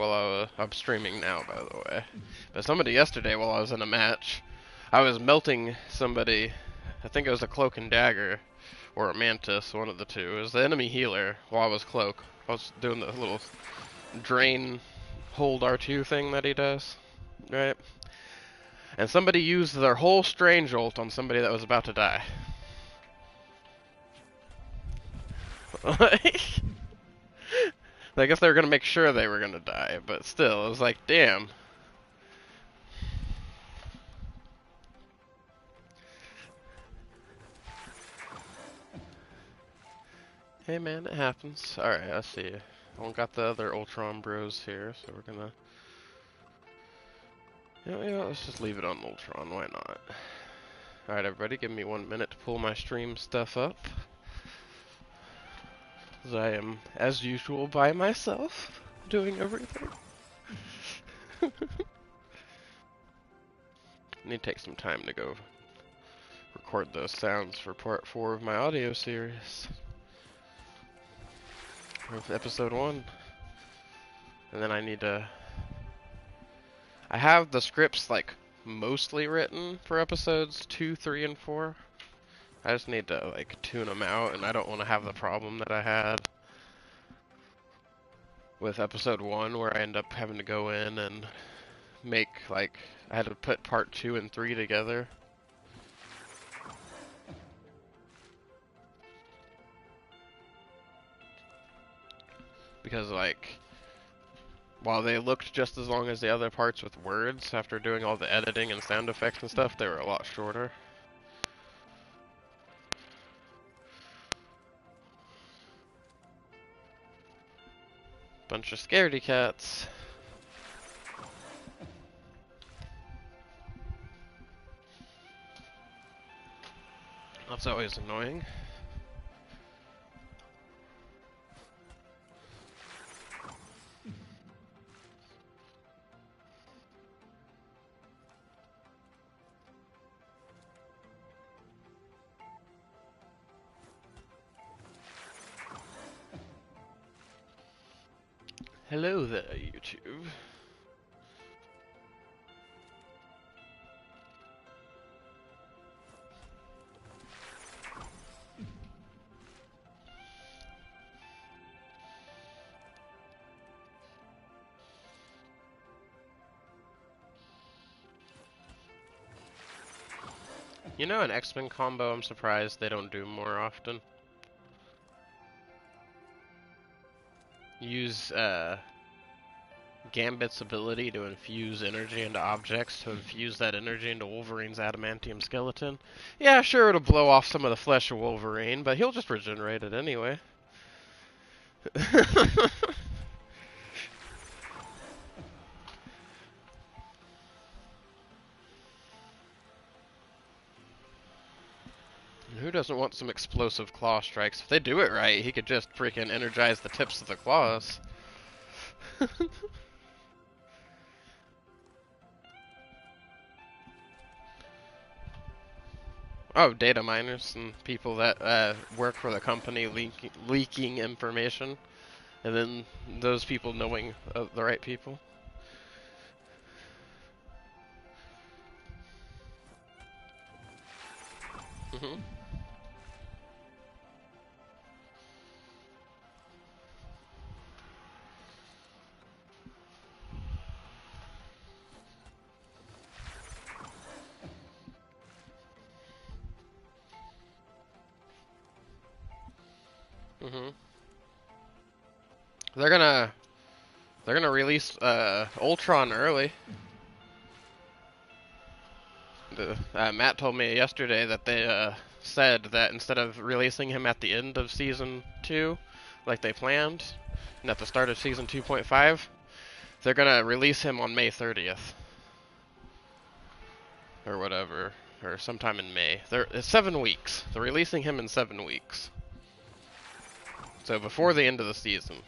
while I'm streaming now, by the way. But somebody yesterday while I was in a match, I was melting somebody. I think it was a cloak and dagger, or a mantis, one of the two. It was the enemy healer while I was cloak. I was doing the little drain hold R2 thing that he does, right? And somebody used their whole strange ult on somebody that was about to die. I guess they were gonna make sure they were gonna die, but still, it was like, damn. Hey man, it happens. Alright, I see. I don't got the other Ultron bros here, so we're gonna... Yeah, let's just leave it on Ultron, why not? Alright everybody, give me 1 minute to pull my stream stuff up. As I am, as usual, by myself, doing everything. Need to take some time to go record those sounds for part 4 of my audio series. Of episode 1. And then I need to... I have the scripts, like, mostly written for episodes 2, 3, and 4. I just need to, like, tune them out, and I don't want to have the problem that I had with episode 1, where I end up having to go in and make, like, I had to put part 2 and 3 together. Because, like, while they looked just as long as the other parts with words, after doing all the editing and sound effects and stuff, they were a lot shorter. Bunch of scaredy cats. That's always annoying. Hello there, YouTube. You know, an X-Men combo I'm surprised they don't do more often? Use Gambit's ability to infuse energy into objects to infuse that energy into Wolverine's adamantium skeleton. Yeah, sure, it'll blow off some of the flesh of Wolverine, but he'll just regenerate it anyway. Who doesn't want some explosive claw strikes? If they do it right, he could just freaking energize the tips of the claws. Oh, data miners and people that work for the company leaking information, and then those people knowing the right people. Mhm. Mhm. They're gonna release Ultron early. Matt told me yesterday that they said that instead of releasing him at the end of season 2, like they planned, and at the start of season 2.5, they're gonna release him on May 30th. Or whatever. Or sometime in May. It's 7 weeks. They're releasing him in 7 weeks. So before the end of the season,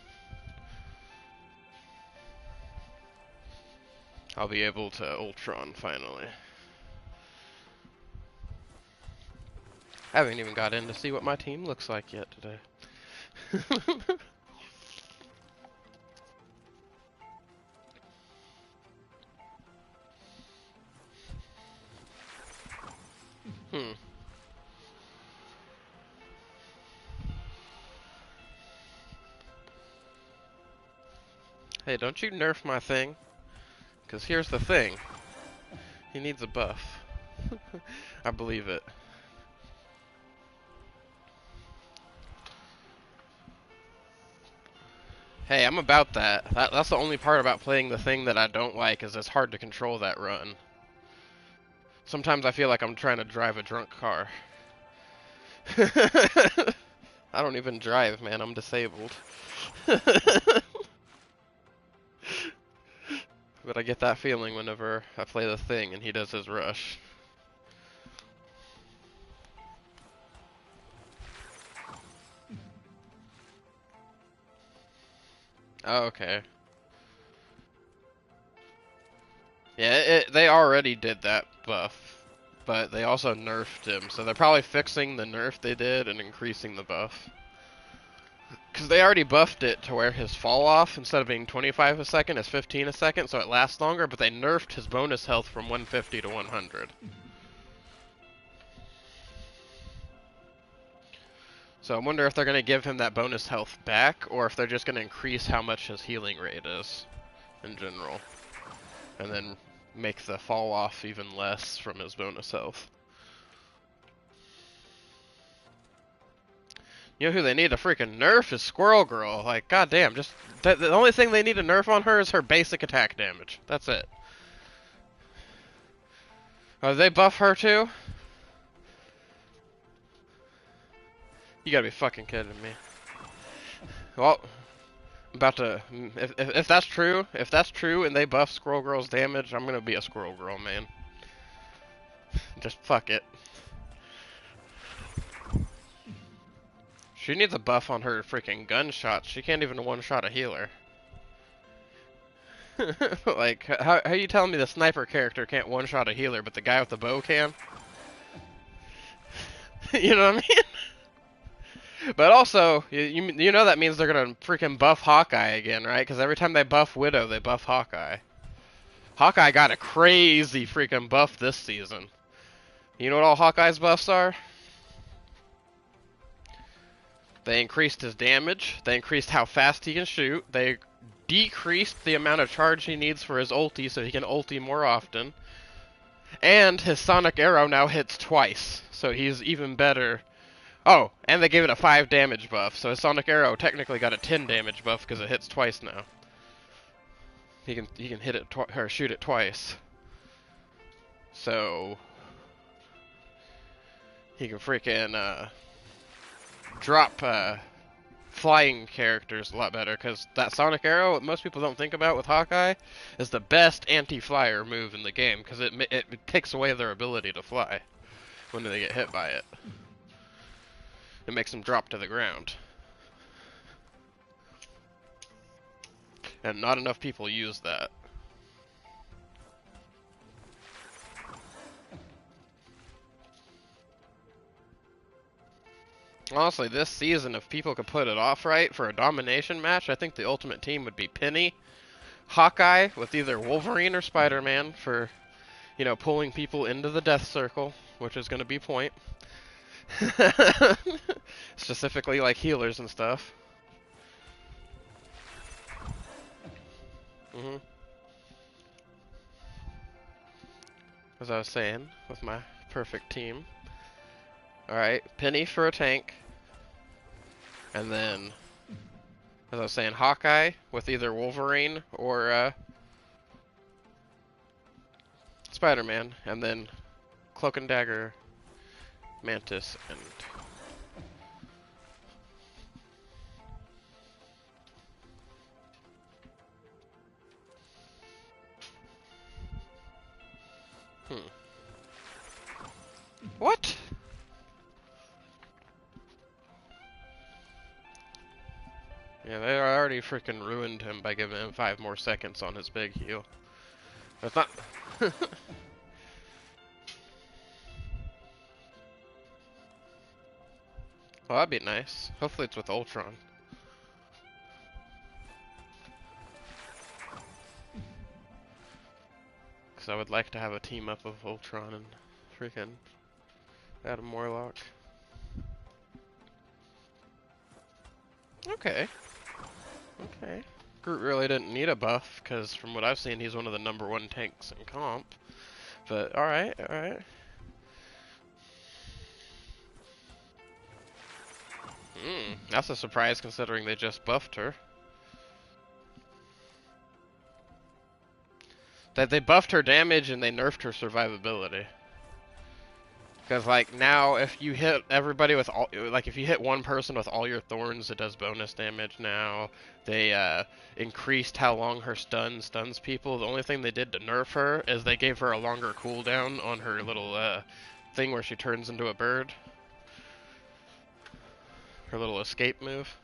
I'll be able to Ultron finally. I haven't even got in to see what my team looks like yet today. Hey, don't you nerf my thing. Because here's the thing. He needs a buff. I believe it. Hey, I'm about that. That's the only part about playing the thing that I don't like, is it's hard to control that run. Sometimes I feel like I'm trying to drive a drunk car. I don't even drive, man. I'm disabled. But I get that feeling whenever I play the thing and he does his rush. Oh, okay. Yeah, they already did that buff, but they also nerfed him, so they're probably fixing the nerf they did and increasing the buff. Because they already buffed it to where his fall off, instead of being 25 a second, is 15 a second, so it lasts longer, but they nerfed his bonus health from 150 to 100. So I wonder if they're going to give him that bonus health back, or if they're just going to increase how much his healing rate is, in general. And then make the fall off even less from his bonus health. You know who they need to freaking nerf is Squirrel Girl. Like, goddamn, just the only thing they need to nerf on her is her basic attack damage. That's it. Oh, they buff her too? You gotta be fucking kidding me. Well, I'm about to. If that's true, and they buff Squirrel Girl's damage, I'm gonna be a Squirrel Girl, man. Just fuck it. She needs a buff on her freaking gunshots. She can't even one-shot a healer. Like, how you telling me the sniper character can't one-shot a healer, but the guy with the bow can? You know what I mean? But also, you know that means they're gonna freaking buff Hawkeye again, right? Because every time they buff Widow, they buff Hawkeye. Hawkeye got a crazy freaking buff this season. You know what all Hawkeye's buffs are? They increased his damage, they increased how fast he can shoot, they decreased the amount of charge he needs for his ulti so he can ulti more often, and his Sonic Arrow now hits twice, so he's even better. Oh, and they gave it a 5 damage buff, so his Sonic Arrow technically got a 10 damage buff because it hits twice now. He can hit it or shoot it twice. So he can freaking drop flying characters a lot better, because that Sonic Arrow, what most people don't think about with Hawkeye, is the best anti-flyer move in the game, because it takes away their ability to fly when they get hit by it. It makes them drop to the ground. And not enough people use that. Honestly, this season, if people could put it off right for a domination match, I think the ultimate team would be Penny, Hawkeye with either Wolverine or Spider-Man for, you know, pulling people into the death circle, which is going to be point. Specifically like healers and stuff. As I was saying, with my perfect team. Alright, Penny for a tank. And then, as I was saying, Hawkeye with either Wolverine or Spider-Man. And then Cloak and Dagger, Mantis, and... What? Yeah, they already freaking ruined him by giving him 5 more seconds on his big heal. That's not... Well, that'd be nice. Hopefully it's with Ultron. Because I would like to have a team up of Ultron and freaking Adam Warlock. Okay. Okay. Groot really didn't need a buff, because from what I've seen, he's one of the #1 tanks in comp. But, alright, alright. That's a surprise considering they just buffed her. That they buffed her damage and they nerfed her survivability. Because, like, now if you hit everybody with all, like, if you hit one person with all your thorns, it does bonus damage now. They, increased how long her stun stuns people. The only thing they did to nerf her is they gave her a longer cooldown on her little, thing where she turns into a bird. Her little escape move.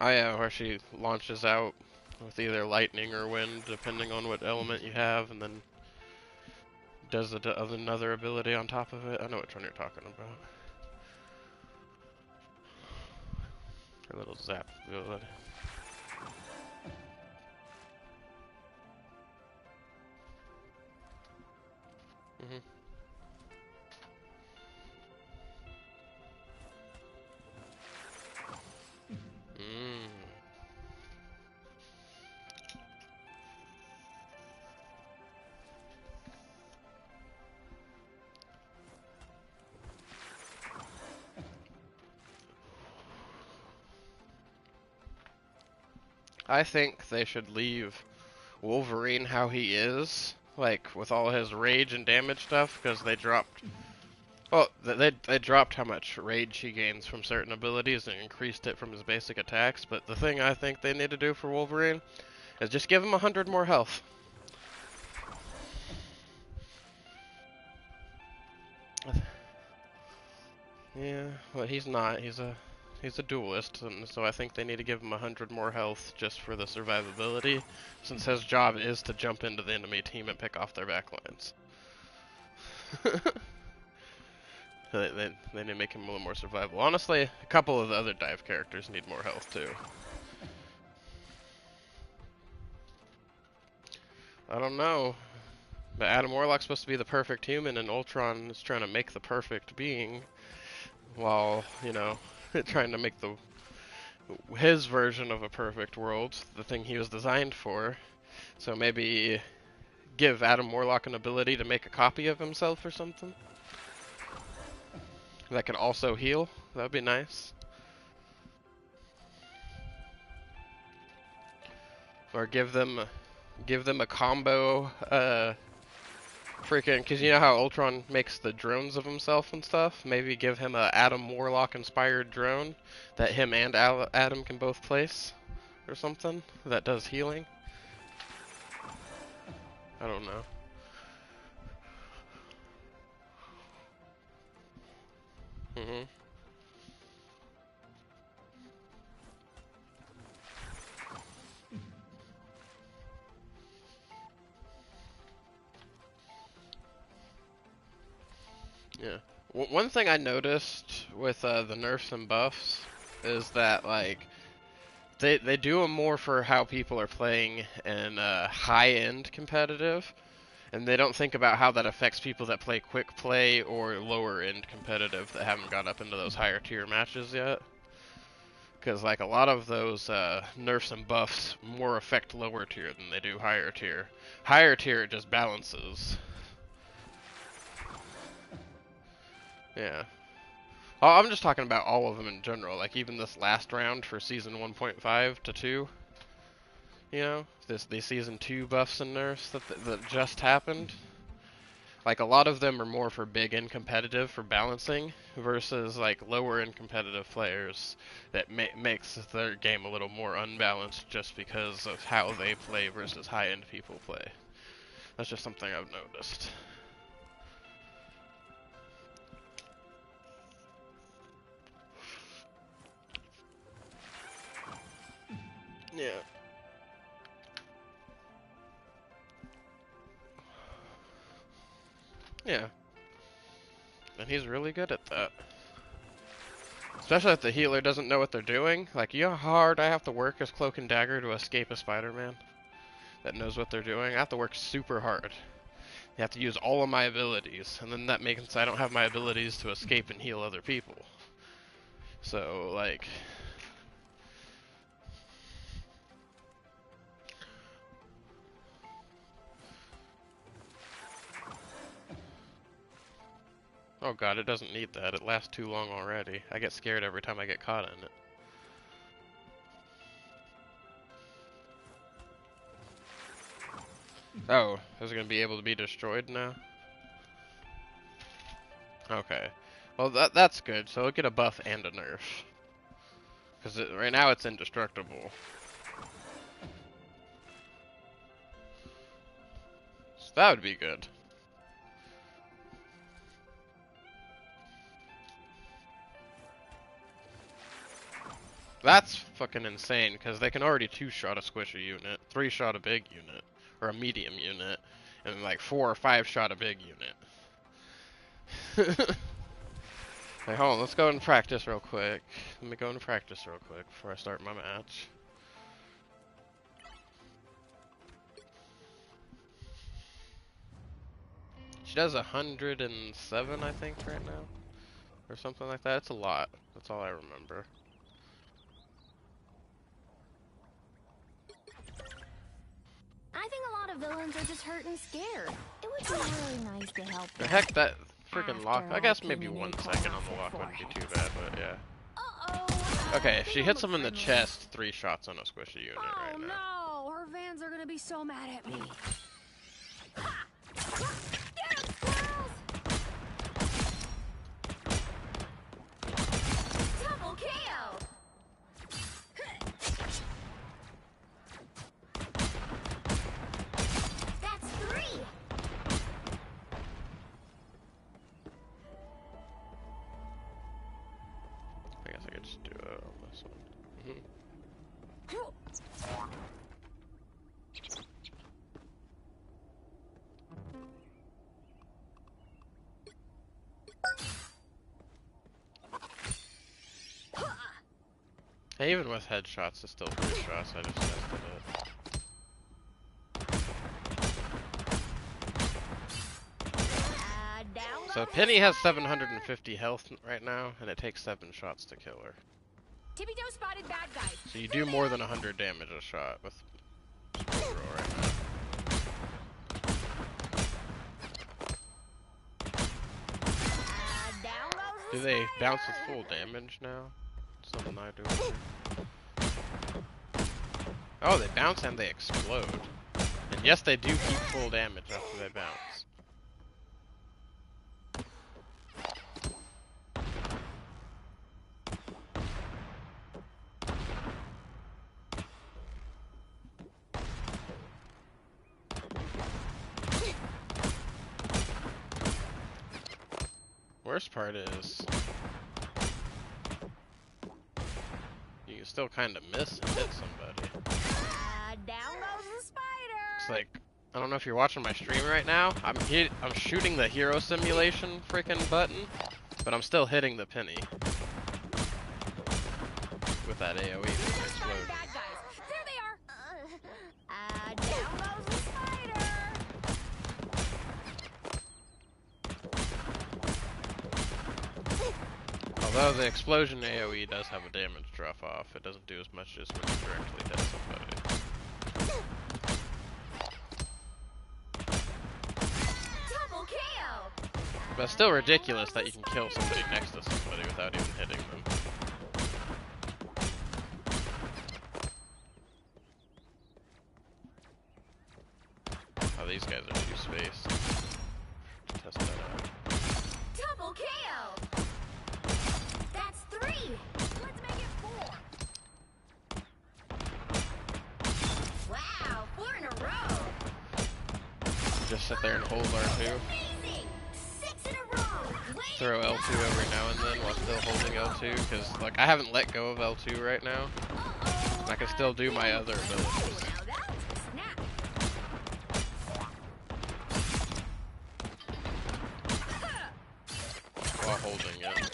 Oh yeah, where she launches out with either lightning or wind, depending on what element you have, and then does another ability on top of it. I know which one you're talking about. Her little zap ability. Mhm. Mm. I think they should leave Wolverine how he is, like with all his rage and damage stuff, because they dropped. Well, they dropped how much rage he gains from certain abilities and increased it from his basic attacks. But the thing I think they need to do for Wolverine is just give him 100 more health. Yeah, well he's not. He's a duelist, and so I think they need to give him 100 more health just for the survivability, since his job is to jump into the enemy team and pick off their backlines. They need to make him a little more survivable. Honestly, a couple of the other dive characters need more health too. I don't know. But Adam Warlock's supposed to be the perfect human, and Ultron is trying to make the perfect being, while, you know, trying to make his version of a perfect world, the thing he was designed for. So maybe give Adam Warlock an ability to make a copy of himself or something that can also heal. That would be nice. Or give them a combo, freaking, because you know how Ultron makes the drones of himself and stuff? Maybe give him a Adam Warlock inspired drone that him and Adam can both place or something that does healing. I don't know. Mhm. Yeah. One thing I noticed with the nerfs and buffs is that, like, they do them more for how people are playing in high-end competitive, and they don't think about how that affects people that play quick play or lower-end competitive that haven't got up into those higher tier matches yet. Because, like, a lot of those nerfs and buffs more affect lower tier than they do higher tier. Higher tier, it just balances. Yeah. Oh, I'm just talking about all of them in general. Like, even this last round for Season 1.5 to 2. You know? The Season 2 buffs and nerfs that just happened. Like, a lot of them are more for big and competitive for balancing versus, like, lower end competitive players that makes their game a little more unbalanced just because of how they play versus high end people play. That's just something I've noticed. Yeah. Yeah. And he's really good at that. Especially if the healer doesn't know what they're doing. Like, you know how hard I have to work as Cloak and Dagger to escape a Spider-Man? that knows what they're doing. I have to work super hard. I have to use all of my abilities, and then that makes I don't have my abilities to escape and heal other people. So, like... Oh god, it doesn't need that. It lasts too long already. I get scared every time I get caught in it. Oh, is it going to be able to be destroyed now? Okay. Well, that's good. So it'll get a buff and a nerf. Because right now it's indestructible. So that would be good. That's fucking insane, because they can already 2-shot a squishy unit, 3-shot a big unit, or a medium unit, and like 4 or 5-shot a big unit. Hey, hold on, let's go and practice real quick. Let me go and practice real quick before I start my match. She does 107, I think, right now. Or something like that. It's a lot. That's all I remember. I think a lot of villains are just hurt and scared. It would be really nice to help The them. heck, that freaking lock. After I guess I maybe came in 1 and second on pulled the off lock their wouldn't be too bad, but yeah. Uh-oh. Okay, if she They hits don't him in the look chest, 3 shots on a squishy unit Oh right now. no, her fans are gonna be so mad at me. Ha! Get 'em, squirrels! Double KO! That's 3! I guess I could just do it on this one. Hey, even with headshots, it's still 3 shots. I just tested it. Down So goes Penny the has spider! 750 health right now, and it takes 7 shots to kill her. Tippy Toe spotted bad guys. So you do more than 100 damage a shot with Squirrel right now. Down goes the Do they bounce with spider! full damage now? Something I do. Oh, they bounce and they explode. And yes, they do keep full damage after they bounce. Worst part is you can still kind of miss and hit somebody. Down goes the spider! It's like, I don't know if you're watching my stream right now. I'm shooting the hero simulation freaking button, but I'm still hitting the Penny with that AoE from the explosion. Bad guys. There they are. Down goes the spider. Although the explosion AoE does have a damage drop off, it doesn't do as much as when you directly hit somebody. Double KO. But it's still ridiculous that you can kill somebody next to somebody without even hitting them. Oh, these guys are too spaced. Test that out. Double KO. That's 3. Let's make it 4. Wow, 4 in a row. Just sit there and hold R2. Amazing. 6 in a row. Way to Throw go. L2 every now and then while still holding L2, because like I haven't let go of L2 right now. Uh-oh, I can still do my other abilities Now that's a snap. while holding it.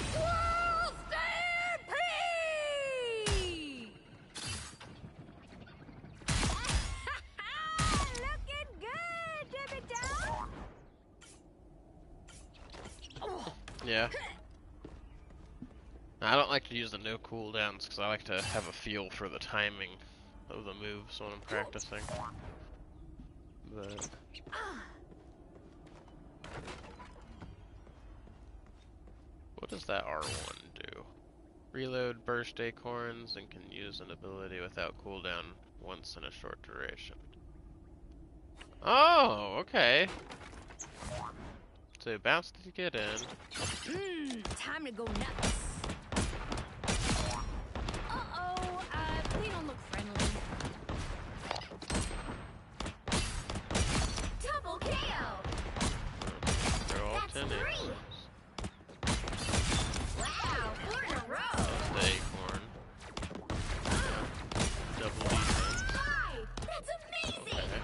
Squirrel stampede! Yeah. I don't like to use the no cooldowns because I like to have a feel for the timing of the moves when I'm practicing. But what does that R1 do? Reload burst acorns and can use an ability without cooldown once in a short duration. Oh, okay. So bounce to get in. Time to go nuts. Uh-oh, we don't look friendly. Double KO! They're all That's 10 three. acorns. Wow, 4 in a row. That's the acorn. Double defense. 5! That's amazing! Okay.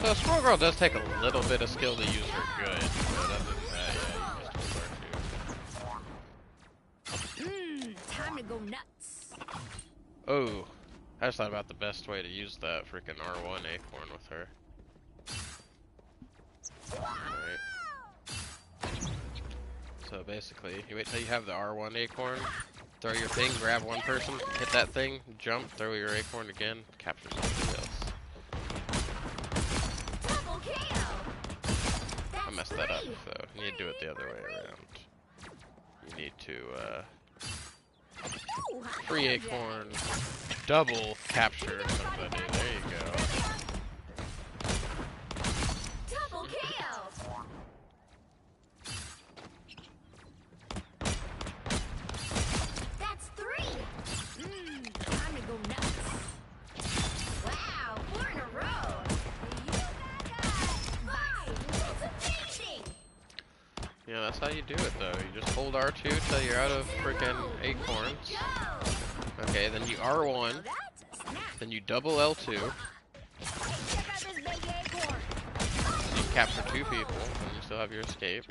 So Squirrel Girl does take a little bit of skill to use her good, but other than that, yeah, you just hold R2. Time to go nuts. Oh, I just thought about the best way to use that freaking R1 acorn with her. Alright. So basically, you wait till you have the R1 acorn, throw your thing, grab one person, hit that thing, jump, throw your acorn again, capture somebody else. Double KO! I messed that up, so you need to do it the other way around. You need to, free acorn, double capture somebody. There you go. Double KO! That's 3! Time to go nuts. Wow, 4 in a row. You got that. 5! That's amazing! Yeah, that's how you do it though. You just hold R2 till you're out of freaking acorns. Go! Okay, then you R1, Now that's a snap. then you double L2, then Hey, check out this big acorn. you capture 2 people, and you still have your escape.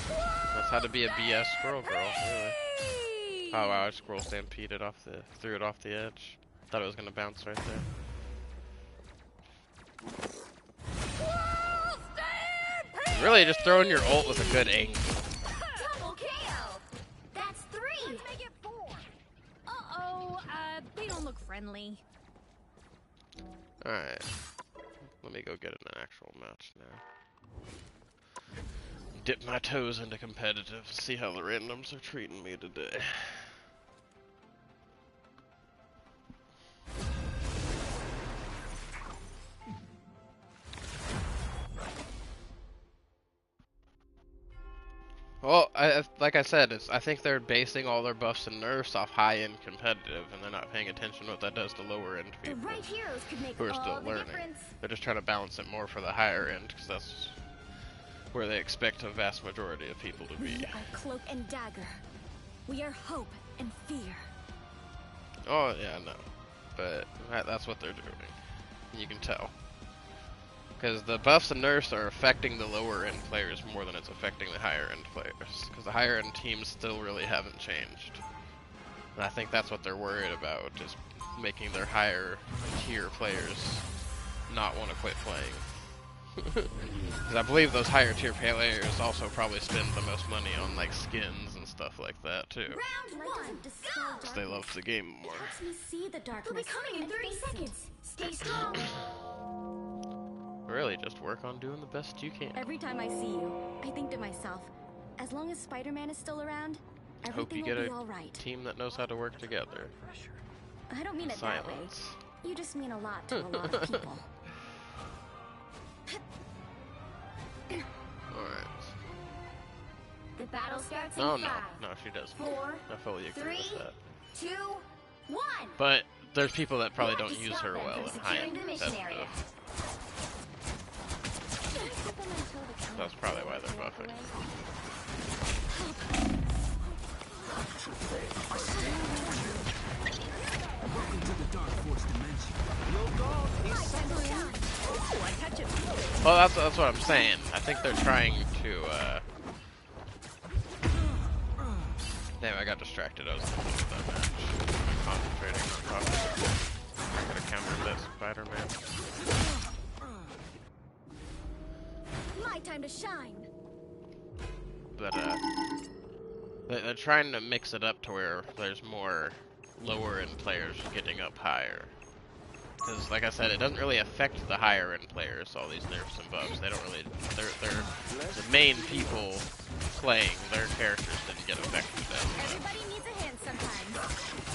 That's how to be a BS Squirrel Girl, really. Oh wow, I squirrel stampeded threw it off the edge. Thought it was gonna bounce right there. Really, just throwing your ult with a good angle. Double KO! That's 3! Let's make it 4! Uh-oh, they don't look friendly. Alright. Let me go get in an actual match now. Dip my toes into competitive, see how the randoms are treating me today. Well, like I said, I think they're basing all their buffs and nerfs off high-end competitive, and they're not paying attention to what that does to lower-end The people right heroes could make who are all still the learning. difference. They're just trying to balance it more for the higher end, because that's where they expect a vast majority of people to be. We are Cloak and Dagger. We are hope and fear. Oh, yeah, no. But that's what they're doing. You can tell. Because the buffs and nerfs are affecting the lower end players more than it's affecting the higher end players. Because the higher end teams still really haven't changed. And I think that's what they're worried about, is making their higher tier players not want to quit playing. Because I believe those higher tier players also probably spend the most money on like skins and stuff like that too. Round 1, Because they love the game more. helps me see the darkness. We'll be coming in 30 seconds. Stay strong. Really, just work on doing the best you can. Every time I see you, I think to myself, as long as Spider-Man is still around, Hope you everything get will be a all right. team that knows how to work together. I don't mean it that way. Silence. You just mean a lot to a lot of people. Alright. The battle starts in Oh no, 5, no, she doesn't. 4, I fully agree 3, with that. 2, 1. But there's people that probably You have don't to use stop her them well from in high securing end the mission area. competitive. That's probably why they're buffing. Well, that's what I'm saying. I think they're trying to, Damn, I got distracted. I was thinking of that match. Concentrating on talking. I'm gonna counter this Spider-Man. time to shine. But they're trying to mix it up to where there's more lower end players getting up higher. Because, like I said, it doesn't really affect the higher end players, all these nerfs and buffs. They don't really, they're the main people playing, their characters didn't get affected that much. Everybody needs a hand sometimes.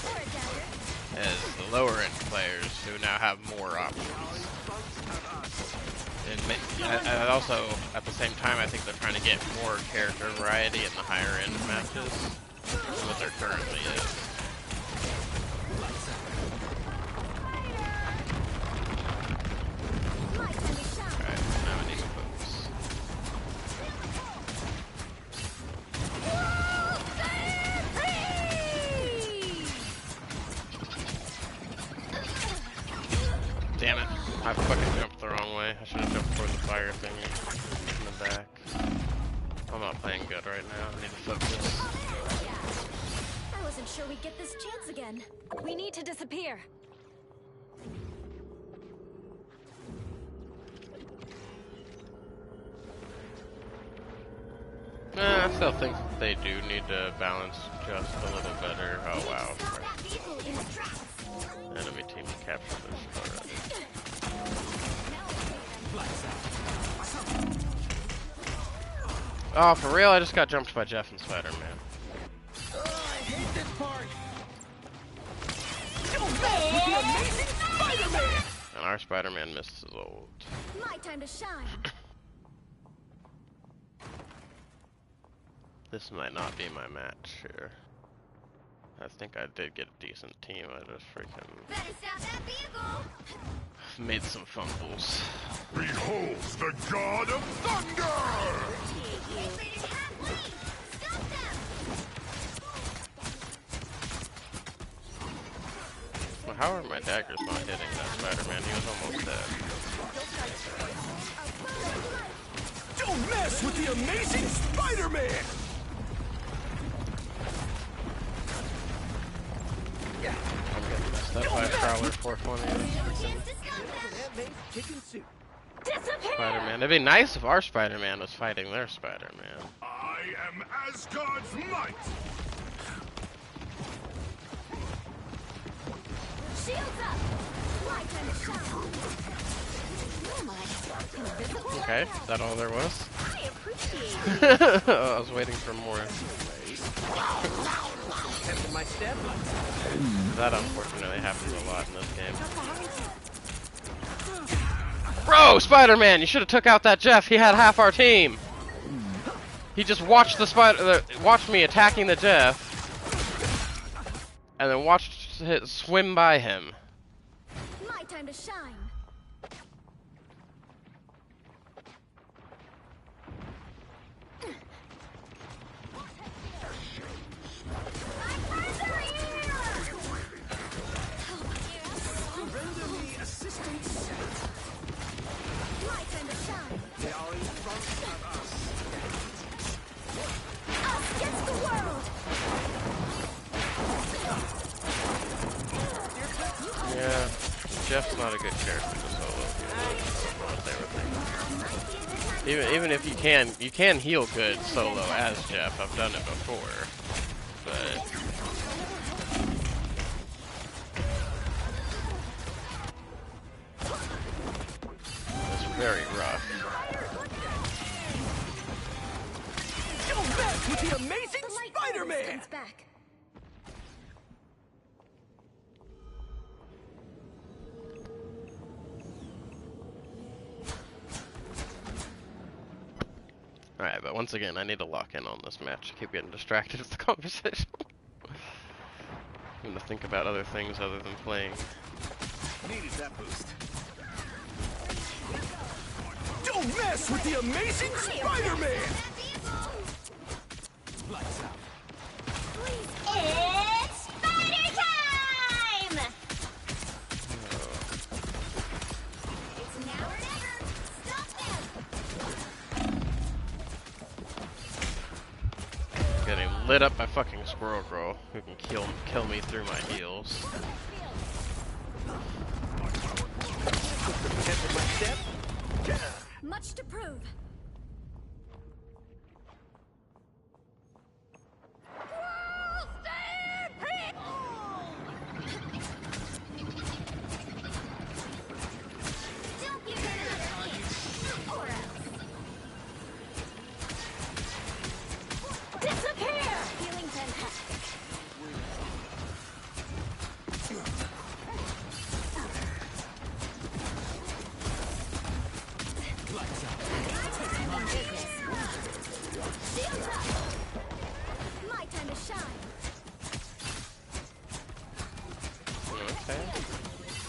Or a dagger. As the lower end players who now have more options. And also, at the same time, I think they're trying to get more character variety in the higher end matches than what there currently is. Alright, now I need to focus. Damn it. I fucking jumped the wrong way. I should have jumped toward the fire thingy in the back. I'm not playing good right now. I need to focus. I wasn't sure we'd get this chance again. We need to disappear. I still think they do need to balance just a little better. Oh wow. Enemy team captured this already. Oh, for real? I just got jumped by Jeff and Spider-Man. I hate this part. Don't mess with the amazing Spider-Man. And our Spider-Man missed his ult. My time to shine. This might not be my match here. I think I did get a decent team. I just freaking Better stop that vehicle. made some fumbles. Behold the god of thunder! Stop them. Well, how are my daggers not hitting that Spider-Man? He was almost dead. Don't mess with the amazing Spider-Man. I'm getting messed up by Prowler 420. Chicken soup. Spider-Man. It'd be nice if our Spider-Man was fighting their Spider-Man. I am Asgard's might! Shields up. My time to shine. Oh my. Invisible? Okay, is that all there was? I appreciate it. I was waiting for more. Tempting my step. That unfortunately happens a lot in this game. Bro, Spider-Man, you should have took out that Jeff. He had half our team. He just watched the watched me attacking the Jeff, and then watched it swim by him. My time to shine. Render me assistance. My time to shine. They are in front of us. Us against the world. Yeah, Jeff's not a good character to solo. What they were thinking. Even if you can heal good solo as Jeff. I've done it before, but. It's very rough. Don't mess with the amazing The light Spider-Man. comes back. Alright, but once again, I need to lock in on this match. I keep getting distracted with the conversation. I'm gonna think about other things other than playing. Needed that boost. Don't mess with the amazing Spider-Man. Lights out. It's spider time! It's now or never. Stop them! Getting lit up by fucking Squirrel Girl, who can kill me through my heals. Tempting my step. Much to prove.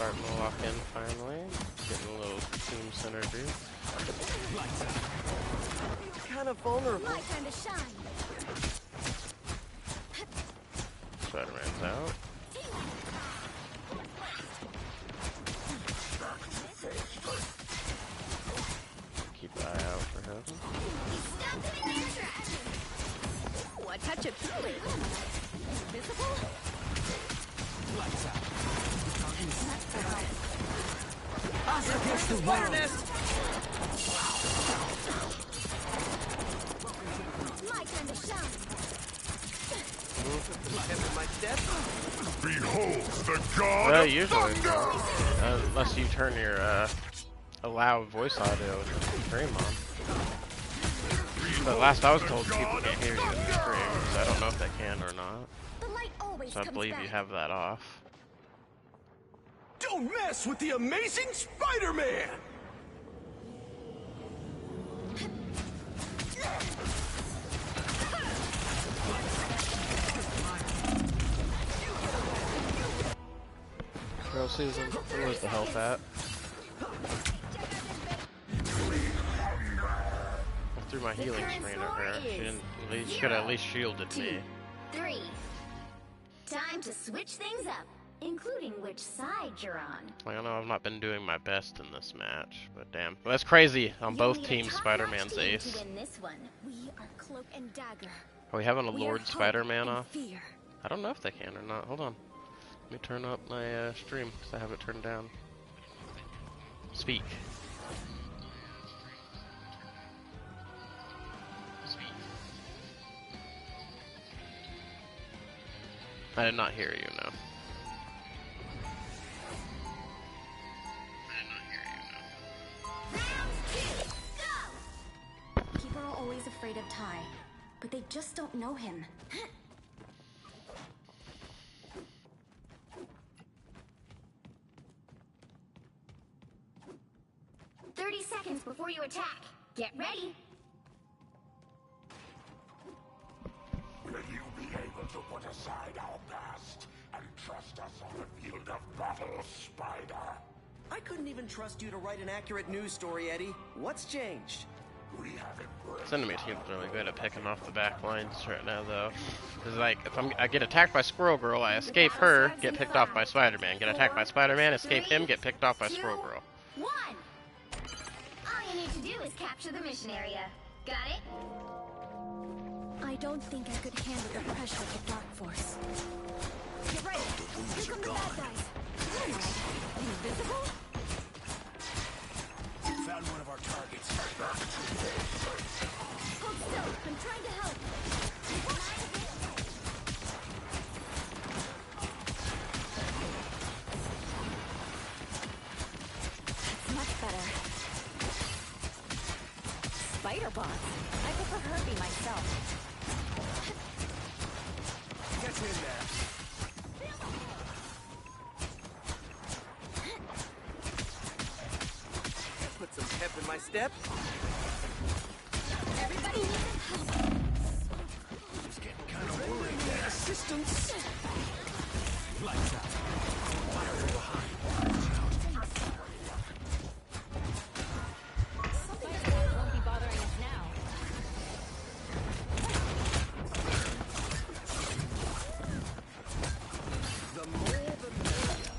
starting to lock in finally. Getting a little team synergy. Kind of vulnerable. My time to shine. Spider-Man's out. Keep an eye out for him. Stop them in their tracks. Ooh, a touch of healing. Invisible? Against the spider nest. My time to shine. Pep in my step. Behold the god Well, of usually, thunder! unless you turn your allow voice audio in the stream on. But last I was told, people can't hear you in the stream, so I don't know if they can or not. The light always So I comes believe back. you have that off. Don't mess with the amazing Spider-Man! Girl Susan, where's the health at? I threw my healing screen at her. She didn't. She could have at least shielded me. 2, 3. Time to switch things up, including which side you're on. Like, I know I've not been doing my best in this match, but damn. Well, that's crazy. On You'll both need a teams, top-notch Spider-Man's team ace. To win this one. We are Cloak and Dagger. Are we having a We are Lord hope Spider-Man and off? fear. I don't know if they can or not. Hold on. Let me turn up my stream, because I have it turned down. Speak. Speak. I did not hear you, no. Round 2, go! People are always afraid of Ty, but they just don't know him. 30 seconds before you attack. Get ready. Will you be able to put aside our past and trust us on the field of battle, Spider? I couldn't even trust you to write an accurate news story, Eddie. What's changed? We have embraced This enemy team's really good at picking off the back lines right now, though. Because, like, if I get attacked by Squirrel Girl, I escape her, get picked off by Spider-Man. Get attacked by Spider-Man, escape him, get picked off by Squirrel Girl. 1. All you need to do is capture the mission area. Got it? I don't think I could handle the pressure of the Dark Force. Get ready. Here come the bad guys. Invisible? Found one of our targets. Hold still. I'm trying to help. That's much better. Spider bots. I prefer Herbie myself. Get in there. Put some pep in my step. Everybody needs help. Just getting kind of worried there. Assistance. Lights out. Fire from behind. Spider-Man won't be bothering us now. The more the merrier.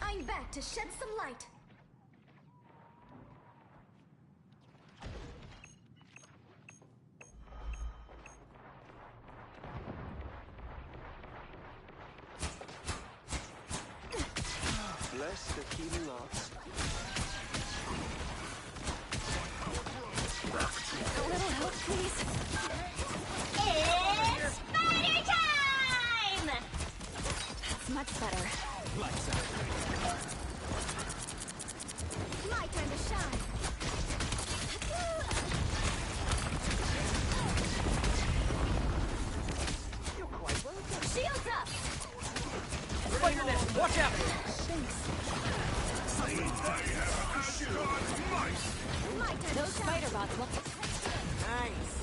I'm back to shed some light. Bless the healing arts. A little help, please. It's Spider time! That's much better. Lights out. My time to shine. You're quite welcome. Shields up! Spider nest, watch out! My time Those spider bots will... Nice.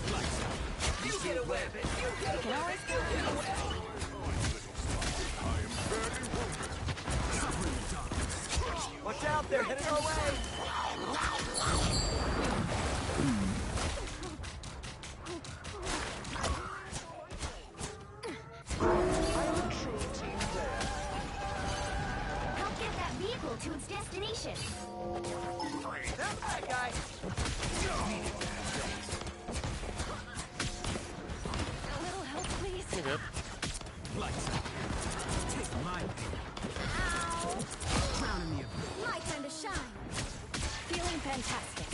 You get away with it. You get Can always go. Suffering done. They're headed our way. Help get that vehicle to its destination. That bad guy. A little help, please. You're good. Lights out. Take my pain. Ow! Drowning me. My time to shine. Feeling fantastic.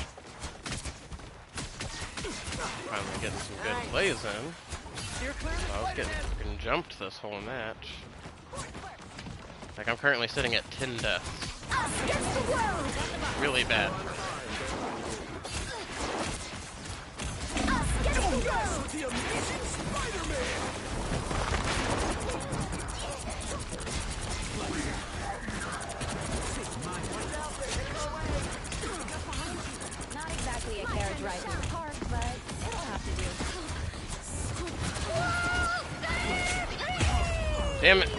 Finally getting some good plays in. Steer clear of the I was getting Spider-Man. fucking jumped this whole match. Like, I'm currently sitting at 10 deaths. Us against the world! Really bad. Us against the world! With the amazing Spider-Man. Not exactly a carriage-driving park, but it'll have to do. Damn it.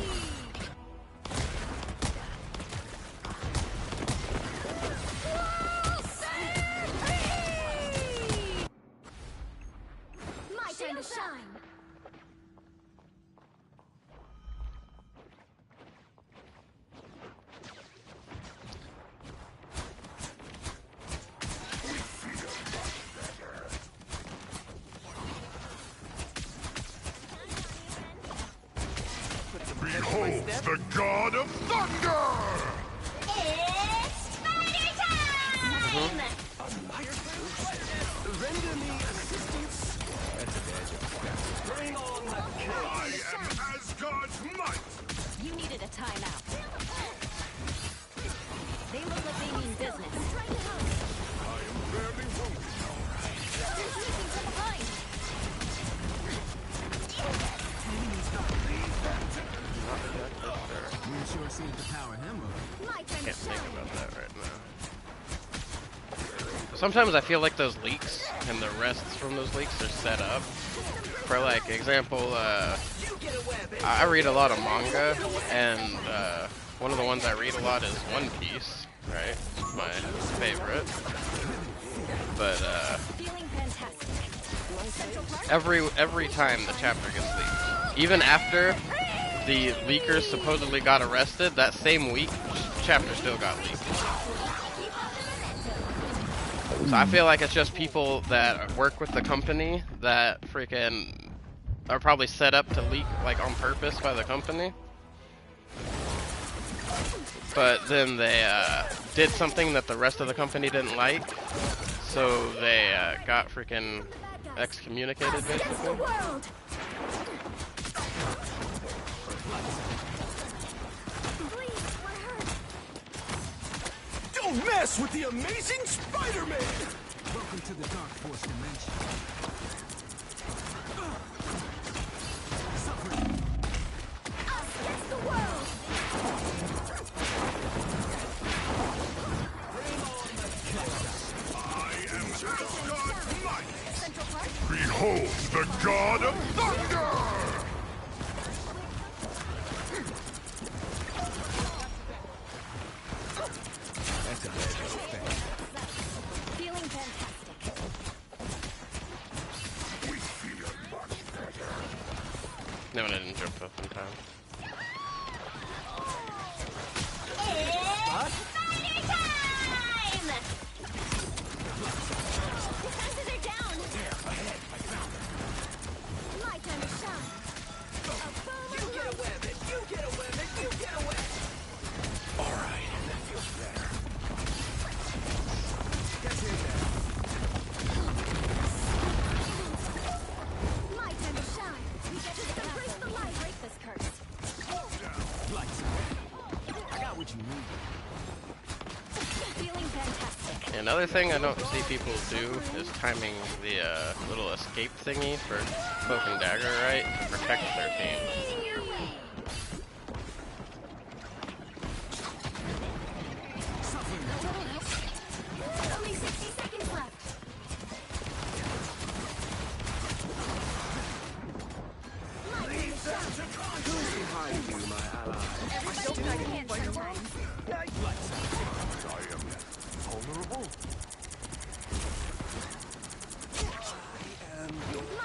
My time to shine. Behold the god of thunder! It's Spider time! Render me assistance. That's a bad job. Bring on the I am Asgard's might! You needed a timeout. They look like they mean business. I am barely wounded. They're sneaking from behind. We sure seem to power him up. My time to Can't think shine. about that right now. Sometimes I feel like those leaks and the rests from those leaks are set up. For like example, I read a lot of manga, and one of the ones I read a lot is One Piece, right? It's my favorite. But Feeling fantastic. Central Park? every time the chapter gets leaked, even after the leakers supposedly got arrested, that same week, chapter still got leaked. So I feel like it's just people that work with the company that freaking are probably set up to leak like on purpose by the company. But then they did something that the rest of the company didn't like, so they got freaking excommunicated Us against the basically. world! Please, we're hurt. Don't mess with the amazing Spider-Man. Welcome to the Dark Force dimension. Suffering. Us against the world! I am Asgard's might! Central Park? Behold the god of thunder! That's a bad job. Feeling fantastic. We feel much better. No, I didn't jump up in time. It's Spider time! Defenses are down! My time to shine. A boom You get away with it. You get away with it. You get away. All right, that feels better. Guess here's that. My time to shine. We get to embrace the light. Break this curse. Lights out. I got what you need. Feeling fantastic. Another thing I don't see people do is timing the little escape thingy for Cloak and Dagger right to protect their team. Only 60 seconds left. My time to shine. Who's behind you, my ally? Everybody, I can't sometimes. I am My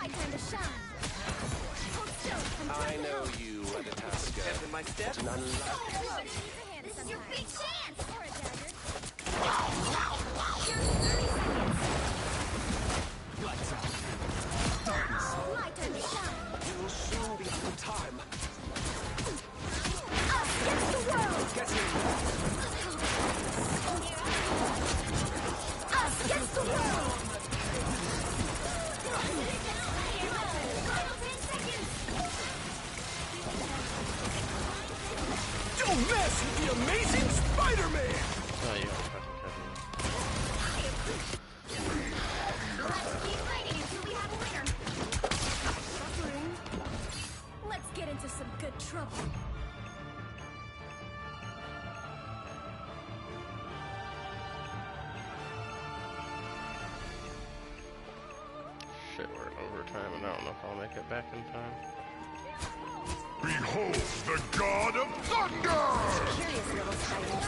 time to shine. Hold still. I know you, Agatha. In my step. None This is your big chance. Or a dagger. lights out. My time to shine. You'll soon be out of time. Us against the world. Get in. Us against the world. Final 10 seconds. Don't mess with the amazing Spider-Man! Oh, you fucking Let's keep fighting until we have a winner. Suffering. Let's get into some good trouble. shit, we're in overtime, and I don't know if I'll make it back in time. Behold the God of Thunder! Curious little spiders.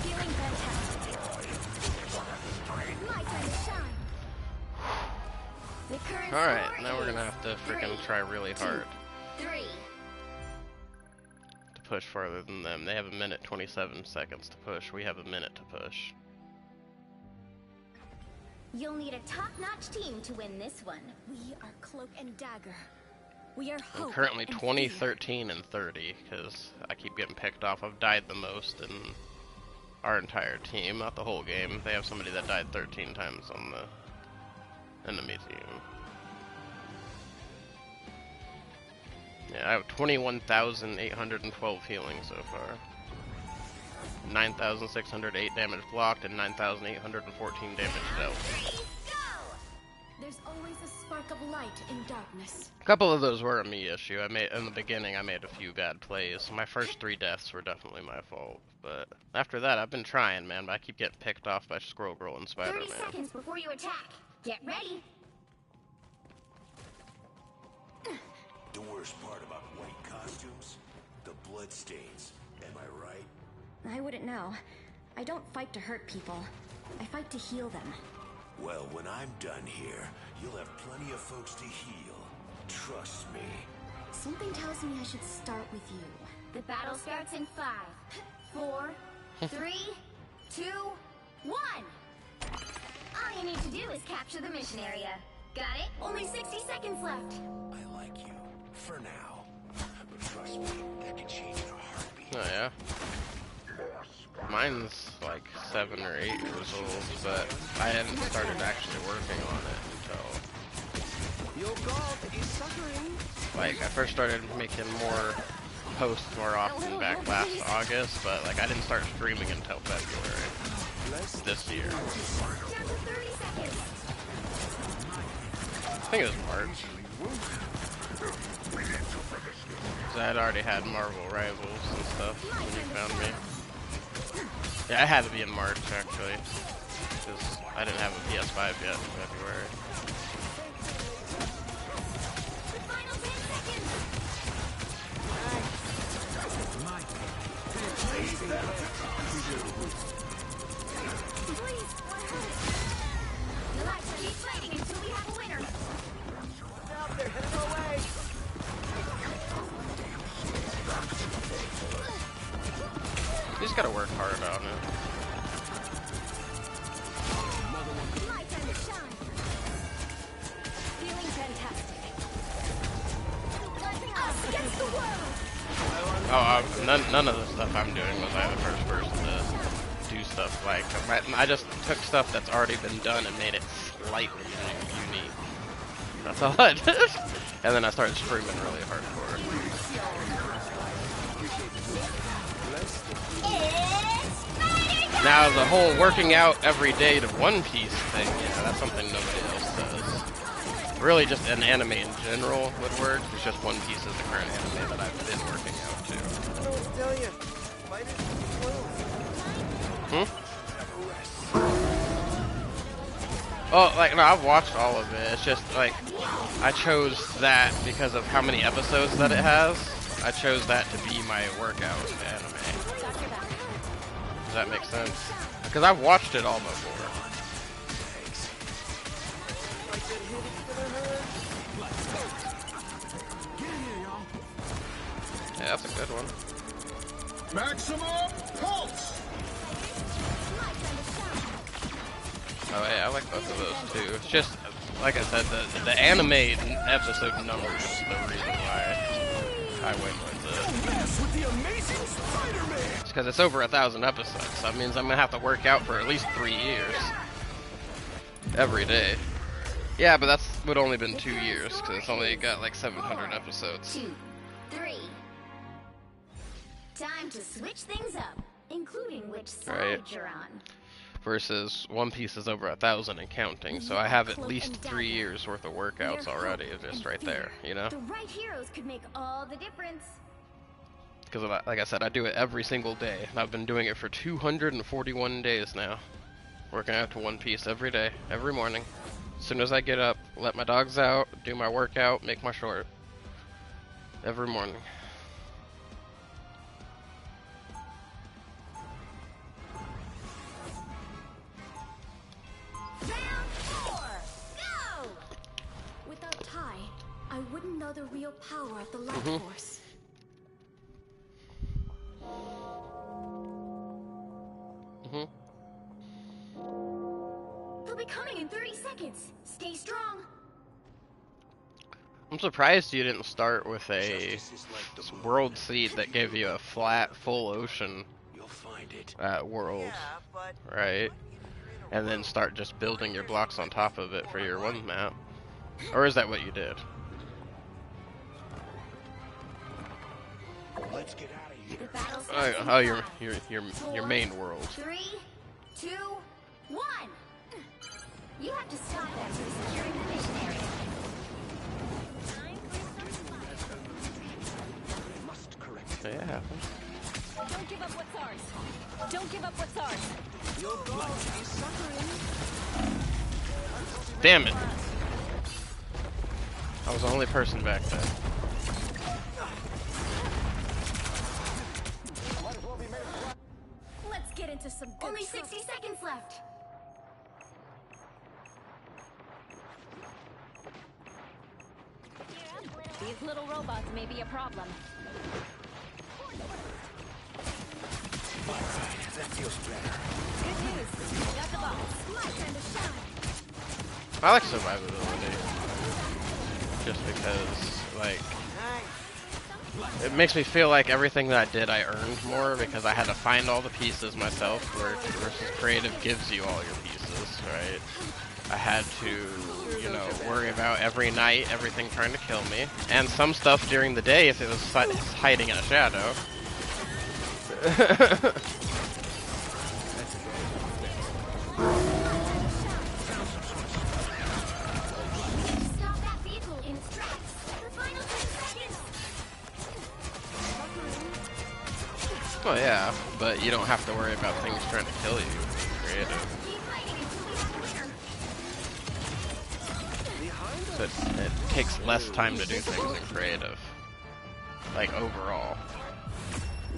Feeling fantastic. My time to shine. The current Alright, score now we're is gonna have to freaking 3, try really 2, hard 3. to push farther than them. They have a minute 27 seconds to push. We have a minute to push. You'll need a top-notch team to win this one. We are Cloak and Dagger. We are I'm hope currently and 20, fear. 13, and 30 because I keep getting picked off. I've died the most in our entire team, not the whole game. They have somebody that died 13 times on the enemy team. Yeah, I have 21,812 healing so far. 9,608 damage blocked and 9,814 damage dealt. 3, go! There's always a spark of light in darkness. A couple of those were a me issue. I made in the beginning. I made a few bad plays. My first 3 deaths were definitely my fault, but after that, I've been trying, man. But I keep getting picked off by Squirrel Girl and 30 Spider-Man. seconds before you attack. Get ready. The worst part about white costumes? The blood stains. Am I right? I wouldn't know. I don't fight to hurt people. I fight to heal them. Well, when I'm done here, you'll have plenty of folks to heal. Trust me. Something tells me I should start with you. The battle starts in 5, 4, 3, 2, 1. All you need to do is capture the mission area. Got it? Only 60 seconds left. I like you. For now. But trust me, that can change in a heartbeat. Oh yeah. Mine's like 7 or 8 years old, but I hadn't started actually working on it until Your god is suffering. like I first started making more posts more often back last August, but like I didn't start streaming until February this year. Down to 30 seconds. I think it was March. 'Cause I had already had Marvel Rivals and stuff when you found me. Yeah, I had to be in March actually, because I didn't have a PS5 yet in February. The final 10 seconds. Please, what happened? You'll have to keep fighting until we have a winner. Now they're heading our way. You just gotta work hard on it. My time to shine. Feeling fantastic. Us against the world. Oh, none of the stuff I'm doing was I the first person to do stuff like. I just took stuff that's already been done and made it slightly unique. That's all I did. And then I started streaming really hardcore. It's Spider-Man! Now the whole working out every day to One Piece thing, yeah, that's something nobody else does. Really, just an anime in general would work. It's just One Piece is the current anime that I've been working out to. I don't tell you. Spiders close. Oh, like, no, I've watched all of it. It's just, like, I chose that because of how many episodes that it has. I chose that to be my workout anime. Does that make sense? Because I've watched it all before. Yeah, that's a good one. Maximum pulse. Oh yeah, I like both of those too. It's just, like I said, the anime episode numbers is the reason why I went with it. With the amazing Spider-Man. It's because it's over 1,000 episodes. So that means I'm gonna have to work out for at least 3 years. Every day. Yeah, but that's would only been 2 years, because it's only got like 700 episodes. 2, 3. Time to switch things up, including which side Right. you're on. Versus One Piece is over 1,000 and counting, so I have at least 3 years worth of workouts already, just right there, you know? The right heroes could make all the difference. Because, like I said, I do it every single day, and I've been doing it for 241 days now. Working out to One Piece every day, every morning. As soon as I get up, let my dogs out, do my workout, make my short. Every morning. Round 4, go! Without Tai, I wouldn't know the real power of the life force. They'll be coming in 30 seconds. Stay strong. I'm surprised you didn't start with a world seed that gave you a flat, full ocean You'll find it. world, right? And then start just building your blocks on top of it for your one map. Or is that what you did? Let's get out of here. The battle starts in Oh, 5, your main world. 3, 2, 1. You have to stop them from securing the mission area. Must correct. Yeah. Don't give up what's ours. Don't give up what's ours. Your dog is suffering. Damn it! I was the only person back there. Let's get into some good Only 60 seconds left. These little robots may be a problem. Alright, that feels better. Good news. Got the box. My time to shine. I like survivability. Just because, like, it makes me feel like everything that I did I earned more because I had to find all the pieces myself, versus creative gives you all your pieces, right? I had to, you know, worry about every night everything trying to kill me, and some stuff during the day if it was hiding in a shadow. Stop that vehicle in its tracks. The final 10 seconds. Well, yeah, but you don't have to worry about things trying to kill you. Creative. Keep fighting until we have a winner. So it takes less time to do things in creative. Like, overall.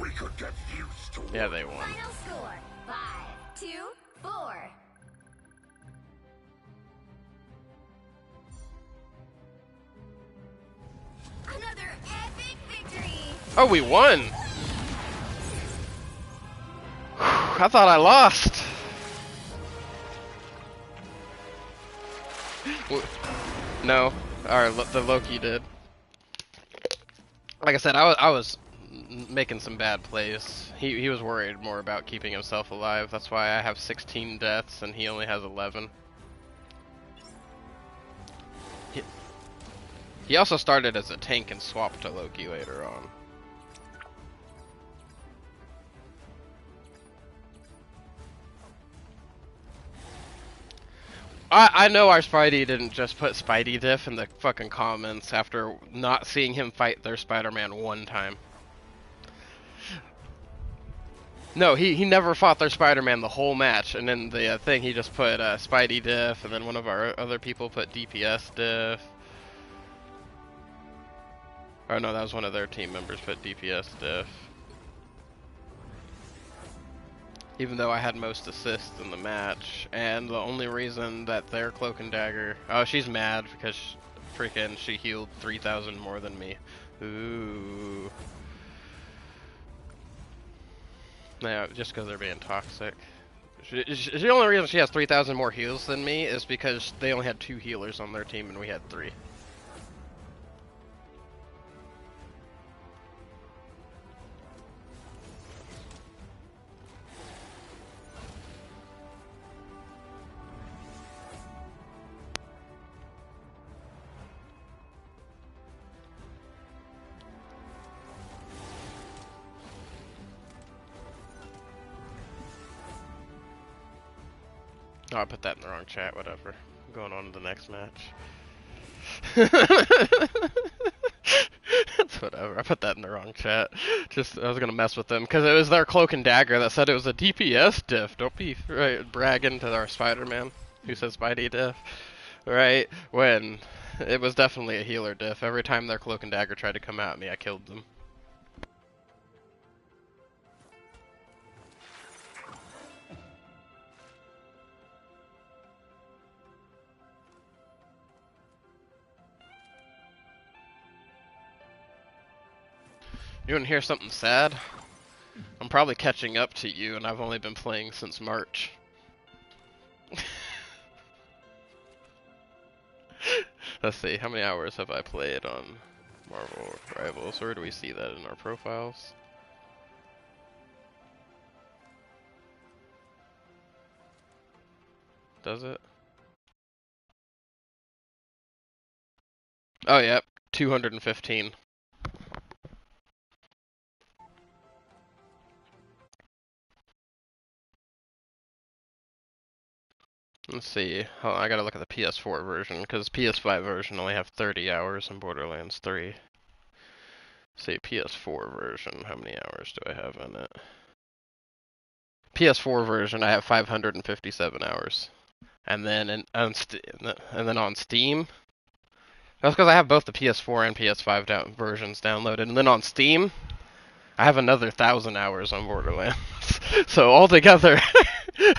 We could get used to Yeah, they won. Final score 5, 2, 4. Another epic victory. Oh, we won! I thought I lost! No, the Loki did. Like I said, I was making some bad plays. He was worried more about keeping himself alive. That's why I have 16 deaths and he only has 11. He also started as a tank and swapped to Loki later on. I know our Spidey didn't just put Spidey diff in the fucking comments after not seeing him fight their Spider-Man one time. No, he never fought their Spider-Man the whole match, and then the thing he just put Spidey diff, and then one of our other people put DPS diff. Or no, that was one of their team members put DPS diff. Even though I had most assists in the match, and the only reason that their Cloak and Dagger... Oh, she's mad because freaking she healed 3,000 more than me. Ooh. Yeah, just because they're being toxic. The only reason she has 3,000 more heals than me is because they only had 2 healers on their team and we had 3. Oh, I put that in the wrong chat, whatever. I'm going on to the next match. It's whatever, I put that in the wrong chat. Just, I was gonna mess with them, because it was their Cloak and Dagger that said it was a DPS diff. Don't be bragging to our Spider-Man, who says Spidey diff. Right? When it was definitely a healer diff. Every time their Cloak and Dagger tried to come at me, I killed them. You wanna hear something sad? I'm probably catching up to you, and I've only been playing since March. Let's see, how many hours have I played on Marvel Rivals? Where do we see that in our profiles? Does it? Oh, yep, 215. Let's see. Oh, I gotta look at the PS4 version, because PS5 version only have 30 hours in Borderlands 3. See, PS4 version, how many hours do I have in it? PS4 version, I have 557 hours. And then on Steam, that's because I have both the PS4 and PS5 versions downloaded. And then on Steam, I have another 1,000 hours on Borderlands. So altogether,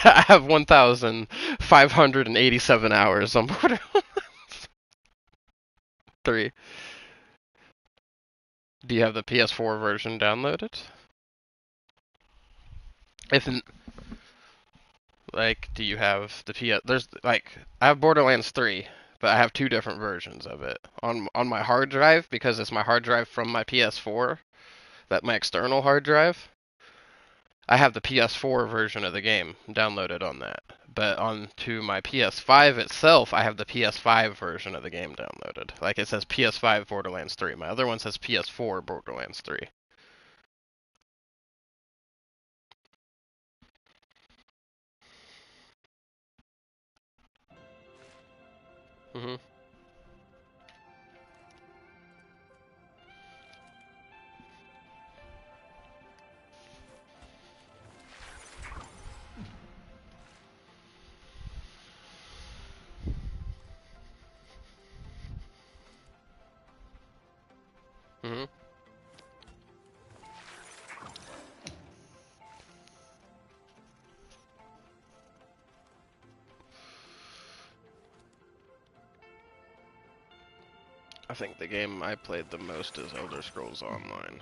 I have 1,587 hours on Borderlands 3. Do you have the PS4 version downloaded? If like, do you have the PS? There's like, I have Borderlands 3, but I have 2 different versions of it on my hard drive because it's my hard drive from my PS4, that my external hard drive. I have the PS4 version of the game downloaded on that, but onto my PS5 itself, I have the PS5 version of the game downloaded. Like it says PS5 Borderlands 3. My other one says PS4 Borderlands 3. Mhm. Mhm. I think the game I played the most is Elder Scrolls Online.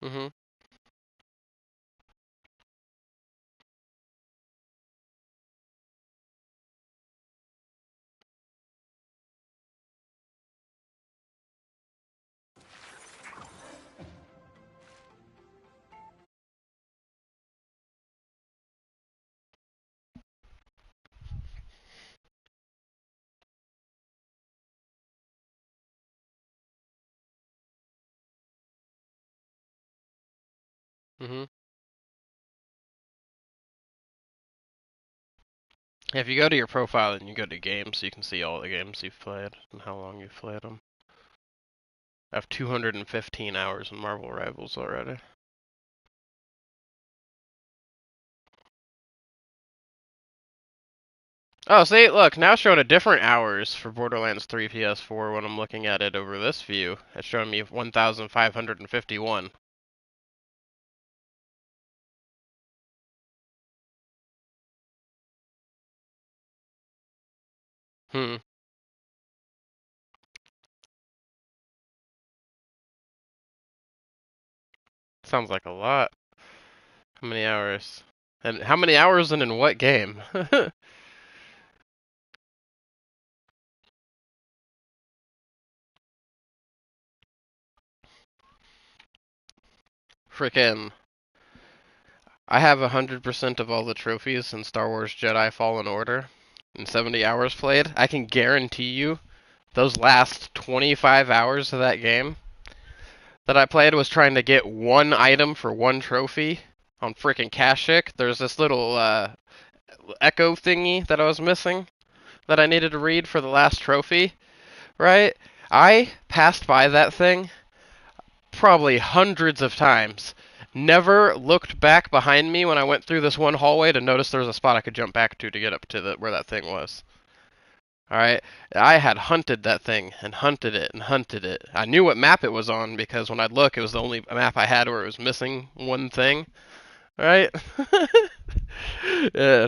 Mhm. Mhm. If you go to your profile and you go to games, you can see all the games you've played and how long you've played them. I have 215 hours in Marvel Rivals already. Oh, see, look, now it's showing a different hours for Borderlands 3 PS4 when I'm looking at it over this view. It's showing me 1,551. Hmm. Sounds like a lot. How many hours? And how many hours and in what game? Frickin'. I have 100% of all the trophies in Star Wars Jedi Fallen Order and 70 hours played. I can guarantee you those last 25 hours of that game that I played was trying to get one item for one trophy on frickin' Kashyyyk. There's this little echo thingy that I was missing that I needed to read for the last trophy, right? I passed by that thing probably hundreds of times. Never looked back behind me when I went through this one hallway to notice there was a spot I could jump back to get up to where that thing was. Alright, I had hunted that thing, and hunted it, and hunted it. I knew what map it was on, because when I'd look, it was the only map I had where it was missing one thing. Alright?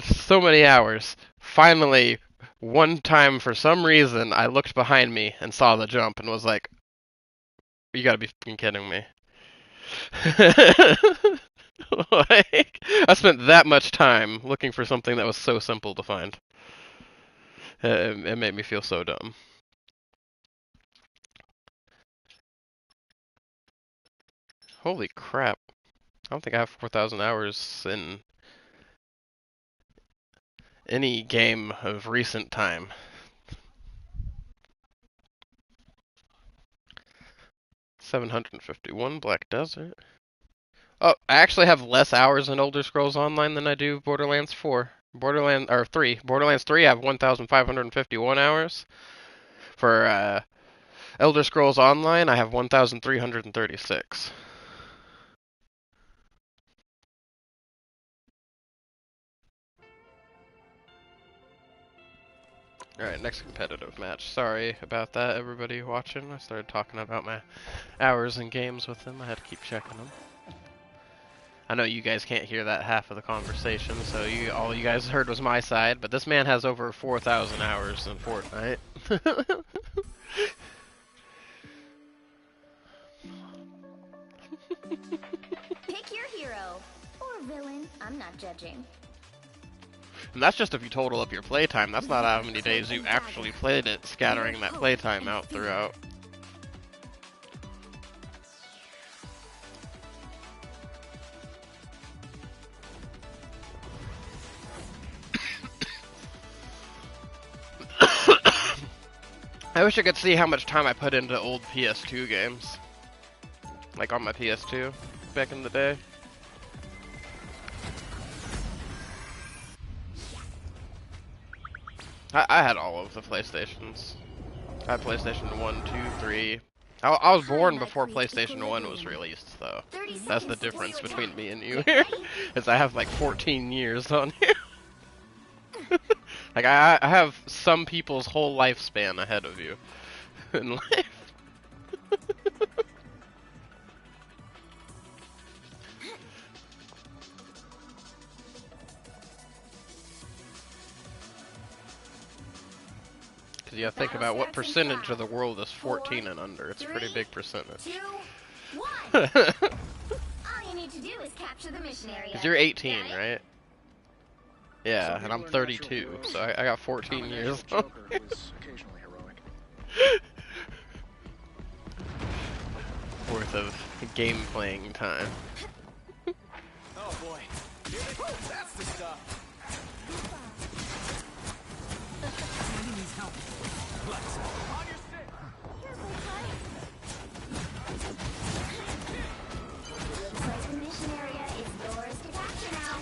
So many hours. Finally, one time, for some reason, I looked behind me and saw the jump, and was like, you gotta be fucking kidding me. Like, I spent that much time looking for something that was so simple to find. It made me feel so dumb. Holy crap. I don't think I have 4,000 hours in any game of recent time. $751 Black Desert. Oh, I actually have less hours in Elder Scrolls Online than I do Borderlands 4. Borderlands 3, I have 1,551 hours. For Elder Scrolls Online, I have 1,336. Alright, next competitive match. Sorry about that, everybody watching. I started talking about my hours in games with him. I had to keep checking them. I know you guys can't hear that half of the conversation, so all you guys heard was my side, but this man has over 4,000 hours in Fortnite. Pick your hero. Or villain. I'm not judging. And that's just if you total up your playtime. That's not how many days you actually played it, scattering that playtime out throughout. I wish I could see how much time I put into old PS2 games. Like on my PS2 back in the day. I had all of the PlayStations. I had PlayStation 1, 2, 3. I was born before PlayStation 1 was released, though. That's the difference between me and you here. Is I have like 14 years on you. Like, I have some people's whole lifespan ahead of you in life. Because you gotta think about what percentage of the world is 14 and under. It's a pretty big percentage. 2, 1. All you need to do is capture the mission area. Because you're 18, right? Yeah, and I'm 32, so I got 14 years. Worth of game playing time. Oh boy. That's the stuff. On your stick. Looks like the mission area is yours to capture now.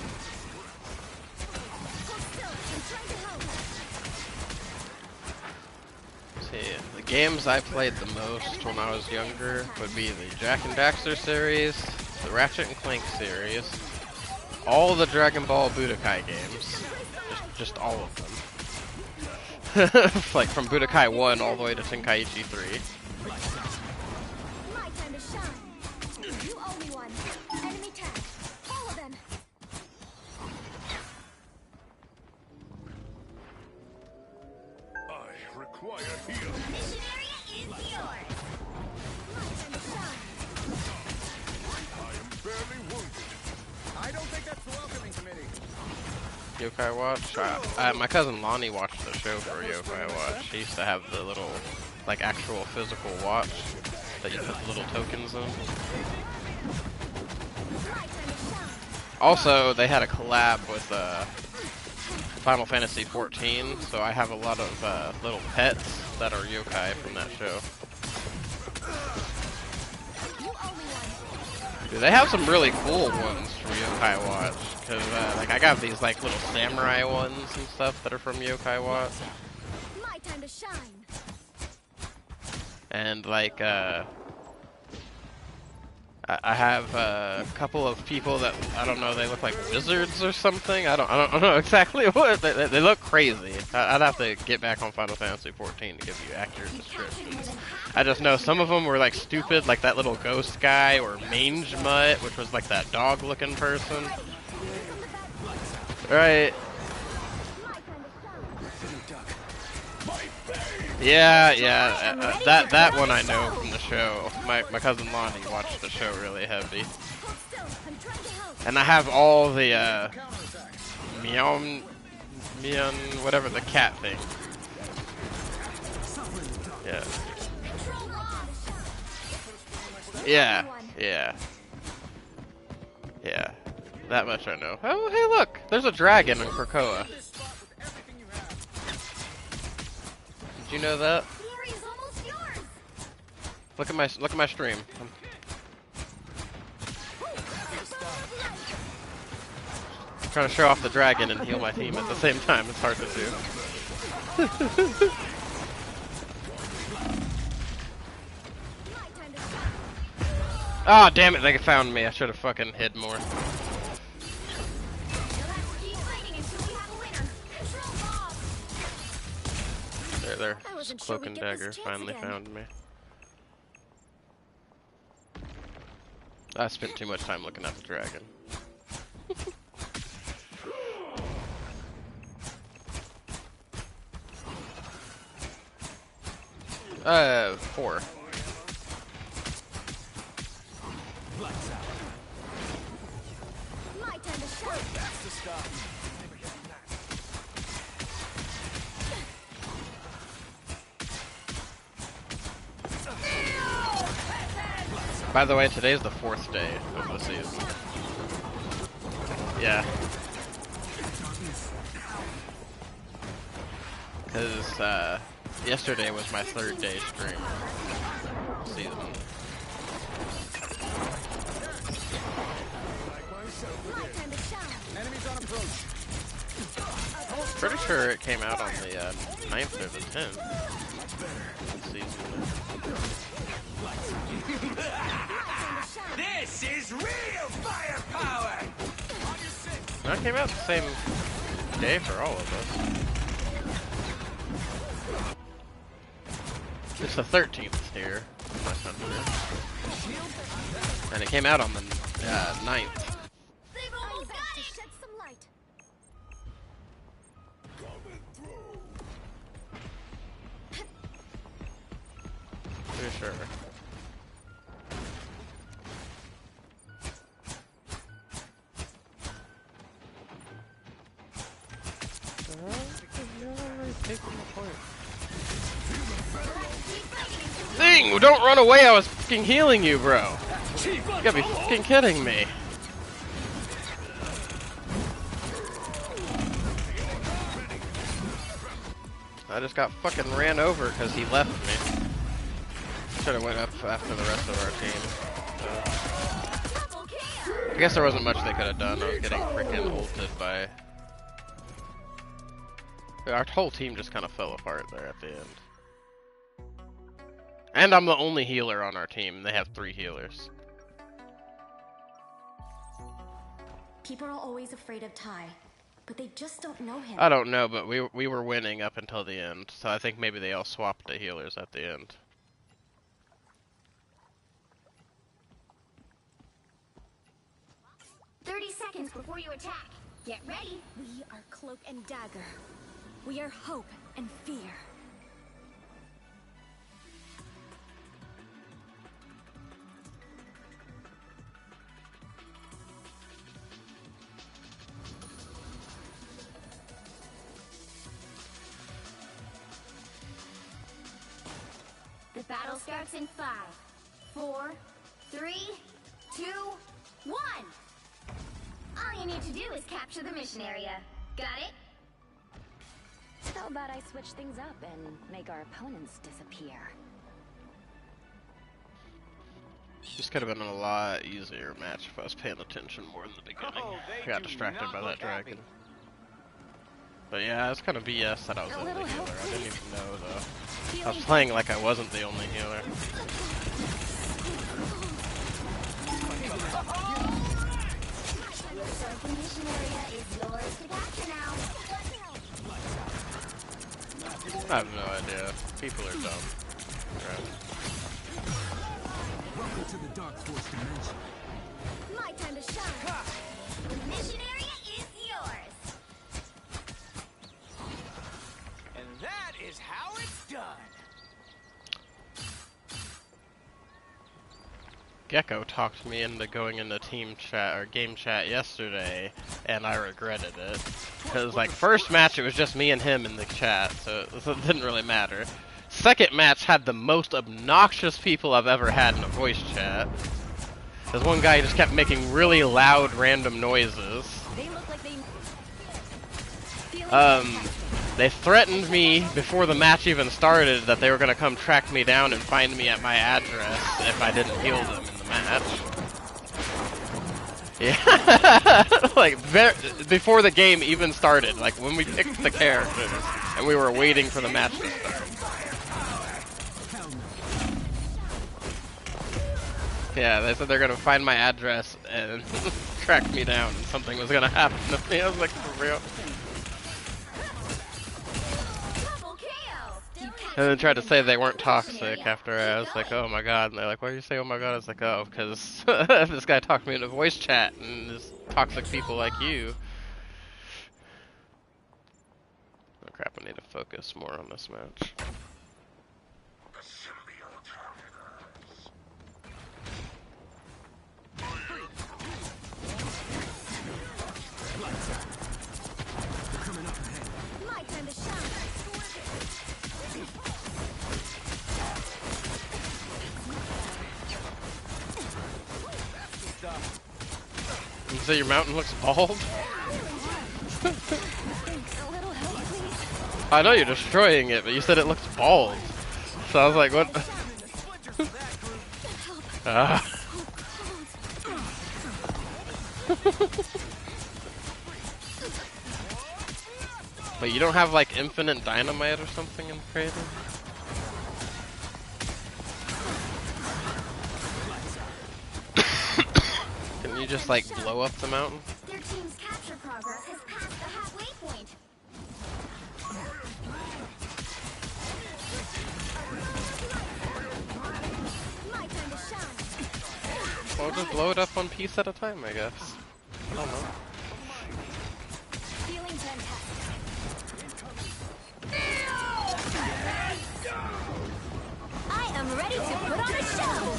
Hold still. I'm trying to help. see. The games I played the most when I was younger would be the Jak and Daxter series, the Ratchet and Clank series, all the Dragon Ball Budokai games, just all of them. Like from Budokai 1 all the way to Tenkaichi 3. My time to shine. You owe me one. Enemy tag. Follow them. I require heal. Mission area is yours. My time to shine. I am barely wounded. I don't think that's the welcoming committee. Yokai Watch. My cousin Lonnie watched the show for Yokai Watch. She used to have the little, like, actual physical watch that you put the little tokens in. My time to shine. Also, they had a collab with Final Fantasy XIV, so I have a lot of little pets that are yokai from that show. You owe me one. Dude, they have some really cool ones from Yokai Watch. Cause like I got these like little samurai ones and stuff that are from Yokai Watch, My time to shine. and like I have a couple of people that I don't know. They look like wizards or something. I don't know exactly what they look crazy. I'd have to get back on Final Fantasy XIV to give you accurate descriptions. I just know some of them were like stupid, like that little ghost guy, or Mange Mutt, which was like that dog-looking person. Right. Yeah. That one I know from the show. My cousin Lonnie watched the show really heavy. Hold still. I'm trying to help. And I have all the meow, whatever the cat thing. Yeah. Control off. Yeah. That much I know. Oh, hey, look! There's a dragon in Krakoa. Did you know that? Glory is almost yours. Look at my stream. I'm trying to show off the dragon and heal my team at the same time. It's hard to do. My time to shine. Ah, damn it! They found me. I should have fucking hid more. You'll have to keep fighting until we have a winner. Control off. There. I wasn't sure Cloak we'd and get this Dagger chance finally again. found me. I spent too much time looking at the dragon. 4. My time to shine. That's the stuff. By the way, today's the 4th day of the season. Yeah. Because, yesterday was my 3rd day stream. Season. My time to shine. Enemies on approach. Pretty sure it came out on the 9th or the 10th. Season. This is real firepower! That came out the same day for all of us. It's the 13th here, my country. And it came out on the 9th. They've almost got it. Shed some light. Pretty sure. Thing, don't run away! I was fucking healing you, bro. You gotta be fucking kidding me. I just got fucking ran over because he left me. Should have went up after the rest of our team. Double kill. I guess there wasn't much they could have done. I was getting freaking ulted by... Our whole team just kind of fell apart there at the end. And I'm the only healer on our team. They have 3 healers. People are always afraid of Ty, but they just don't know him. I don't know, but we were winning up until the end, so I think maybe they all swapped the healers at the end. Seconds before you attack. Get ready. We are Cloak and Dagger. We are hope and fear. The battle starts in 5, 4, 3, 2, 1. All you need to do is capture the mission area. Got it? How about I switch things up and make our opponents disappear? This could have been a lot easier match if I was paying attention more in the beginning. I got distracted by that dragon. But yeah, it's kind of BS that I was the only healer. I didn't even know though. I was playing like I wasn't the only healer. The mission area is yours to capture now. I have no idea. People are dumb. Right. Welcome to the Dark Force dimension. My time to shine. The mission area is yours. And that is how it's done. Gecko talked me into going into team chat or game chat yesterday, and I regretted it. Because like first match it was just me and him in the chat, so it didn't really matter. Second match had the most obnoxious people I've ever had in a voice chat. There's one guy who just kept making really loud random noises. They look like they... They threatened me before the match even started that they were gonna come track me down and find me at my address if I didn't heal them in the match. Yeah, like before the game even started, like when we picked the characters and we were waiting for the match to start. Yeah, they said they're gonna find my address and track me down and something was gonna happen to me. I was like, for real? And then tried to say they weren't toxic after I was like, oh my god. And they're like, why do you say oh my god? I was like, oh, because this guy talked me into voice chat and there's toxic people like you. Oh crap, I need to focus more on this match. My time to shine. You say your mountain looks bald? I know you're destroying it, but you said it looks bald. So I was like, what? But you don't have like infinite dynamite or something in creative? Can you just like blow up the mountain? Their team's capture progress has passed the halfway point. My time to shine. Well, just blow it up one piece at a time, I guess. I don't know. Feeling fantastic. I am ready to put on a show.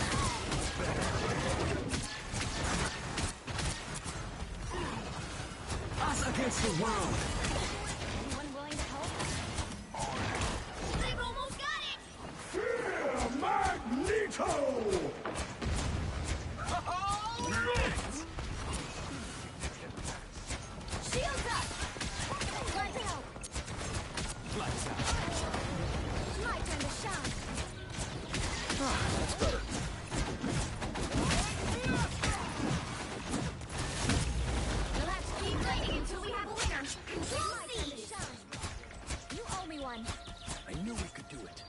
Us against the world. Anyone willing to help? They've almost got it. Fear Magneto! Shields up. Lights out. Lights out. My time to shine. That's better. You'll have to keep fighting until we have a winner. Control C. You owe me one. I knew we could do it.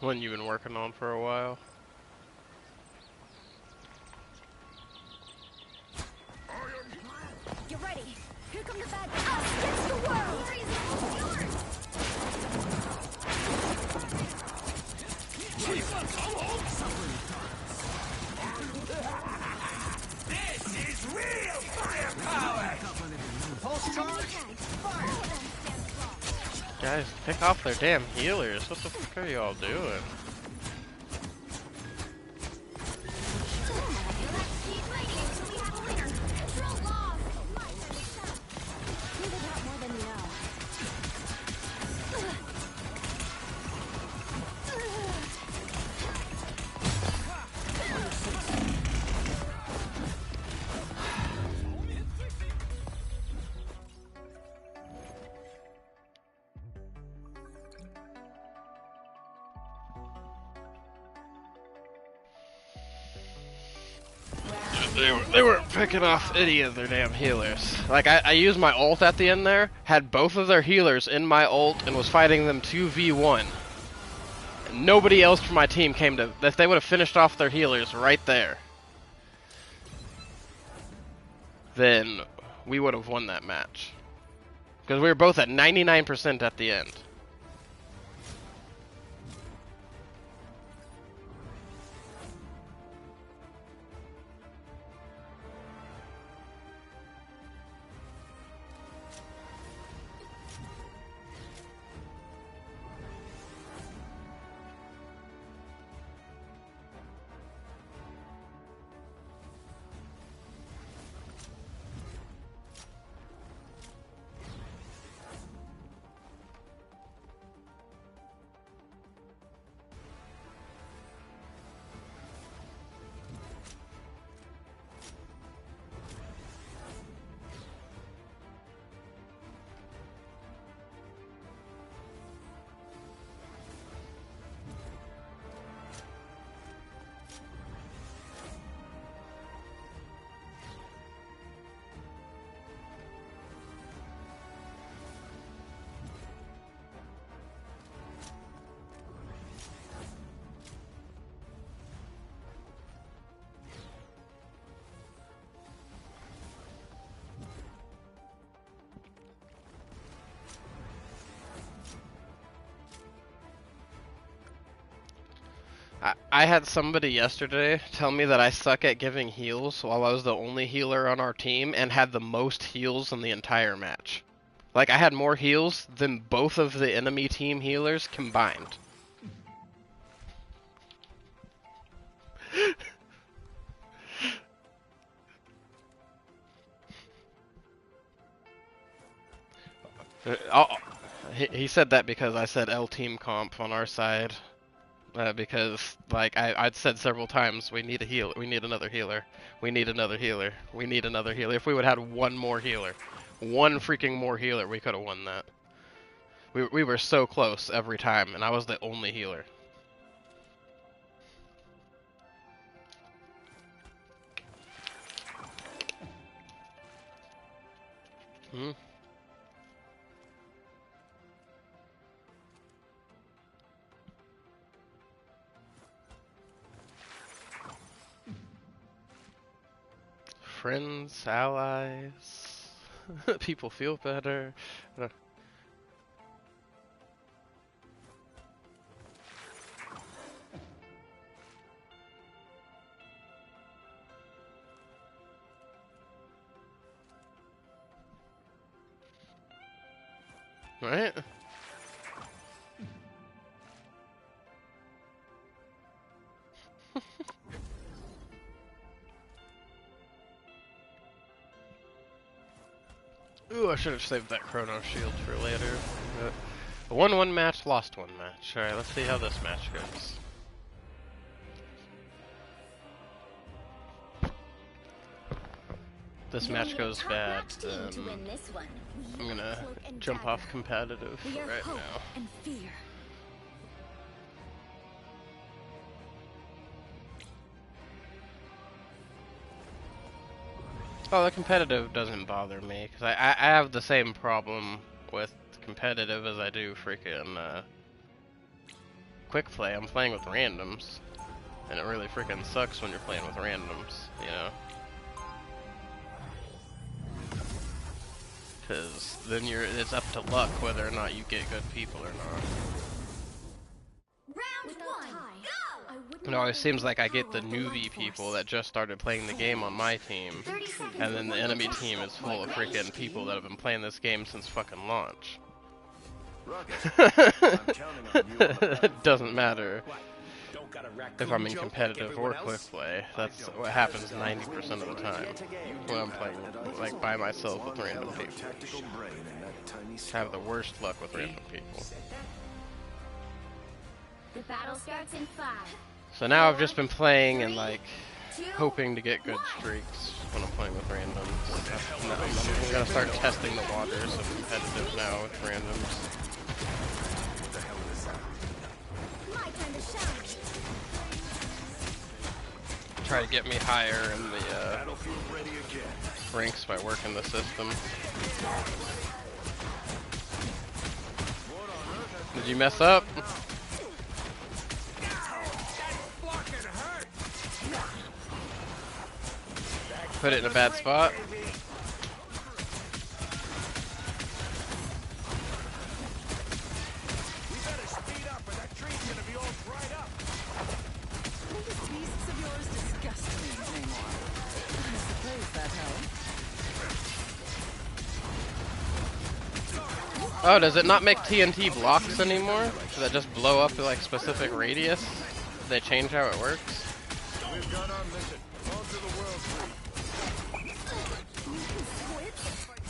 One you've been working on for a while. Get ready. Here come the bad guys. Against the world. Glory is almost yours. This is real firepower! Pulse charge! Guys, pick off their damn healers. What the fuck are y'all doing? Keep fighting until we have a winner. Control lost. Maybe not more than you know. They were picking off any of their damn healers. Like, I used my ult at the end there, had both of their healers in my ult, and was fighting them 2v1. Nobody else from my team came to... If they would have finished off their healers right there, then we would have won that match. Because we were both at 99% at the end. I had somebody yesterday tell me that I suck at giving heals while I was the only healer on our team and had the most heals in the entire match. Like, I had more heals than both of the enemy team healers combined. He said that because I said L team comp on our side. Because, like, I'd said several times, we need a healer, we need another healer, we need another healer, we need another healer. If we would have had one more healer, one freaking more healer, we could have won that. We were so close every time, and I was the only healer. Hmm? Friends, allies, people feel better. Right? Ooh, I should have saved that Chrono Shield for later. But won one match, lost one match. Alright, let's see how this match goes. This match goes bad, then I'm gonna jump off competitive right now. And fear. Oh, the competitive doesn't bother me, because I have the same problem with competitive as I do freaking quick play, I'm playing with randoms. And it really freaking sucks when you're playing with randoms, you know? Because then it's up to luck whether or not you get good people or not. Round one, go! It always seems like I get the newbie people that just started playing the game on my team, and then the enemy team is full of freaking people that have been playing this game since fucking launch. It doesn't matter if I'm in competitive or quick play. That's what happens 90% of the time when I'm playing like by myself with random people. I have the worst luck with random people. The battle starts in 5. So now I've just been playing and like hoping to get good streaks when I'm playing with randoms. I'm gonna start testing the waters of competitive now with randoms. My turn to shine. Try to get me higher in the ranks by working the system. Did you mess up? Put it in a bad spot. Oh, does it not make TNT blocks anymore? Does that just blow up to like specific radius? Did they change how it works?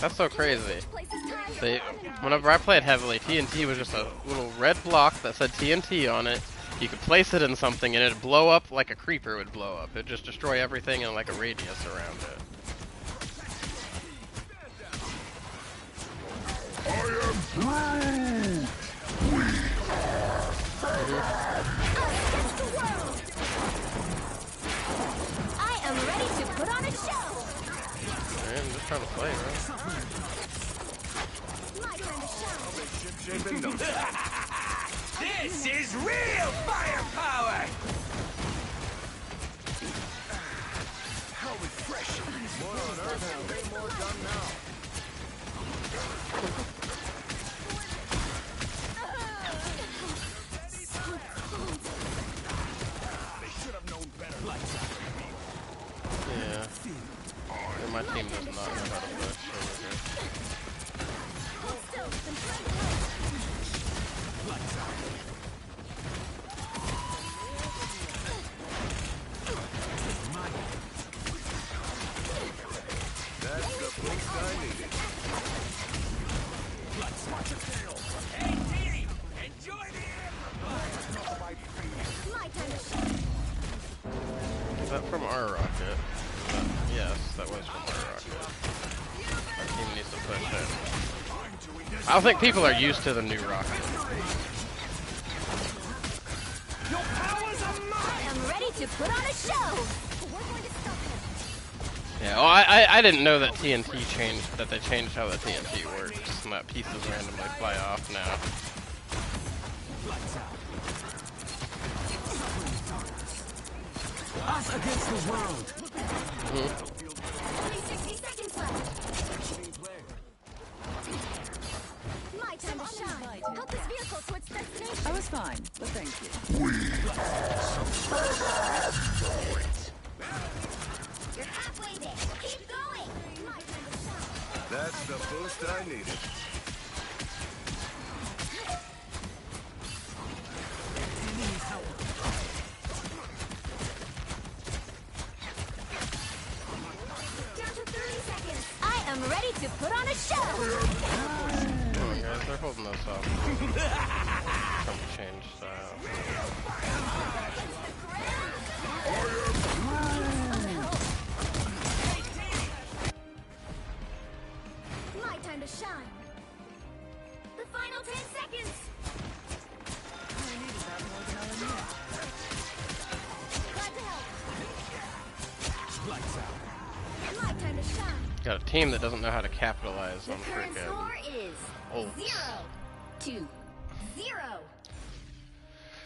That's so crazy. Whenever I played heavily, TNT was just a little red block that said TNT on it. You could place it in something and it'd blow up like a creeper would blow up. It'd just destroy everything in like a radius around it. I am ready to put on a show. I'm just trying to play, right? My turn to shine. This is real firepower! How refreshing. More on Earth and way more done now. They should have known better. Yeah. And my team does not know how to push over here. That's the boost I needed. Hey, team! Enjoy the air! My turn to shine. Is that from our rocket? Yes, that was from our rocket. Our team needs to push in. I don't think people are used to the new rocket. Your powers are mine! I am ready to put on a show. We're going to stop him. Yeah, well, I didn't know that TNT changed, that they changed how the TNT works, and that pieces randomly fly off now. Us against the world! Only 60 seconds left. My turn to shine. Help this vehicle to its destination. I was fine, but thank you. You're halfway there. Keep going. My turn to shine. That's the boost I needed. Down to 30 seconds. I am ready to put on a show. Come on, guys, they're holding us up. Some change style. My time to shine. The final 10 seconds. Glad to help. My time to shine. Got a team that doesn't know how to capitalize The on current freaking score is ults. 0-0.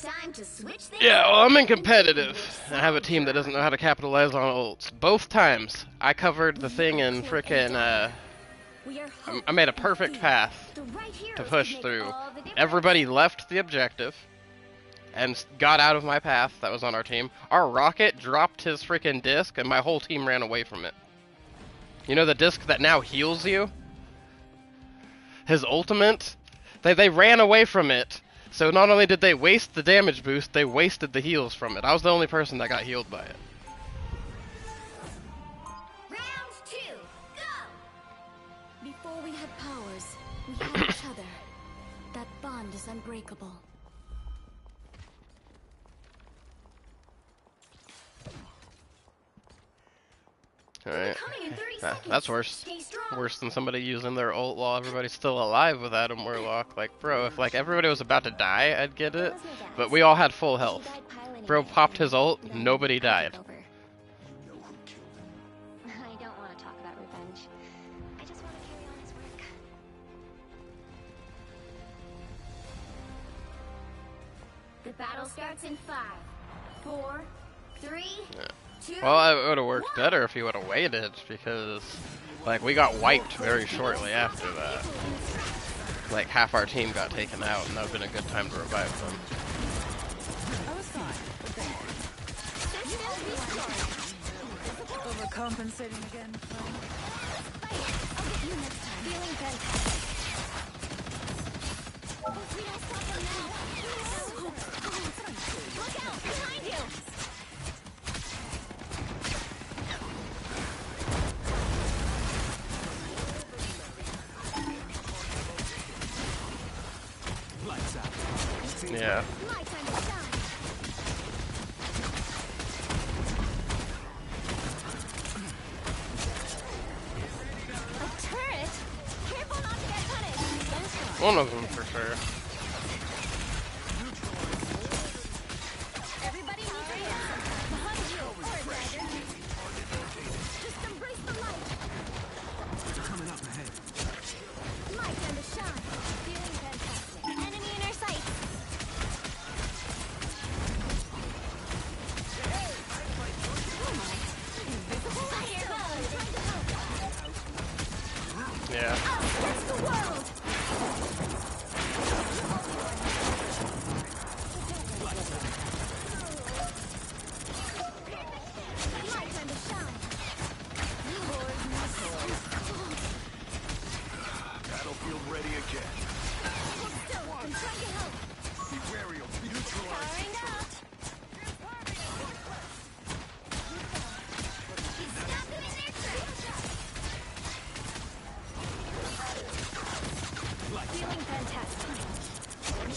Time to switch things Yeah, up. well, I'm in competitive. I have a team that doesn't know how to capitalize on ults. Both times, I covered the thing in frickin', We are I made a hope and perfect fear. path The right to heroes push can make through. all the difference. Everybody left the objective and got out of my path that was on our team. Our rocket dropped his freaking disc and my whole team ran away from it. You know the disc that now heals you? His ultimate? They ran away from it. So not only did they waste the damage boost, they wasted the heals from it. I was the only person that got healed by it. Round 2, go! Before we had powers, we had each other. That bond is unbreakable. Alright. Coming in 30 seconds. That's worse. Stay strong. Worse than somebody using their ult while everybody's still alive with Adam Warlock. Like, bro, if like everybody was about to die, I'd get it. But we all had full health. Bro popped his ult, nobody died. I don't want to talk about revenge. I just want to carry on his work. The battle starts in 5, 4, 3, 2. Well, it would have worked better if he would have waited, because, like, we got wiped very shortly after that. Like, half our team got taken out, and that would have been a good time to revive them. I was fine, but thanks. Overcompensating again. Feeling fantastic. We don't stop them now. Look out, behind you! Lights out. Yeah. My time to shine. A turret? Careful not to get punished. One of them, for sure. Everybody needs a hand. Behind you, or a dagger. Just embrace the light. Coming up ahead. My time to shine. Feeling fantastic. Enemy in our sights. Fire goes. Yeah. That's the world. My time to shine. Battlefield ready again. Still, I'm trying to help. Be wary of neutralized. Powering up. Stop them in their tracks. Feeling fantastic.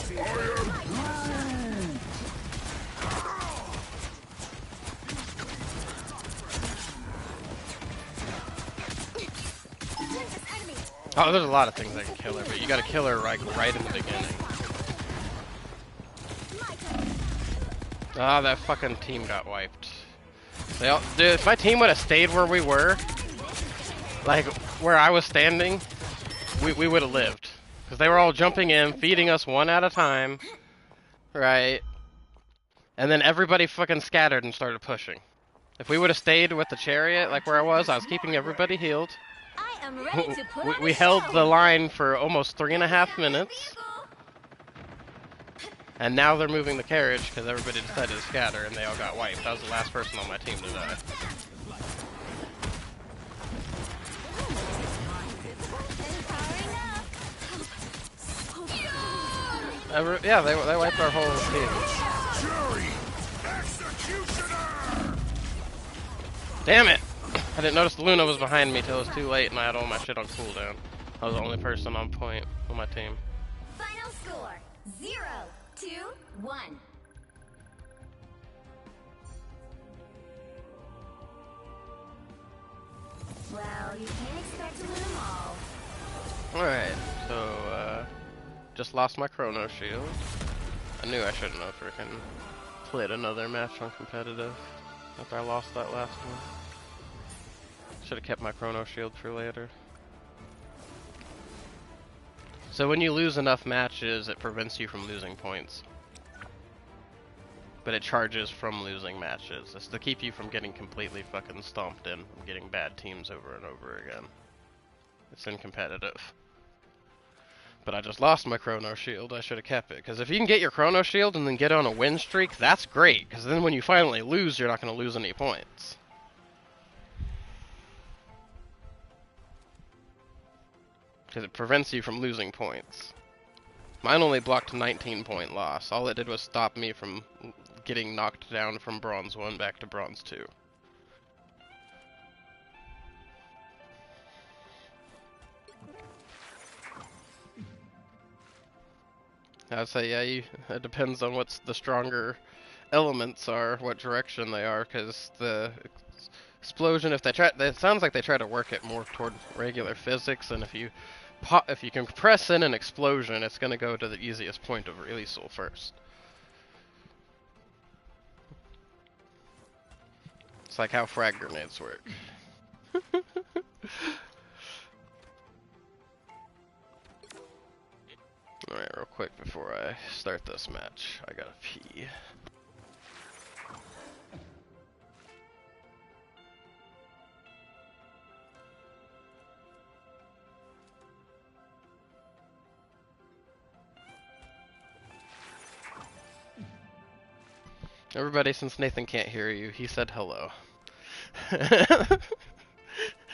This enemy. Oh, there's a lot of things that can kill her, but you gotta kill her like right in the beginning. My turn. Ah, that fucking team got wiped. Dude, if my team would have stayed where we were, like where I was standing, we would have lived. Because they were all jumping in, feeding us one at a time, right? And then everybody fucking scattered and started pushing. If we would have stayed with the chariot, like where I was keeping everybody healed. I am ready to put on We a held show. the line for almost 3.5 minutes. And now they're moving the carriage because everybody decided to scatter and they all got wiped. I was the last person on my team to die. Yeah, they wiped our whole team. Jury! Executioner! Damn it! I didn't notice Luna was behind me till it was too late and I had all my shit on cooldown. I was the only person on point on my team. Final score 0-2-1. Well, you can't expect to win them all. Alright, so, just lost my Chrono Shield. I knew I shouldn't have freaking played another match on competitive after I lost that last one. Should have kept my Chrono Shield for later. So when you lose enough matches, it prevents you from losing points. but it charges from losing matches. It's to keep you from getting completely fucking stomped in, and getting bad teams over and over again. It's in competitive. But I just lost my Chrono Shield. I should have kept it. Because if you can get your Chrono Shield and then get on a win streak, that's great. Because then when you finally lose, you're not going to lose any points. Because it prevents you from losing points. Mine only blocked a 19-point loss. All it did was stop me from getting knocked down from Bronze 1 back to Bronze 2. I'd say, yeah, it depends on what's the stronger elements are, what direction they are, because the explosion, it sounds like they try to work it more toward regular physics, and if you can press in an explosion, it's going to go to the easiest point of releasal first. It's like how frag grenades work. Alright, real quick before I start this match, I gotta pee. Everybody, since Nathan can't hear you, he said hello.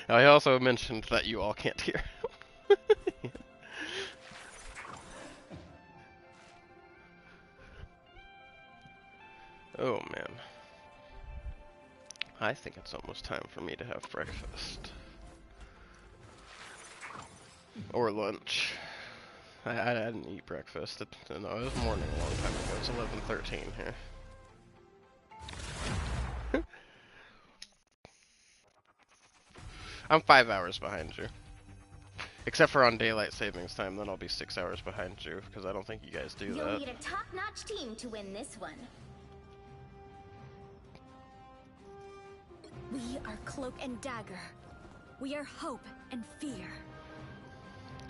I also mentioned that you all can't hear. Oh man. I think it's almost time for me to have breakfast. Or lunch. I didn't eat breakfast. No, it was morning a long time ago. It's 11:13 here. I'm 5 hours behind you. Except for on daylight savings time, then I'll be 6 hours behind you, because I don't think you guys do that. You'll need a top-notch team to win this one. We are Cloak and Dagger. We are hope and fear.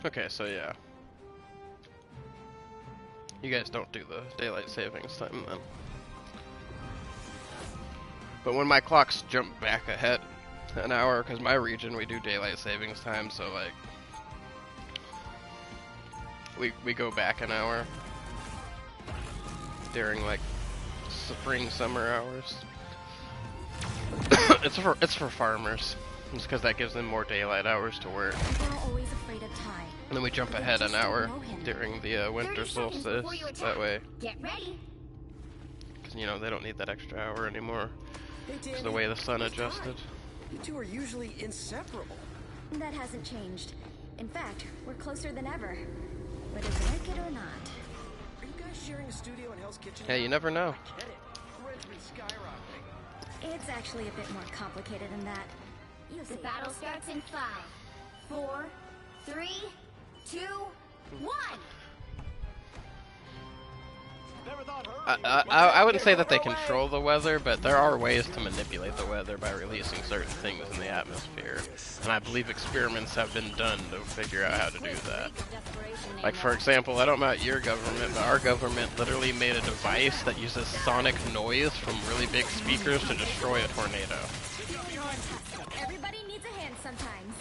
Okay, so yeah. You guys don't do the daylight savings time then. But when my clocks jump back ahead an hour, because my region we do daylight savings time, so like we go back an hour during like spring summer hours. It's for farmers. It's because that gives them more daylight hours to work. They're always afraid of time. And then we jump ahead an hour during the winter solstice. That way, Get ready. because you know they don't need that extra hour anymore. It's the way the sun adjusted. You two are usually inseparable. That hasn't changed. In fact, we're closer than ever. Whether you like it or not. Are you guys sharing a studio in Hell's Kitchen? Hey, you never know. Get it. Rent's been skyrocketing. It's actually a bit more complicated than that. You'll The see. battle starts in 5, 4, 3, 2, 1. I wouldn't say that they control the weather, but there are ways to manipulate the weather by releasing certain things in the atmosphere. And I believe experiments have been done to figure out how to do that. Like, for example, I don't know about your government, but our government literally made a device that uses sonic noise from really big speakers to destroy a tornado. Everybody needs a hand sometimes.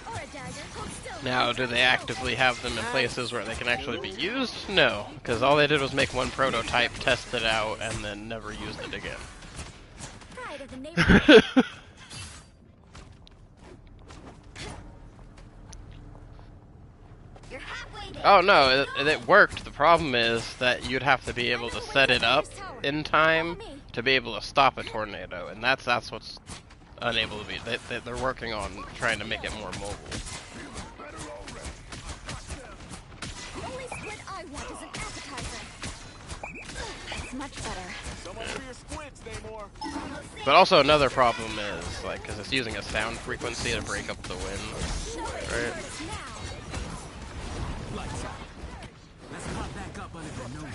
Or a dagger. Hold still. Now, do they actively have them in places where they can actually be used? No, because all they did was make one prototype, test it out, and then never used it again. Pride of the neighborhood. You're halfway there. Oh no, it worked. The problem is that you'd have to be able to set it up in time to be able to stop a tornado, and that's what's unable to be. They're working on trying to make it more mobile. The only squid I want is an appetizer. It's much better. So much for your squids, Namor. But also another problem is, like, because it's using a sound frequency to break up the wind, right? Lights out. Let's pop back up under the nose.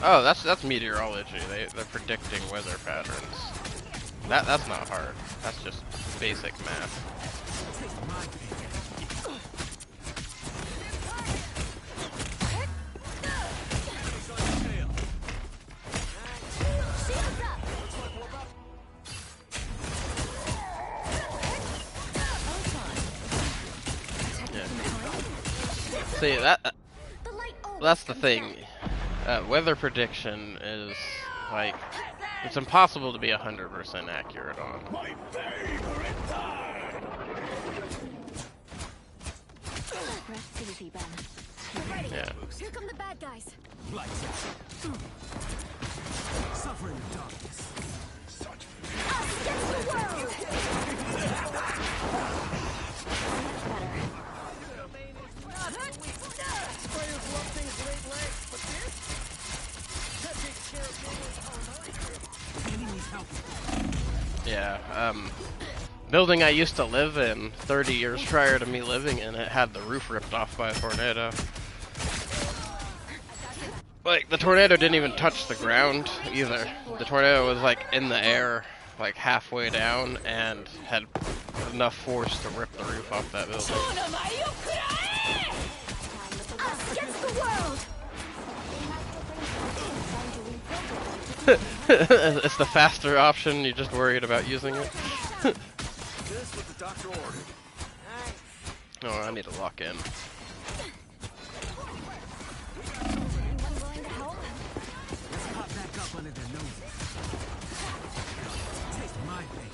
Oh, that's meteorology. They're predicting weather patterns. That's not hard. That's just basic math. See that. The light always That's the comes thing. back. Weather prediction is like it's impossible to be 100% accurate on. My favorite time! Rest easy, Ben. Yeah. Here come the bad guys. Lights out. Suffer in the darkness. Such Us against the world! Spiders love things late legs, but this? That takes care of things. enemies help. Yeah. Building I used to live in 30 years prior to me living in it had the roof ripped off by a tornado. Like, the tornado didn't even touch the ground either. The tornado was like in the air, like halfway down, and had enough force to rip the roof off that building. Us against the world! It's the faster option, you're just worried about using it. Just what the doctor ordered. Oh, I need to lock in. Let's pop back up under their noses. Taste my pain.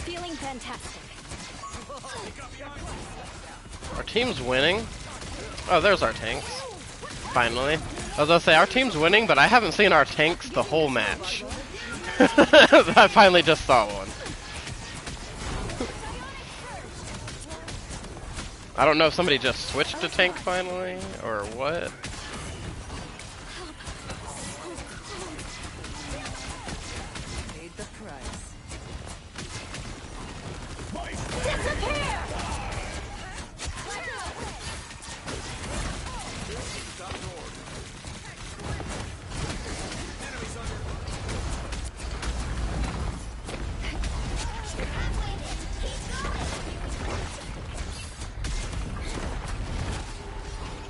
Feeling fantastic. Our team's winning. Oh, there's our tanks. Finally. I was gonna say, our team's winning, but I haven't seen our tanks the whole match. I finally just saw one. I don't know if somebody just switched to tank finally, or what. Paid the price.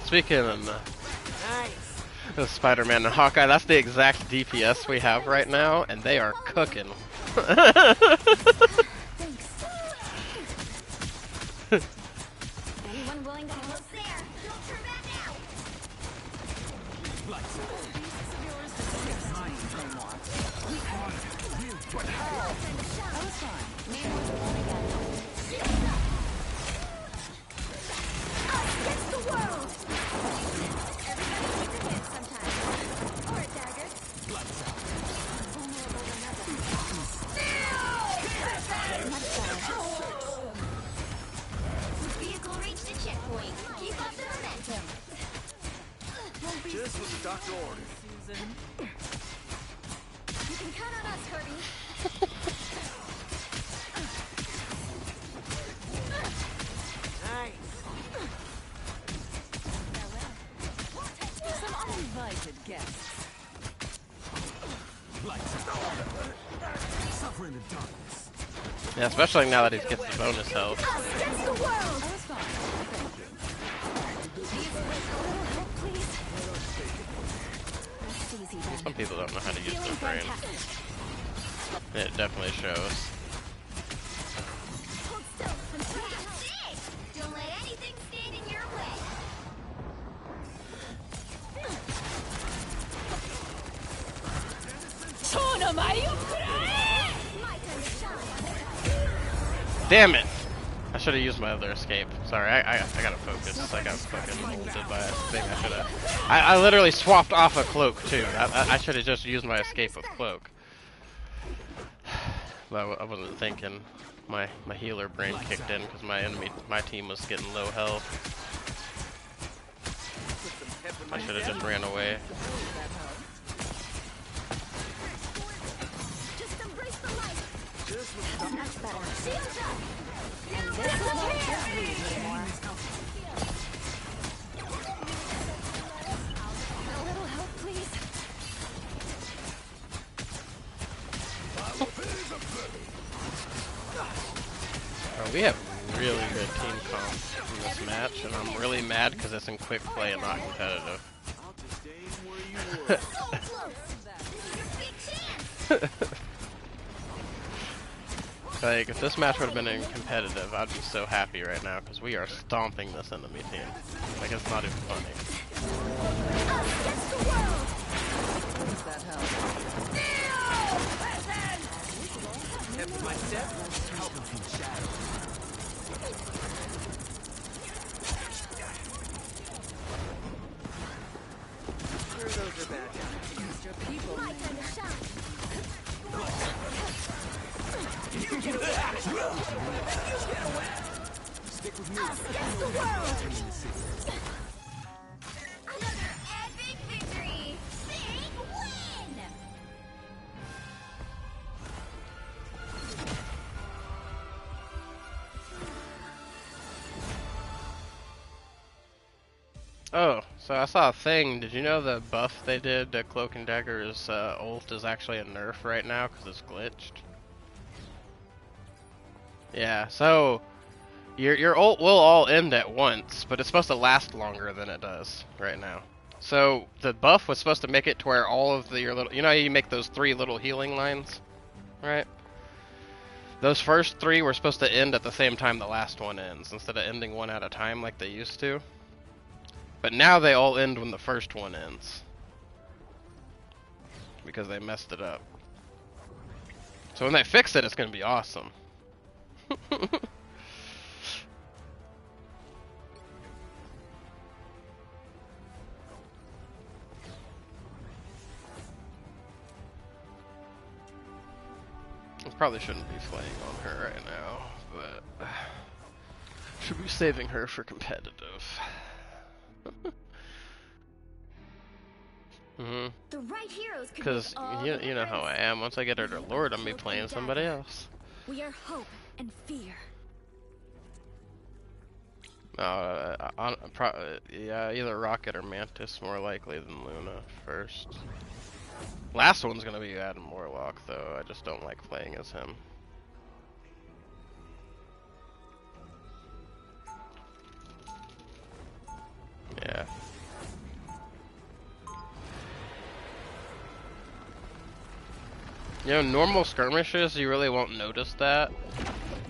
Speaking of Spider-Man and Hawkeye, that's the exact DPS we have right now, and they are cooking. Anyone willing to help? There! Don't turn back now! I was fine. Us against the world! Everybody needs a hit sometimes. Or a dagger. Vehicle reached the checkpoint. Keep up the momentum. Just what the doctor ordered. Susan. You can count on us, Herbie. Some uninvited guests. Lights out. Suffer in the darkness. Yeah, especially now that he gets the bonus health. Us against the world! I was fine. Thank you. Rest easy, Ben. Some people don't know how to use Feeling their brain. fantastic. It definitely shows. Hold still. I'm trying to help. Hey! Don't let anything stand in your way. My turn to shine. Damn it! I should have used my other escape. Sorry, I gotta focus. I got fucking ulted by a thing. I should have. I literally swapped off a cloak too. I should have just used my escape with cloak. But I wasn't thinking. My healer brain kicked in because my team was getting low health. I should have just ran away. Just embrace the light. Much better. Shields up. And this will not just leave me more. A little help, please. We have really good team comp in this match, and I'm really mad because it's in quick play and not competitive. I'll just stay where you were. Like, if this match would have been in competitive, I'd be so happy right now, because we are stomping this enemy team. Like, it's not even funny. Against the world! Does that help? After my step, help him shadow. Sure, those are bad guys. Extra people. My time to shine. Stick with me. Against the world! Another epic victory! Big win! Oh, so I saw a thing. Did you know the buff they did to Cloak and Dagger's ult is actually a nerf right now because it's glitched? Yeah, so your ult will all end at once, but it's supposed to last longer than it does right now. So the buff was supposed to make it to where all of your little, you know how you make those 3 little healing lines, right? Those first 3 were supposed to end at the same time the last one ends, instead of ending one at a time like they used to. But now they all end when the first one ends, because they messed it up. So when they fix it, it's gonna be awesome. I probably shouldn't be playing on her right now, but should be saving her for competitive. The right heroes could Because make all you the know how I difference. am. Once I get her to Lord, I'm gonna be playing somebody else. We are hope and fear. Yeah, either Rocket or Mantis more likely than Luna first. Last one's gonna be Adam Warlock though. I just don't like playing as him. Yeah. You know, normal skirmishes, you really won't notice that.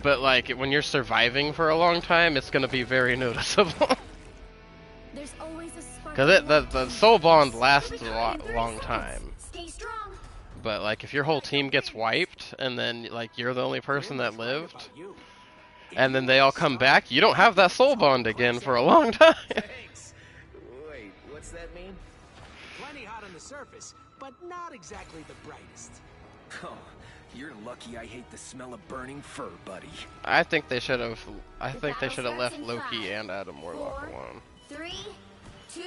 But, like, when you're surviving for a long time, it's gonna be very noticeable. There's always a spark. Because the soul bond lasts a long time. Stay strong. But, like, if your whole team gets wiped, and then, like, you're the only person that lived, and then they all come back, you don't have that soul bond again for a long time. Thanks. Wait, what's that mean? Plenty hot on the surface, but not exactly the brightest. Oh, you're lucky I hate the smell of burning fur, buddy. I think they should have. I think they should have left Loki and Adam Warlock 4, alone. 3, 2,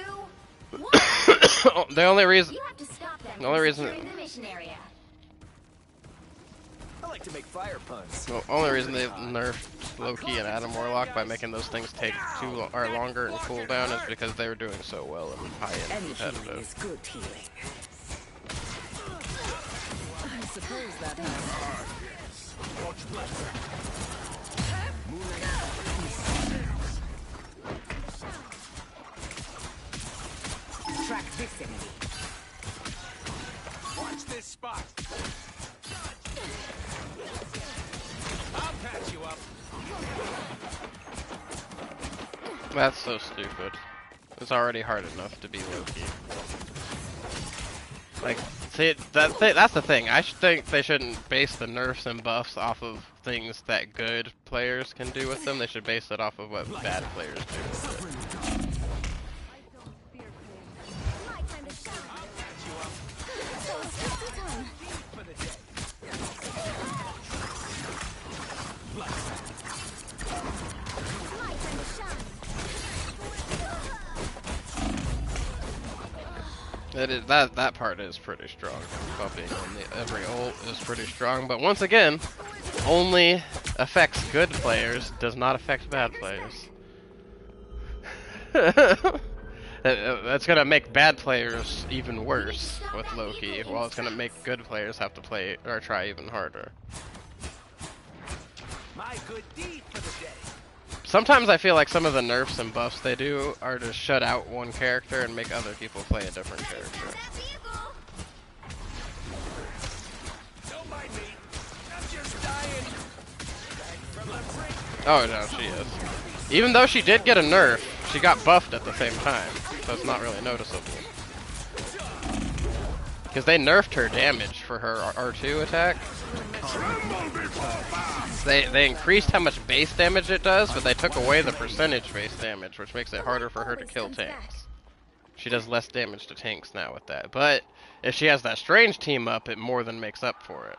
1. The only reason. You have to stop them The only from reason. securing the mission area. I like to make fire puns. The only reason they nerfed Loki and Adam Warlock by making those things take longer and cool down is because they were doing so well in high-end competitive. good healing. I suppose that helps. Track this enemy. Watch this spot. I'll patch you up. That's so stupid. It's already hard enough to be Loki. Like, see, that's the thing. I think they shouldn't base the nerfs and buffs off of things that good players can do with them. They should base it off of what bad players do with it. My time to shine. So it's just in time. My time to shine. That part is pretty strong. Buffing on every ult is pretty strong, but once again, only affects good players, does not affect bad players. That's gonna make bad players even worse with Loki, while it's gonna make good players have to play or try even harder. My good deed for the day. Sometimes I feel like some of the nerfs and buffs they do are to shut out one character and make other people play a different character. That vehicle. Don't mind me. I'm just dying. Oh no, she is. Even though she did get a nerf, she got buffed at the same time, so it's not really noticeable. Because they nerfed her damage for her R2 attack. They increased how much base damage it does, but they took away the percentage base damage, which makes it harder for her to kill tanks. She does less damage to tanks now with that. But if she has that strange team up, it more than makes up for it.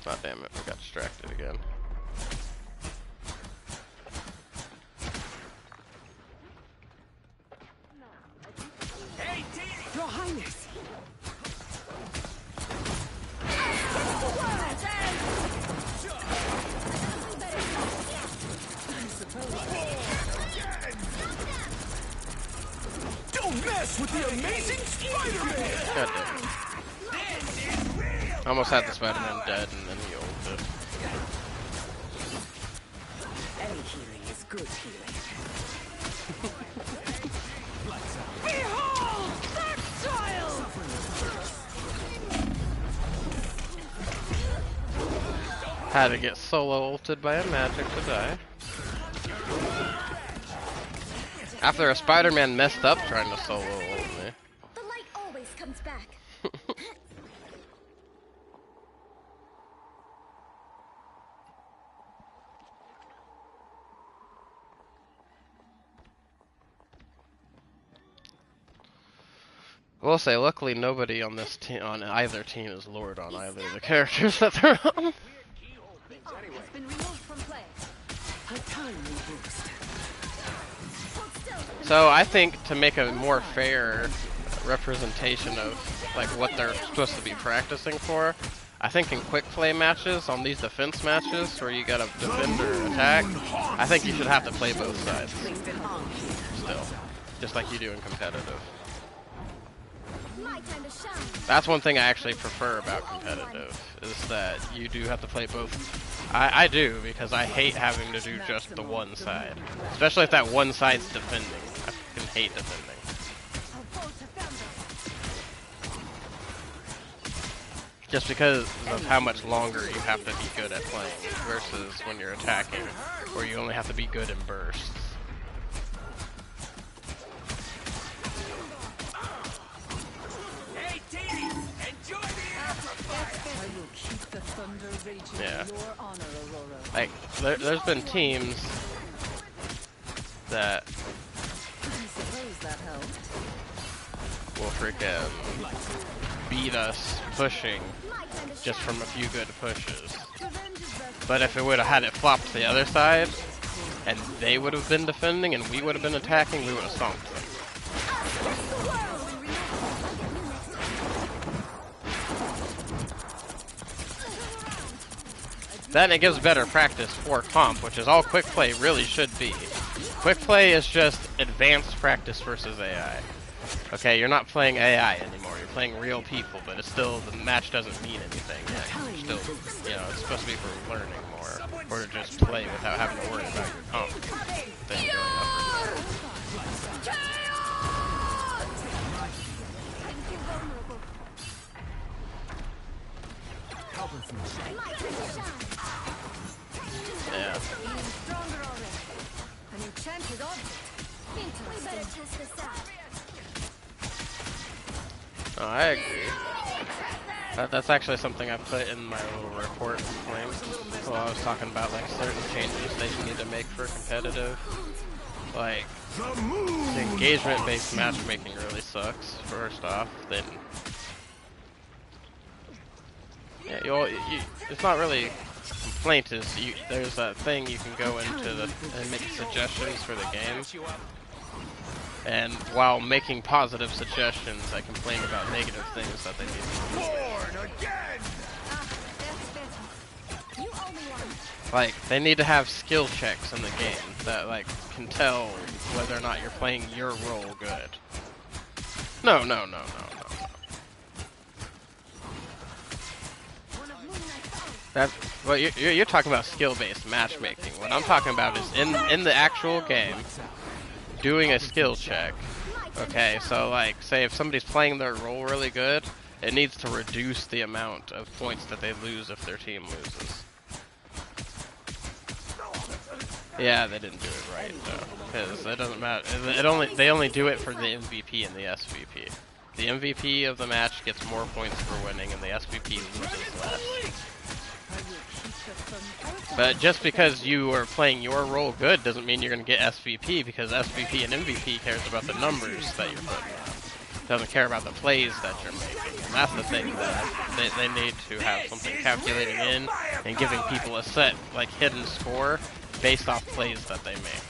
Oh damn it, I got distracted again. Hey, Your Highness! Don't mess with the amazing Spider-Man! God damn it. I almost had the Spider-Man dead and then he ulted. Any healing is good healing. Behold that child! Had to get solo ulted by a magic to die. After a Spider-Man messed up trying to solo ult me. The light always comes back. We'll say, luckily nobody on this team, on either team, is lured on either of the characters that they're on. So I think to make a more fair representation of like what they're supposed to be practicing for, I think in quick play matches, on these defense matches where you gotta defend or attack, I think you should have to play both sides. Still, just like you do in competitive. That's one thing I actually prefer about competitive, is that you do have to play both. I do, because I hate having to do just the one side. Especially if that one side's defending. I fucking hate defending. Just because of how much longer you have to be good at playing, versus when you're attacking, where you only have to be good in bursts. Yeah. Like, there's been teams that will freaking beat us pushing just from a few good pushes. But if it would have had it flopped to the other side, and they would have been defending and we would have been attacking, we would have stomped them. Then it gives better practice for comp, which is all quick play really should be. Quick play is just advanced practice versus AI. Okay, you're not playing AI anymore, you're playing real people, but it's still, the match doesn't mean anything. Yeah, you're still, you know, it's supposed to be for learning more, or to just play without having to worry about your comp thing going up. Yeah. Oh, I agree. That's actually something I put in my little report claim. Well, I was talking about like certain changes they need to make for competitive. Like, the engagement-based matchmaking really sucks. First off, then yeah, it's not really complaint. Is there's a thing you can go into and make suggestions for the game. And while making positive suggestions, I complain about negative things that they need to do. Like, they need to have skill checks in the game that, like, can tell whether or not you're playing your role good. No. That's, well, you're talking about skill-based matchmaking. What I'm talking about is in the actual game, doing a skill check. Okay, so like, say if somebody's playing their role really good, It needs to reduce the amount of points that they lose if their team loses. Yeah, they didn't do it right though, because it doesn't matter. They only do it for the MVP and the SVP. The MVP of the match gets more points for winning, and the SVP loses less. But just because you are playing your role good doesn't mean you're going to get SVP, because SVP and MVP cares about the numbers that you're putting out. Doesn't care about the plays that you're making. And that's the thing, that they need to have something calculated in and giving people a set, like, hidden score based off plays that they make.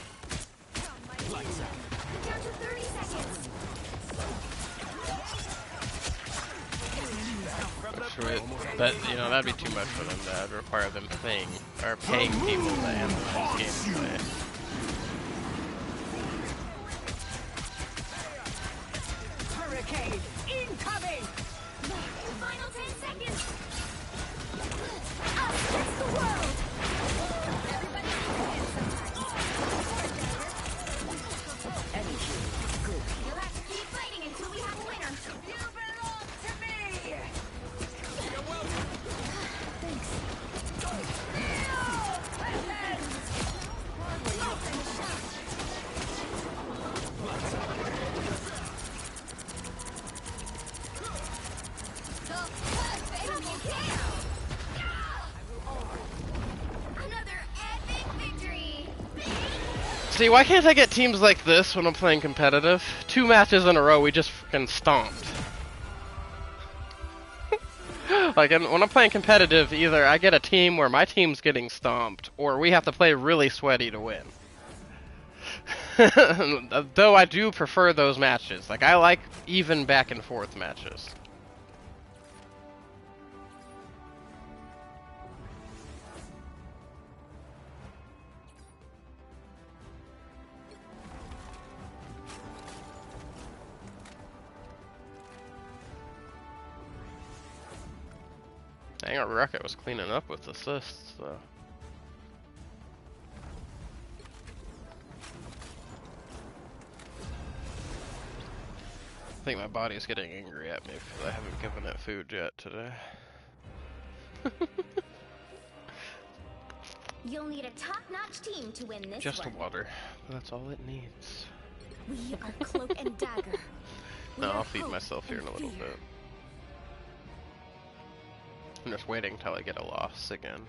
But, you know, that'd be too much for them. That'd require them paying people to handle these games. Hurricane incoming! Final 10 seconds! Us against the world! Everybody needs to hit sometimes. You'll have to keep fighting until we have a winner. You belong to me! You're welcome. Thanks. See, why can't I get teams like this when I'm playing competitive? 2 matches in a row, we just freaking stomped. Like, when I'm playing competitive, either I get a team where my team's getting stomped, or we have to play really sweaty to win. Though I do prefer those matches. Like, I like even back and forth matches. Dang, our Rocket was cleaning up with assists, though. I think my body's getting angry at me because I haven't given it food yet today. You'll need a top-notch team to win this Just one. water. That's all it needs. We are Cloak and Dagger. No, I'll feed myself here in a little bit. I'm just waiting until I get a loss again.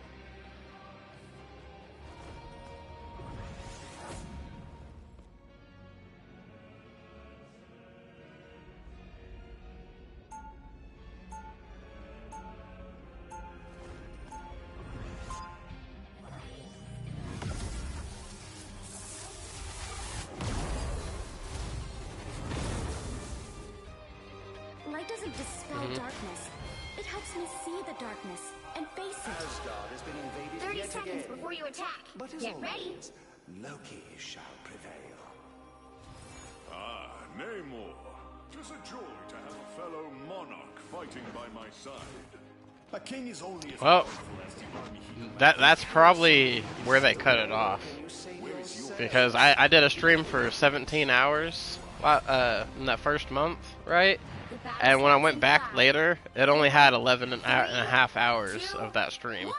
Light doesn't dispel darkness. It helps me see the darkness and face it. Asgard has been invaded 30 yet seconds again. before you attack. But as Get ready. always, Loki shall prevail. Ah, Namor. 'Tis a joy to have a fellow monarch fighting by my side. A king is only as Well, powerful as the army he that's probably where they cut it off. Because I did a stream for 17 hours in that first month, right? And when I went back later, it only had 11 and a half hours of that stream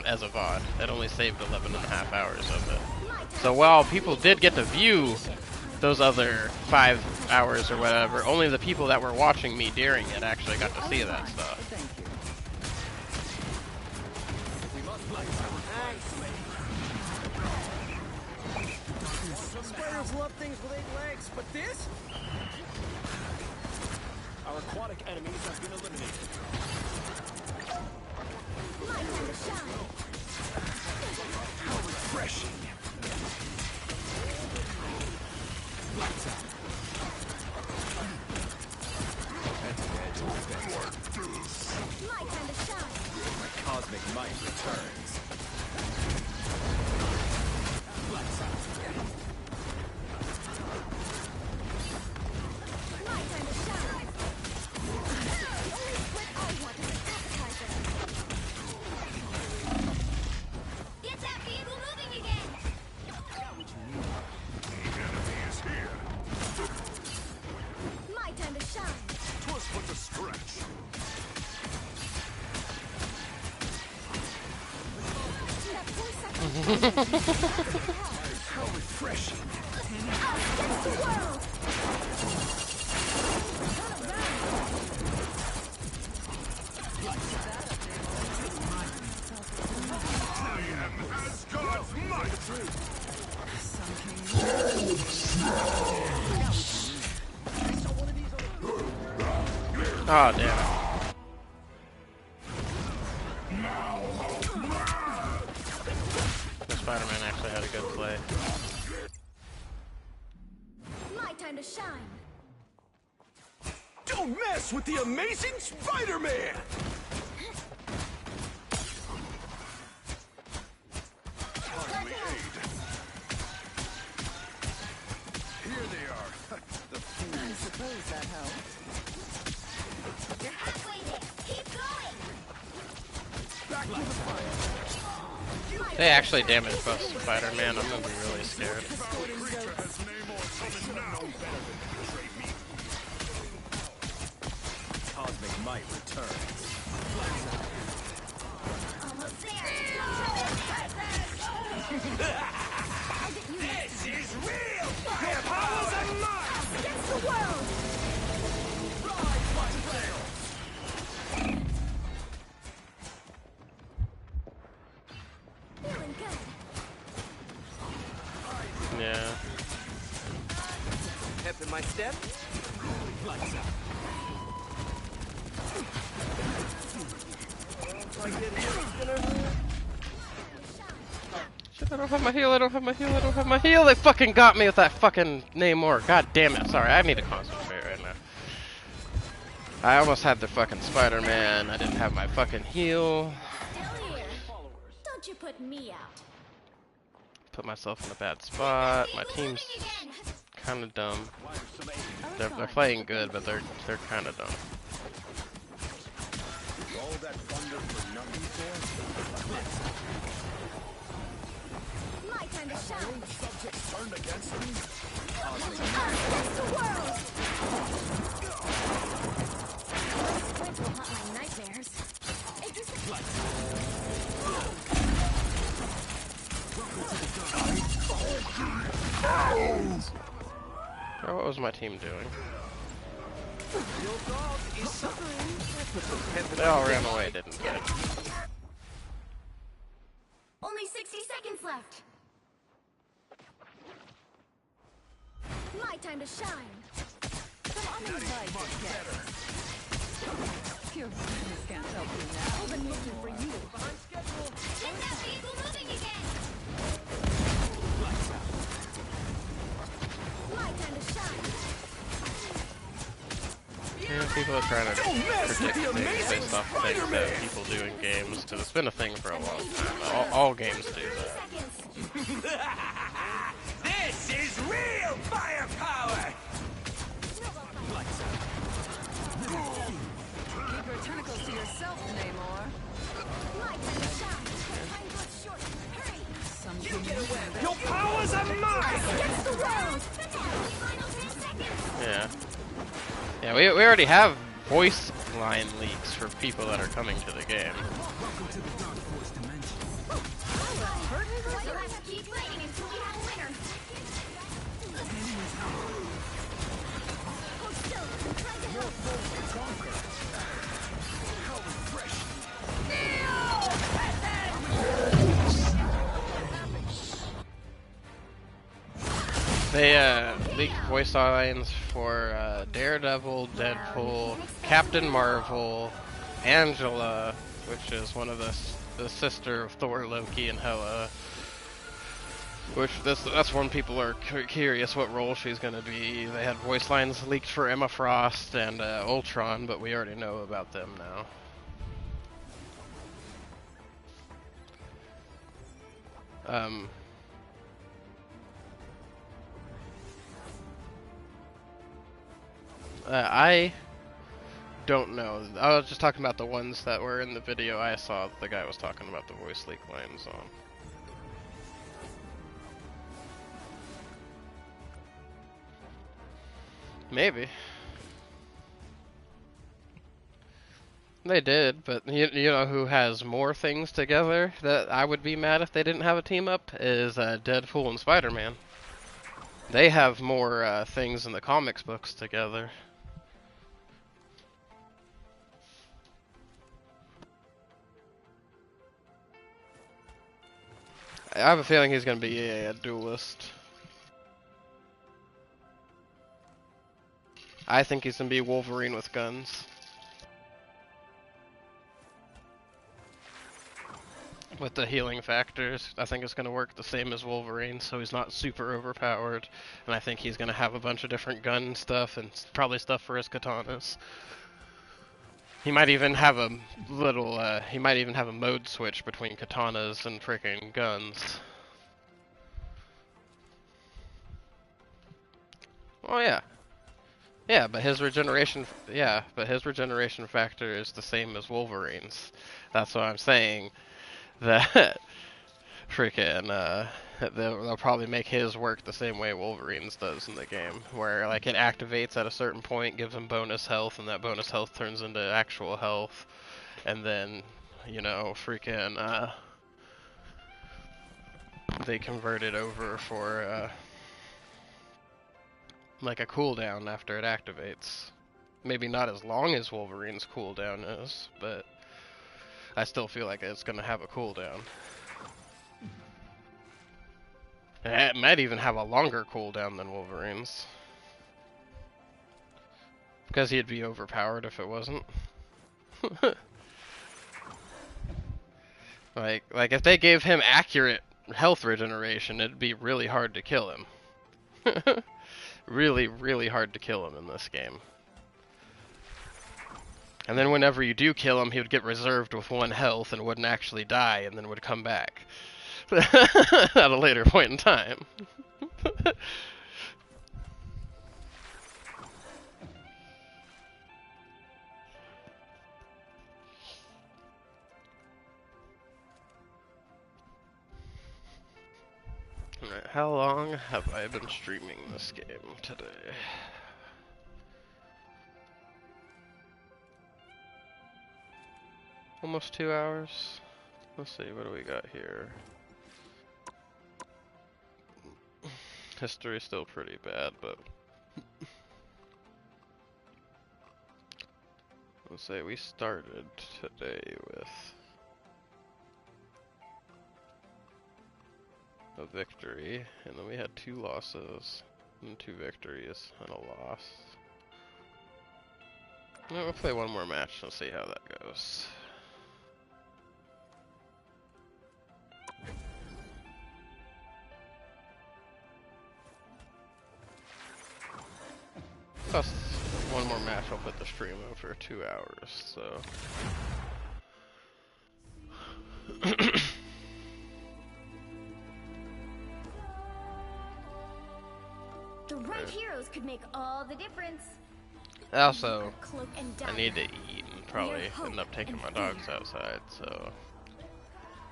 as a VOD. It only saved 11 and a half hours of it. So while people did get to view those other 5 hours or whatever, only the people that were watching me during it actually got to see that stuff. Spiders love things with 8 legs, but this? Our aquatic enemies have been eliminated. My time to shine. How refreshing. Lights out. My time to shine. My cosmic might returns. Lights out. My time to shine. The only split I want is an appetizer. Get that vehicle moving again. The enemy is here. My time to shine. 'Twas but a stretch. How refreshing. Against the world! I am Asgard's might! Oh, damn it. The Spider-Man actually had a good play. My time to shine. Don't mess with the amazing Spider-Man! Hardly aid. Here they are. The I suppose that helped. You're halfway there. Keep going. Back to the fight. They actually damaged both Spider-Man. I'm gonna be really scared. creature has Namor summoned now. Cosmic might returns. Almost there. This is real firepower! Against the world! Feeling good. Yeah. Pep in my step? Lights out. Shit, I don't have my heal, I don't have my heal, I don't have my heal. They fucking got me with that fucking Namor. God damn it. Sorry, I need to concentrate right now. I almost had the fucking Spider-Man. I didn't have my fucking heal. Still here. Don't you put me out. Put myself in a bad spot. My team's Again. kind of dumb. They're playing good, but they're kind of dumb. All that thunder for nothing My time to shine. Subjects turned against me. Against the world! Squid will haunt my nightmares. Is this Oh, what was my team doing? Your dog is suffering. They all ran away, didn't they? Only 60 seconds left. My time to shine. Pure madness can't help you now. I've been looking for you. Get that vehicle moving again. My time to shine. Yeah, people are trying to Don't mess with predict the things amazing based off things that Spider-Man! people do in games, because it's been a thing for a long time. All games do that. Seconds. This is real firepower! Keep your tentacles to yourself, Namor. My time to shine. Time goes short. Hurry. Something Your powers are mine! Against the world. Final 10 seconds. Yeah. Yeah, we already have voice line leaks for people that are coming to the game. Welcome to the Dark Force dimension. You'll have to keep fighting until we have a winner. Hold still. I'm trying to help. How refreshing. They leaked voice lines for Daredevil, Deadpool, Captain Marvel, Angela, which is one of the sister of Thor, Loki, and Hela. Which that's when people are curious what role she's gonna be. They had voice lines leaked for Emma Frost and Ultron, but we already know about them now. I don't know. I was just talking about the ones that were in the video I saw. The guy was talking about the voice leak lines on. Maybe. They did, but you know who has more things together that I would be mad if they didn't have a team up is Deadpool and Spider-Man. They have more things in the comics books together. I have a feeling he's going to be a duelist. I think he's going to be Wolverine with guns. With the healing factors, I think it's going to work the same as Wolverine, so he's not super overpowered. And I think he's going to have a bunch of different gun stuff and probably stuff for his katanas. He might even have a little, he might even have a mode switch between katanas and freaking guns. Oh yeah. Yeah, but his regeneration, factor is the same as Wolverine's. That's what I'm saying. That freaking, they'll probably make his work the same way Wolverine's does in the game, where like it activates at a certain point, gives him bonus health, and that bonus health turns into actual health, and then, you know, freaking, they convert it over for, like a cooldown after it activates. Maybe not as long as Wolverine's cooldown is, but I still feel like it's gonna have a cooldown. It might even have a longer cooldown than Wolverine's. Because he'd be overpowered if it wasn't. like if they gave him accurate health regeneration, it'd be really hard to kill him. Really, really hard to kill him in this game. And then whenever you do kill him, he would get reserved with 1 health and wouldn't actually die, and then would come back. At a later point in time. Alright, how long have I been streaming this game today? Almost 2 hours. Let's see, what do we got here? History's still pretty bad, but let's say we started today with a victory, and then we had 2 losses, and 2 victories, and a loss. Now we'll play one more match and see how that goes. Plus, one more match, I'll put the stream on for 2 hours, so. The right heroes could make all the difference. Also, Cloak and I dagger. need to eat and probably end up taking my dogs outside, so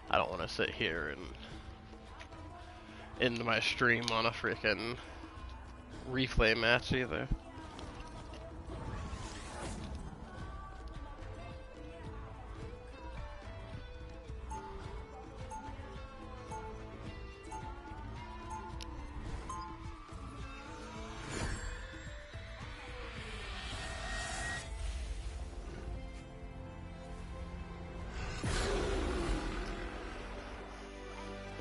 I don't want to sit here and end my stream on a freaking replay match either.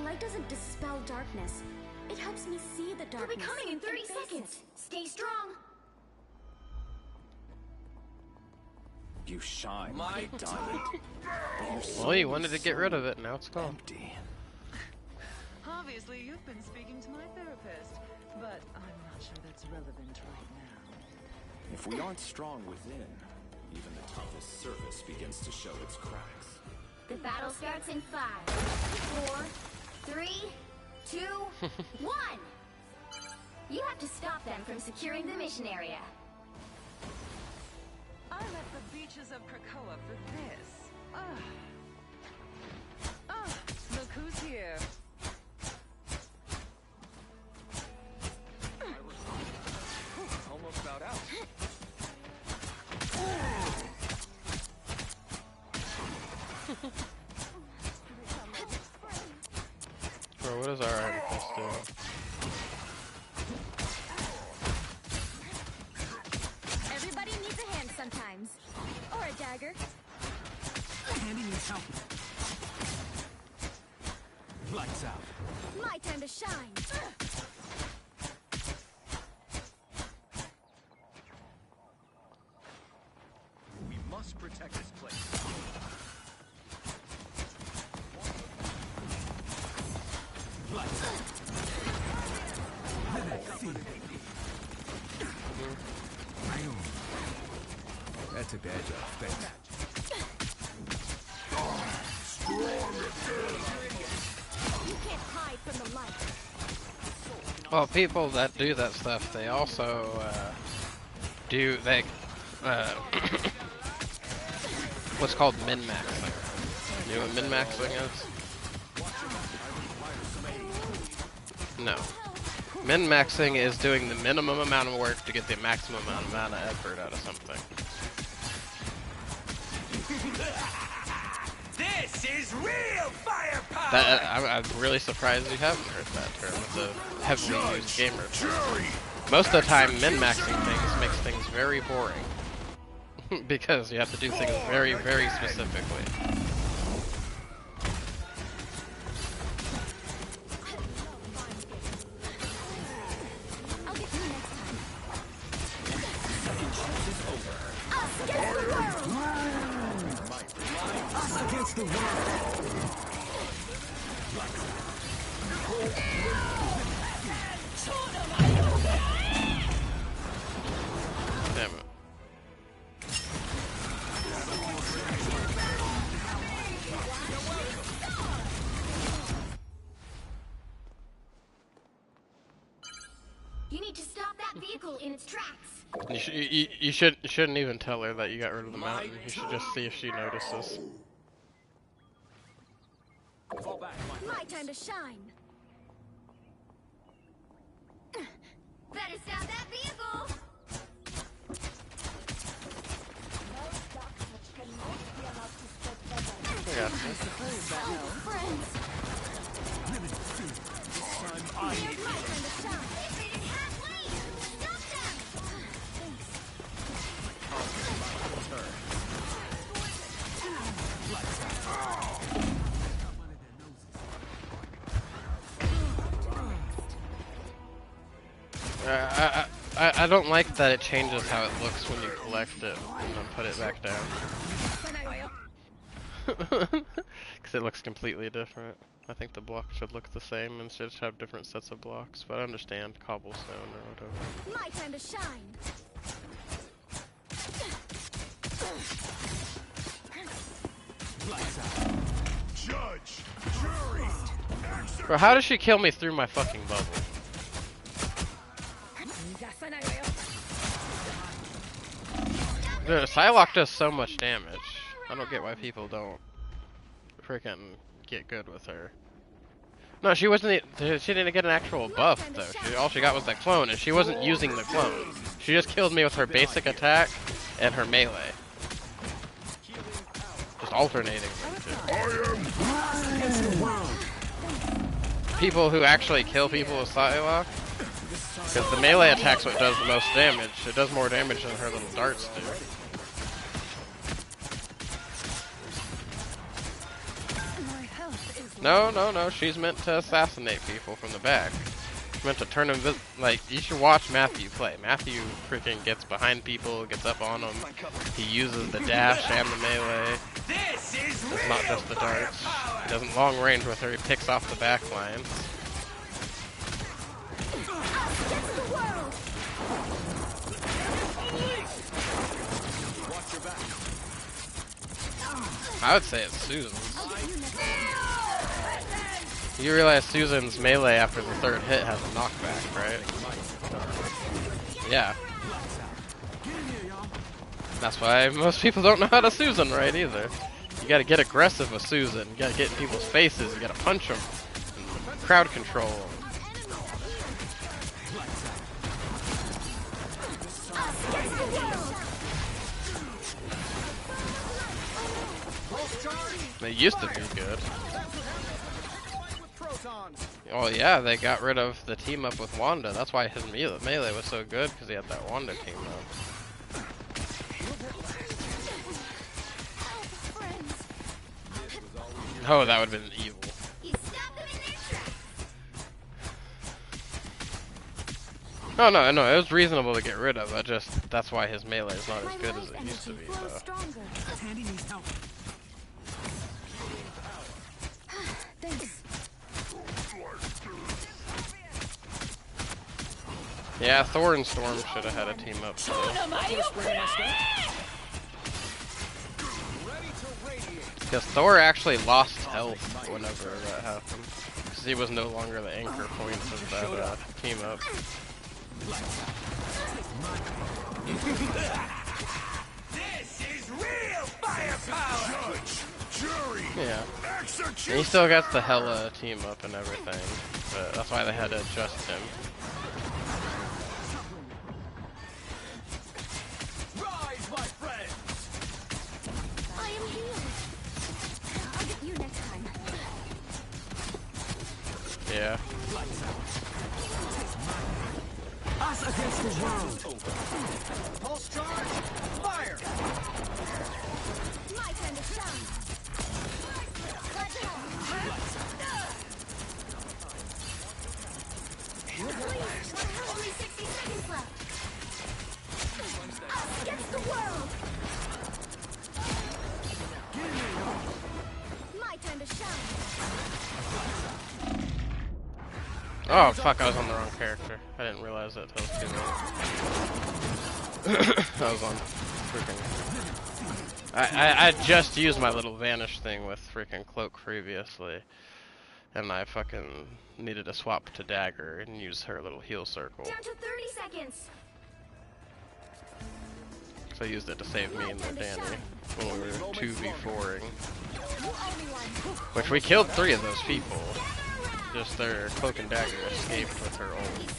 Light doesn't dispel darkness. It helps me see the darkness. They'll be coming in 30 and face seconds. it. Stay strong. You shine like a diamond. Well, you wanted to get rid of it, now it's gone. Empty. Obviously, you've been speaking to my therapist, but I'm not sure that's relevant right now. If we aren't strong within, even the toughest surface begins to show its cracks. The battle starts in 5, 4, 3, 2, 1. You have to stop them from securing the mission area. I left the beaches of Krakoa for this. Look who's here. Almost about out. What is our Iron Fist doing? Everybody needs a hand sometimes. Or a dagger. Andy needs help. Lights out. My time to shine. We must protect this place. Lights out. That took the edge off. Thanks. You can't hide from the light. Well, people that do that stuff, they also do what's called min-maxing. You know what min-maxing is? No. Min-maxing is doing the minimum amount of work to get the maximum amount of effort out of something. This is real firepower! I'm really surprised you haven't heard that term. It's a heavily used gamer term. Most of the time, min-maxing things makes things very boring. Because you have to do things very, very specifically. I'll get you next time. Us against the world. Us against the world! Damn it. You need to stop that vehicle in its tracks. You shouldn't even tell her that you got rid of the mountain. You should just see if she notices. Fall back, My time to shine. Better stop that vehicle. I got you. Friends. I need My time to shine. They didn't have lead. Stop them. I don't like that it changes how it looks when you collect it and then put it back down. Because it looks completely different. I think the blocks should look the same and should have different sets of blocks, but I understand cobblestone or whatever. My time to shine. lights out. Judge, jury, Bro, how does she kill me through my fucking bubble? Dude, Psylocke does so much damage. I don't get why people don't freaking get good with her. No, she wasn't. She didn't get an actual buff though. All she got was that clone, and she wasn't using the clone. She just killed me with her basic attack and her melee, just alternating them two. People who actually kill people with Psylocke, because the melee attack's what does the most damage. It does more damage than her little darts do. No, she's meant to assassinate people from the back. She's meant to turn them, like, you should watch Matthew play. Matthew freaking gets behind people, gets up on them. He uses the dash and the melee. It's not just the darts. He doesn't long range with her, he picks off the back lines. I would say it's Susan's. You realize Susan's melee after the third hit has a knockback, right? Yeah. That's why most people don't know how to Susan right either. You gotta get aggressive with Susan. You gotta get in people's faces. You gotta punch them. Crowd control them. They used to be good. Protons. Oh yeah, they got rid of the team up with Wanda. That's why his melee was so good, because he had that Wanda team up. Oh, that would have been evil. No, it was reasonable to get rid of. That's why his melee is not as good as it used to be, though. Tandy needs help. Thanks. Yeah, Thor and Storm should have had a team up too. Because Thor actually lost health whenever that happened. Because he was no longer the anchor point of that team up. This is real firepower! Judge, jury, Yeah. And he still got the Hela team up and everything. But that's why they had to adjust him. rise, my friends! I am healed. I'll get you next time. Yeah. Us against the world. Pulse charge, fire! My time to shine. Let's go. Only 60 seconds left. Us against the world. My time to shine. Oh fuck, I was on the wrong character. I didn't realize that till it was too late. I was on freaking... I just used my little vanish thing with freaking Cloak previously. And I fucking needed to swap to Dagger and use her little heal circle. Down to 30 seconds. So I used it to save me and the Danny when we were 2v4ing. Which we killed 3 of those people. Just their Cloak and Dagger escaped with her ult.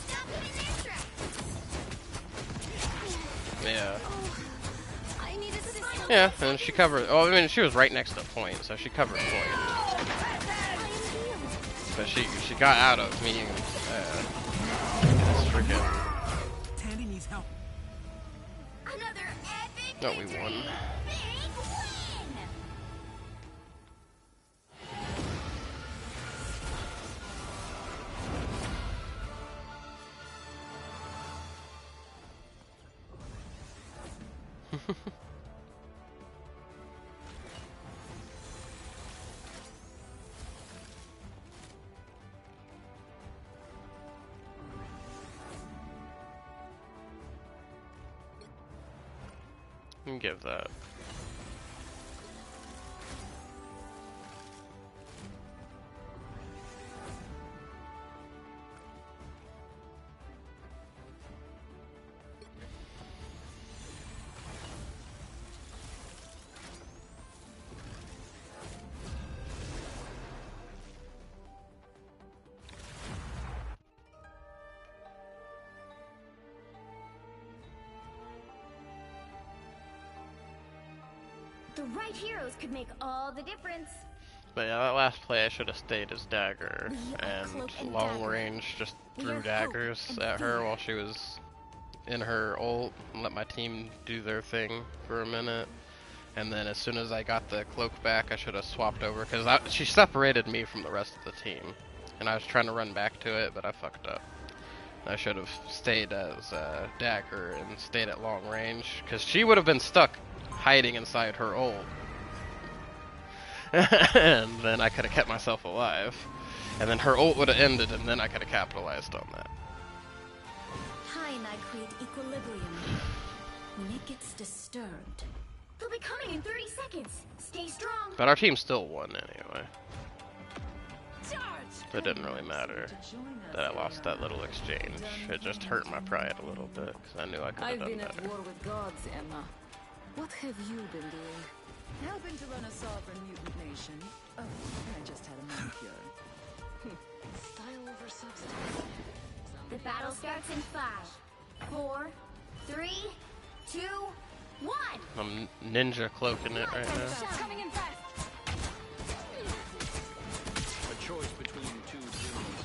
Yeah. Yeah, and she covered. Oh, I mean, she was right next to point, so she covered point. But she got out of me. This freaking. Tandy needs help. Another epic No, we won. You can give that. The right heroes could make all the difference. But yeah, that last play I should have stayed as Dagger and long range just threw daggers at her while she was in her ult and let my team do their thing for a minute. And then as soon as I got the cloak back, I should have swapped over because she separated me from the rest of the team. And I was trying to run back to it, but I fucked up. I should have stayed as Dagger and stayed at long range because she would have been stuck hiding inside her ult. And then I could have kept myself alive. And then her ult would have ended and then I could have capitalized on that. Hi and I create equilibrium. When it gets disturbed, they'll be coming in 30 seconds. Stay strong. But our team still won anyway. It didn't really matter that I lost that little exchange. It just hurt my pride a little bit because I knew I could have I've done been at better. war with gods, Emma. What have you been doing? Helping to run a sovereign mutant nation. Oh, and I just had a manicure. Style over substance. The battle starts in 5, 4, 3, 2, 1. I'm ninja cloaking it right now. Coming in fast. A choice between two dunes.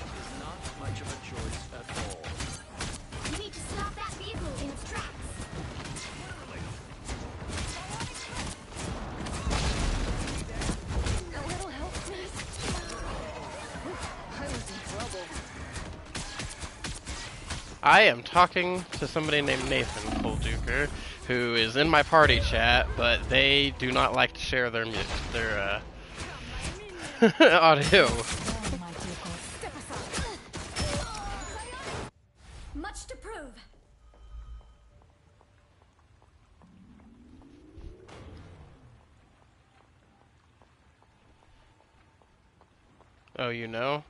I am talking to somebody named Nathan Colduker, who is in my party chat, but they do not like to share their audio. Much to prove. Oh, you know?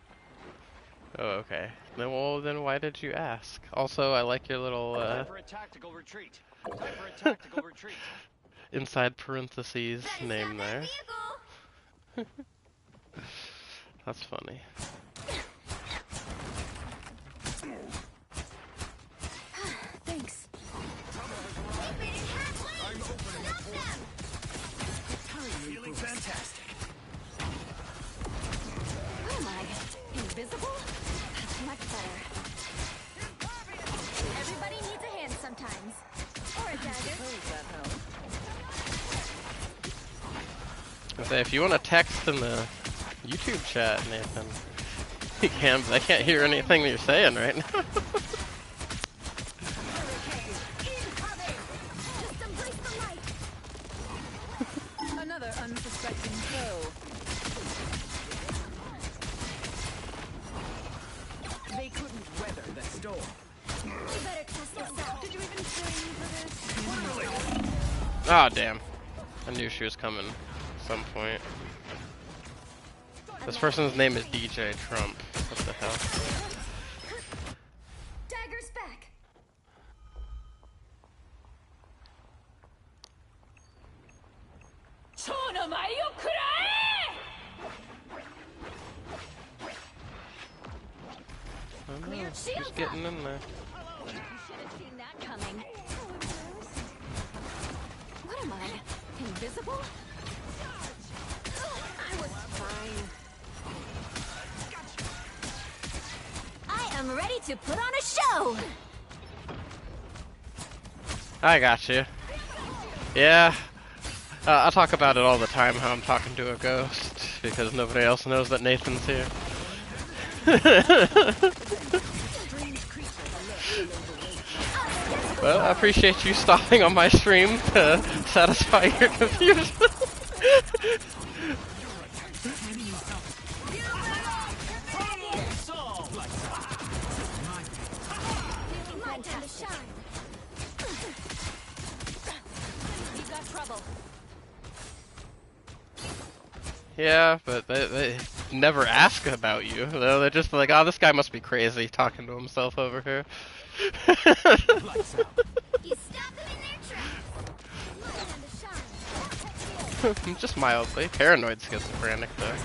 Oh, okay. Then why did you ask? Also, I like your little Time for a tactical retreat. Time for a tactical retreat. inside parentheses Better name stop that there. vehicle. That's funny. Thanks. Feeling fantastic. What am I? Invisible? That's much better. Everybody needs a hand sometimes. Or a dagger. I say, if you want to text in the YouTube chat, Nathan, you can, but I can't hear anything you're saying right now. Just embrace the light. Another unsuspecting foe. They couldn't weather the storm. You better test this out. Did you even train for this? Ah, damn. I knew she was coming at some point. This person's name is DJ Trump. What the hell? Dagger's back. I don't know. She's getting in there. You should have seen that coming. What am I? Invisible? I was fine. I am ready to put on a show. I got you. Yeah. I talk about it all the time, how I'm talking to a ghost, because nobody else knows that Nathan's here. Well, I appreciate you stopping on my stream to satisfy your confusion. My time to shine. We've got trouble. Yeah, but they never ask about you. They're just like, oh, this guy must be crazy talking to himself over here. You stop them in their tracks. My time to shine. I'm just mildly paranoid schizophrenic, though.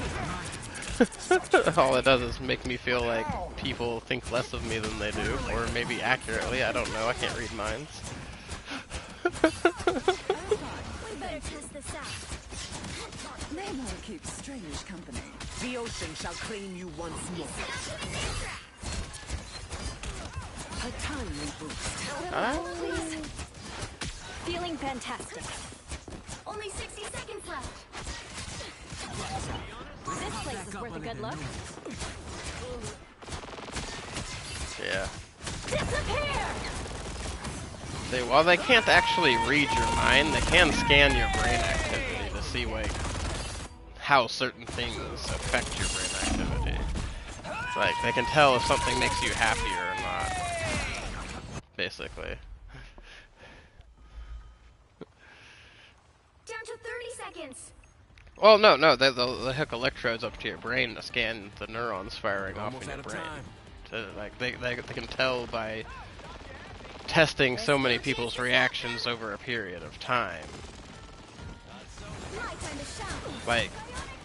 All it does is make me feel like people think less of me than they do, or maybe accurately. I don't know. I can't read minds. We better test this out. Namor keeps strange company. The ocean shall claim you once more. A timely boost. Feeling fantastic. Only 60 seconds left. This place is worth a good look. Yeah. Disappear! While they can't actually read your mind, they can scan your brain activity to see, like, how certain things affect your brain activity. It's like, they can tell if something makes you happier or not. Basically. Down to 30 seconds. Well, no, they'll hook electrodes up to your brain to scan the neurons firing off in your brain. Like, they can tell by testing so many people's reactions over a period of time. My time to shine. Like,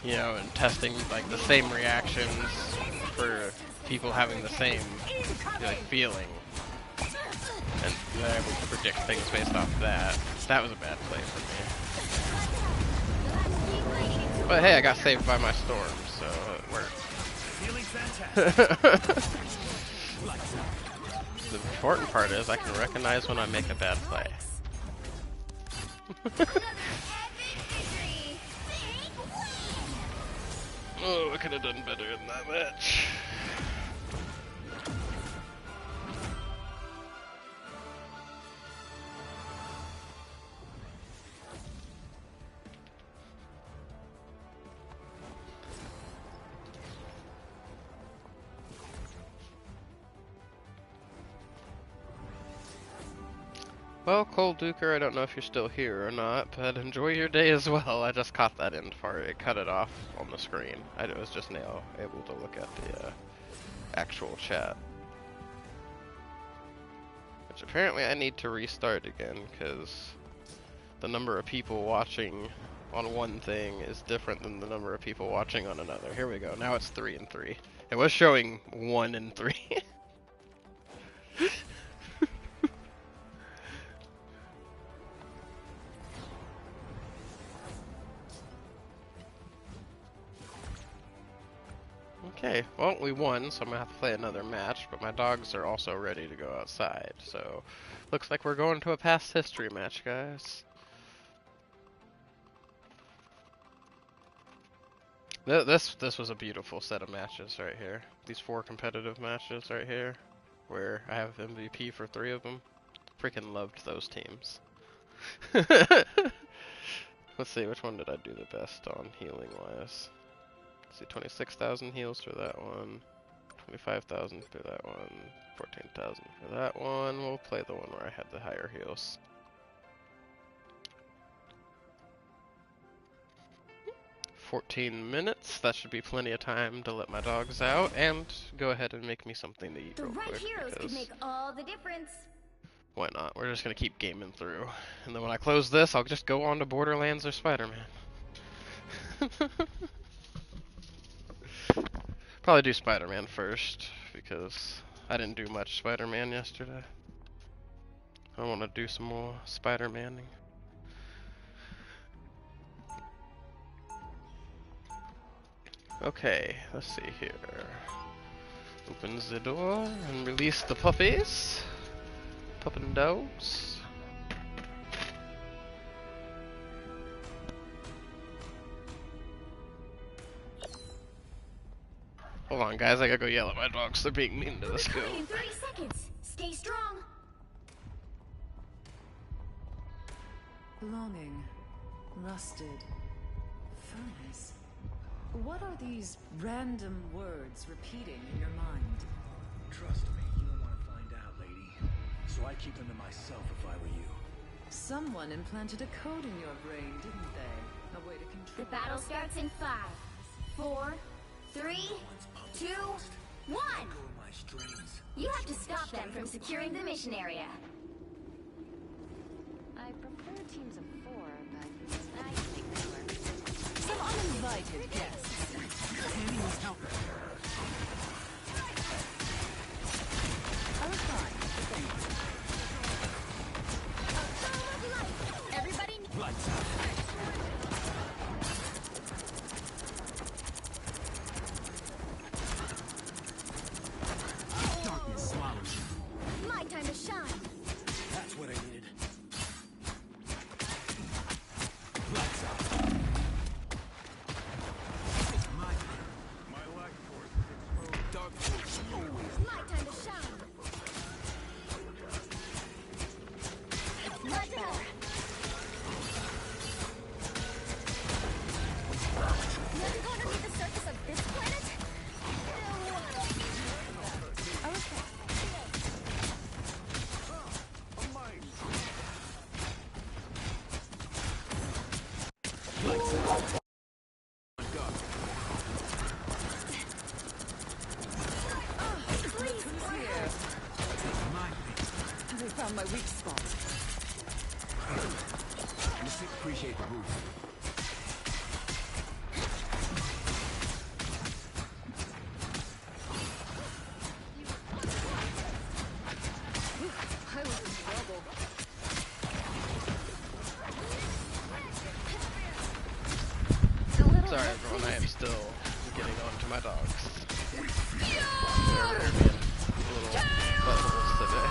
you know, and testing like the same reactions for people having the same like feeling, and they're able to predict things based off of that. That was a bad play for me. But hey, I got saved by my storm, so it worked. Feeling fantastic. The important part is I can recognize when I make a bad play. Oh, I could have done better in that match. Well, Cole Duker, I don't know if you're still here or not, but enjoy your day as well. I just caught that end part. It cut it off on the screen. I was just now able to look at the actual chat. Which apparently I need to restart again, because the number of people watching on one thing is different than the number of people watching on another. Here we go. Now it's 3 and 3. It was showing 1 and 3. Okay, well, we won, so I'm gonna have to play another match, but my dogs are also ready to go outside, so looks like we're going to a past history match, guys. This was a beautiful set of matches right here. These 4 competitive matches right here, where I have MVP for 3 of them. Freaking loved those teams. Let's see, which one did I do the best on healing wise? Let's see, 26,000 heals for that one, 25,000 for that one, 14,000 for that one. We'll play the one where I had the higher heals. 14 minutes, that should be plenty of time to let my dogs out and go ahead and make me something to eat The real right quick. heroes could make all the difference. Why not? We're just gonna keep gaming through. And then when I close this, I'll just go on to Borderlands or Spider-Man. Probably do Spider-Man first, because I didn't do much Spider-Man yesterday. I want to do some more Spider-Manning. Okay, let's see here. Open the door and release the puppies. Pup and dogs. Hold on, guys, I gotta go yell at my dogs. They're being mean to the school. In 30 seconds. Stay strong. Longing. Rusted. Furnace. What are these random words repeating in your mind? Trust me, you don't want to find out, lady. So I keep them to myself if I were you. Someone implanted a code in your brain, didn't they? A way to control. The battle starts in 5, 4, 3, 2, 1. Go with my strings. You have to stop them from securing the mission area. I prefer teams of 4, but I think they work. Some uninvited guests. Annie needs help. I was fine. Thanks. Everybody. Lights out. Darkness swallows you. My time to shine. That's what I needed. Lights out. My life force is exposed. Dark force always. My time to shine. Much better. You have to go underneath the surface of this planet? Okay. Lights out. Who's here? My thing. They found my weak spot. Just appreciate the boost. I was in trouble. Sorry everyone, I am still getting on to my dogs. They're being little buttholes today.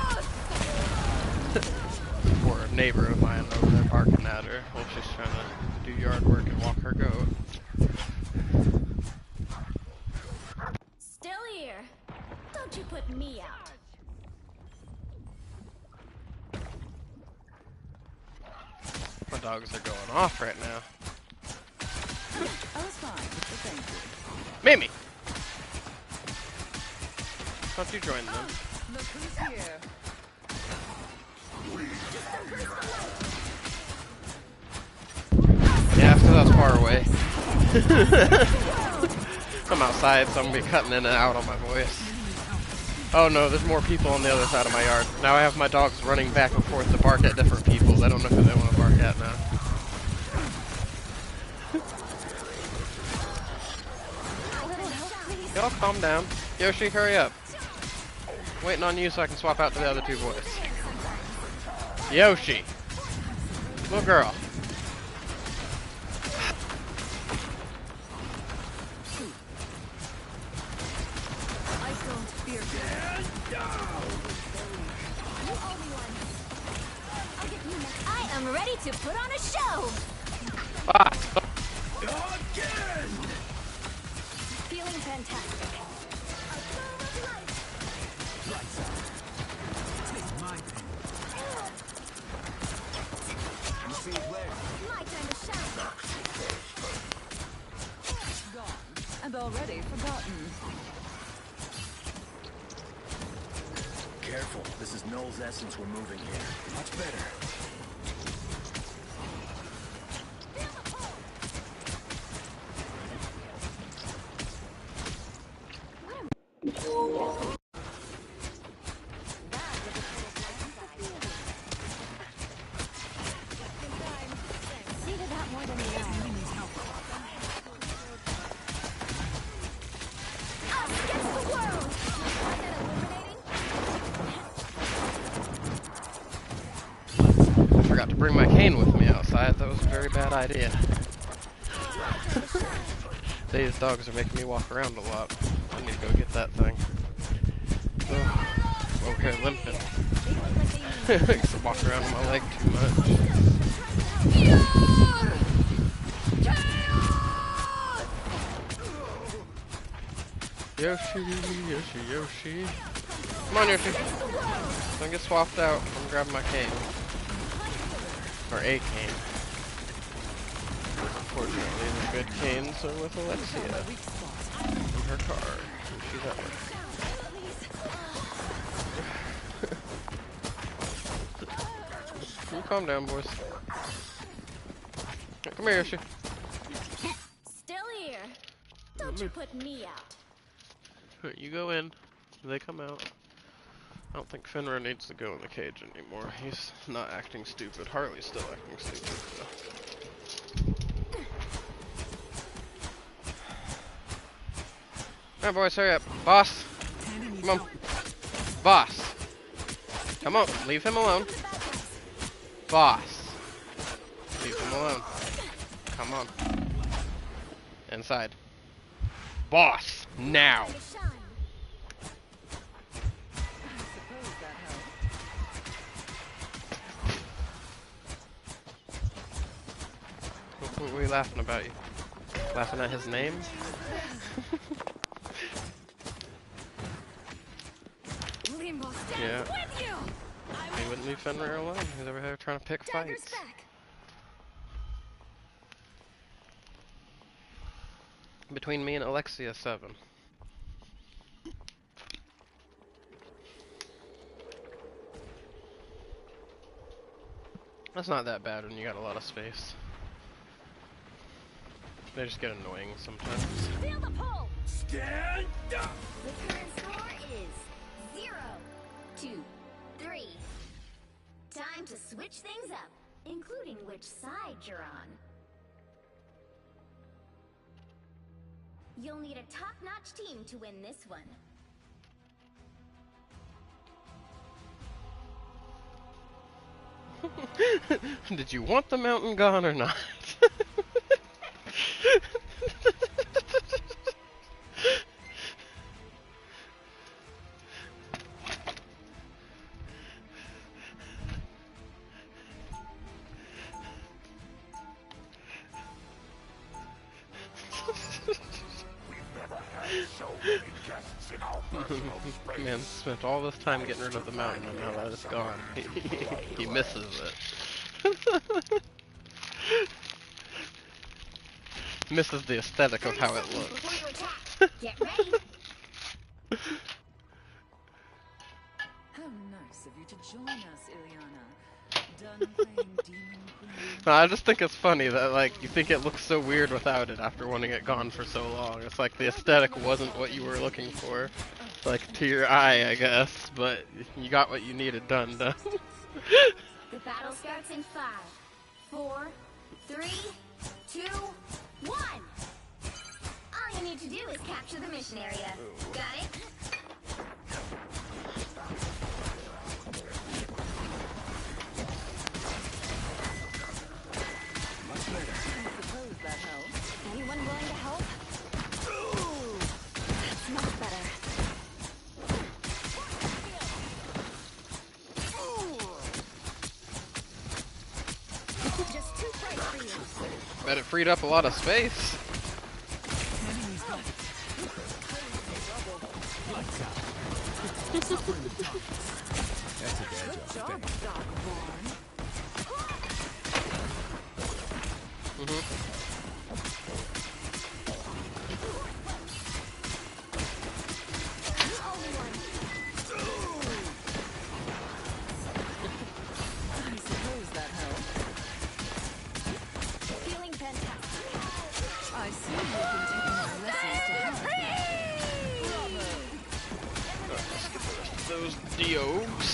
Poor neighbor of mine over there barking at her while she's trying to do yard work and walk her goat. Still here. Don't you put me out. My dogs are going off right now. I was fine, but thank you. Mimi! Don't you join them? Look who's here. Yeah, because I was far away. I'm outside, so I'm gonna be cutting in and out on my voice. Oh no, there's more people on the other side of my yard. Now I have my dogs running back and forth to bark at different people. I don't know who they want to bark at now. Y'all calm down. Yoshi, hurry up. Waiting on you so I can swap out to the other two boys. Yoshi. Little girl. I am ready to put on a show. Again! Feeling fantastic. Lights out. Take my thing. You see it there? My time to shine. Gone. And already forgotten. Careful, this is Null's essence we're moving here. Much better. Needed that more than the eye. Us against the world. Wasn't that illuminating? I forgot to bring my cane with me outside. That was a very bad idea. These dogs are making me walk around a lot. I need to go get that thing. Oh, over here limping. I used to walk around on my leg too much. Yoshi, Yoshi, Yoshi. Come on, Yoshi. Don't get swapped out. I'm grabbing my cane. Or a cane. Unfortunately, the good canes are with Alexia. In her car. And she's at work. You calm down, boys. Come here, Yoshi. Still here. Don't you put me out. You go in. They come out. I don't think Fenrir needs to go in the cage anymore. He's not acting stupid. Harley's still acting stupid, though. Alright, boys, hurry up. Boss! Come on. Boss! Come on, leave him alone. Boss! Leave him alone. Come on. Inside. Boss! Now! Time to shine. Suppose that helped. What were we laughing about? You laughing at his name? Limbo stands Yeah. with you. He wouldn't leave Fenrir alone. He's over here trying to pick Dagger's fights. back. Between me and Alexia 7. That's not that bad when you got a lot of space. They just get annoying sometimes. Feel the pull. Stand up! The current score is 0, 2, 3. Time to switch things up, including which side you're on. You'll need a top-notch team to win this one. Did you want the mountain gone or not? Man spent all this time getting rid of the mountain and now that it's gone. He misses it. Misses the aesthetic of how it looks. Get ready. How nice of you to join us, Ilyana. Done playing Demon Queen. No, I just think it's funny that like you think it looks so weird without it after wanting it gone for so long. It's like the aesthetic wasn't what you were looking for, like to your eye, I guess, but you got what you needed done. The battle starts in 5, 4, 3, 2, 1. All you need to do is capture the mission area. Got it? I suppose that helps. Anyone willing to help? That's much better. Just too bright for you. Bet it freed up a lot of space. That's a bad job. Job, Doc Vaughn. I suppose that helps. Feeling fantastic. I see you've been taking my lessons to heart. Let's get the rest of those Diogs.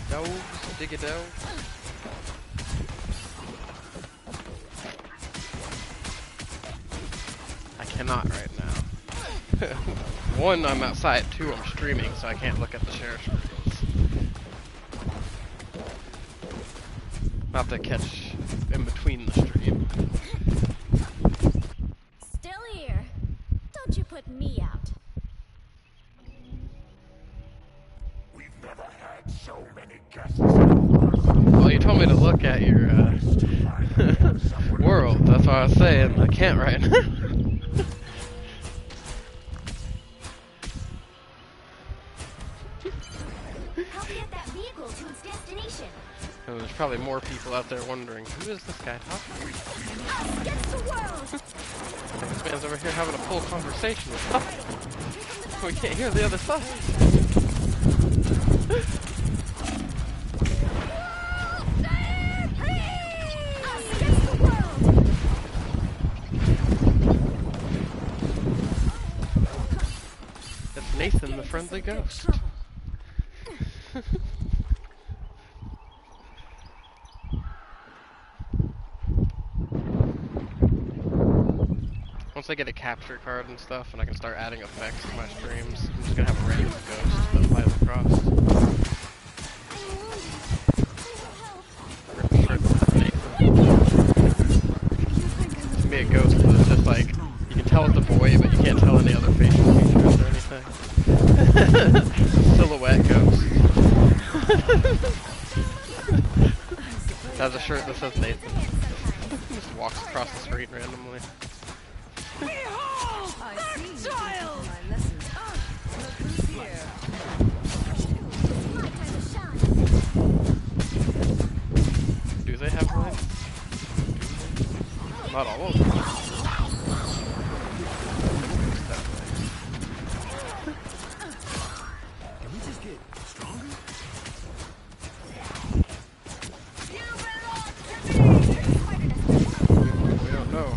Dogs, dig it down. I cannot right now. One, I'm outside. Two, I'm streaming, so I can't look at the share screens. Not to catch in between the stream. Still here. Don't you put me out. We've never had so many guests. Well, you told me to look at your world. That's what I was saying. I can't right now. Help get that vehicle to its destination. Oh, there's probably more people out there wondering, who is this guy talking to? Us against the world. I think this man's over here having a full conversation with something. We can't hear the other side. Us against the world. That's Nathan, the friendly ghost. Once I get a capture card and stuff, and I can start adding effects to my streams, I'm just gonna have a random ghost that flies across. To be a ghost, but it's just like you can tell it's a boy, but you can't tell any other facial features or anything. Silhouette ghost. Has a shirt that says Nathan. Just walks across the street randomly. I see you've been taking my lessons. Look who's here. My time to shine. Do they have one? Not all of them. Can we just get stronger? We don't know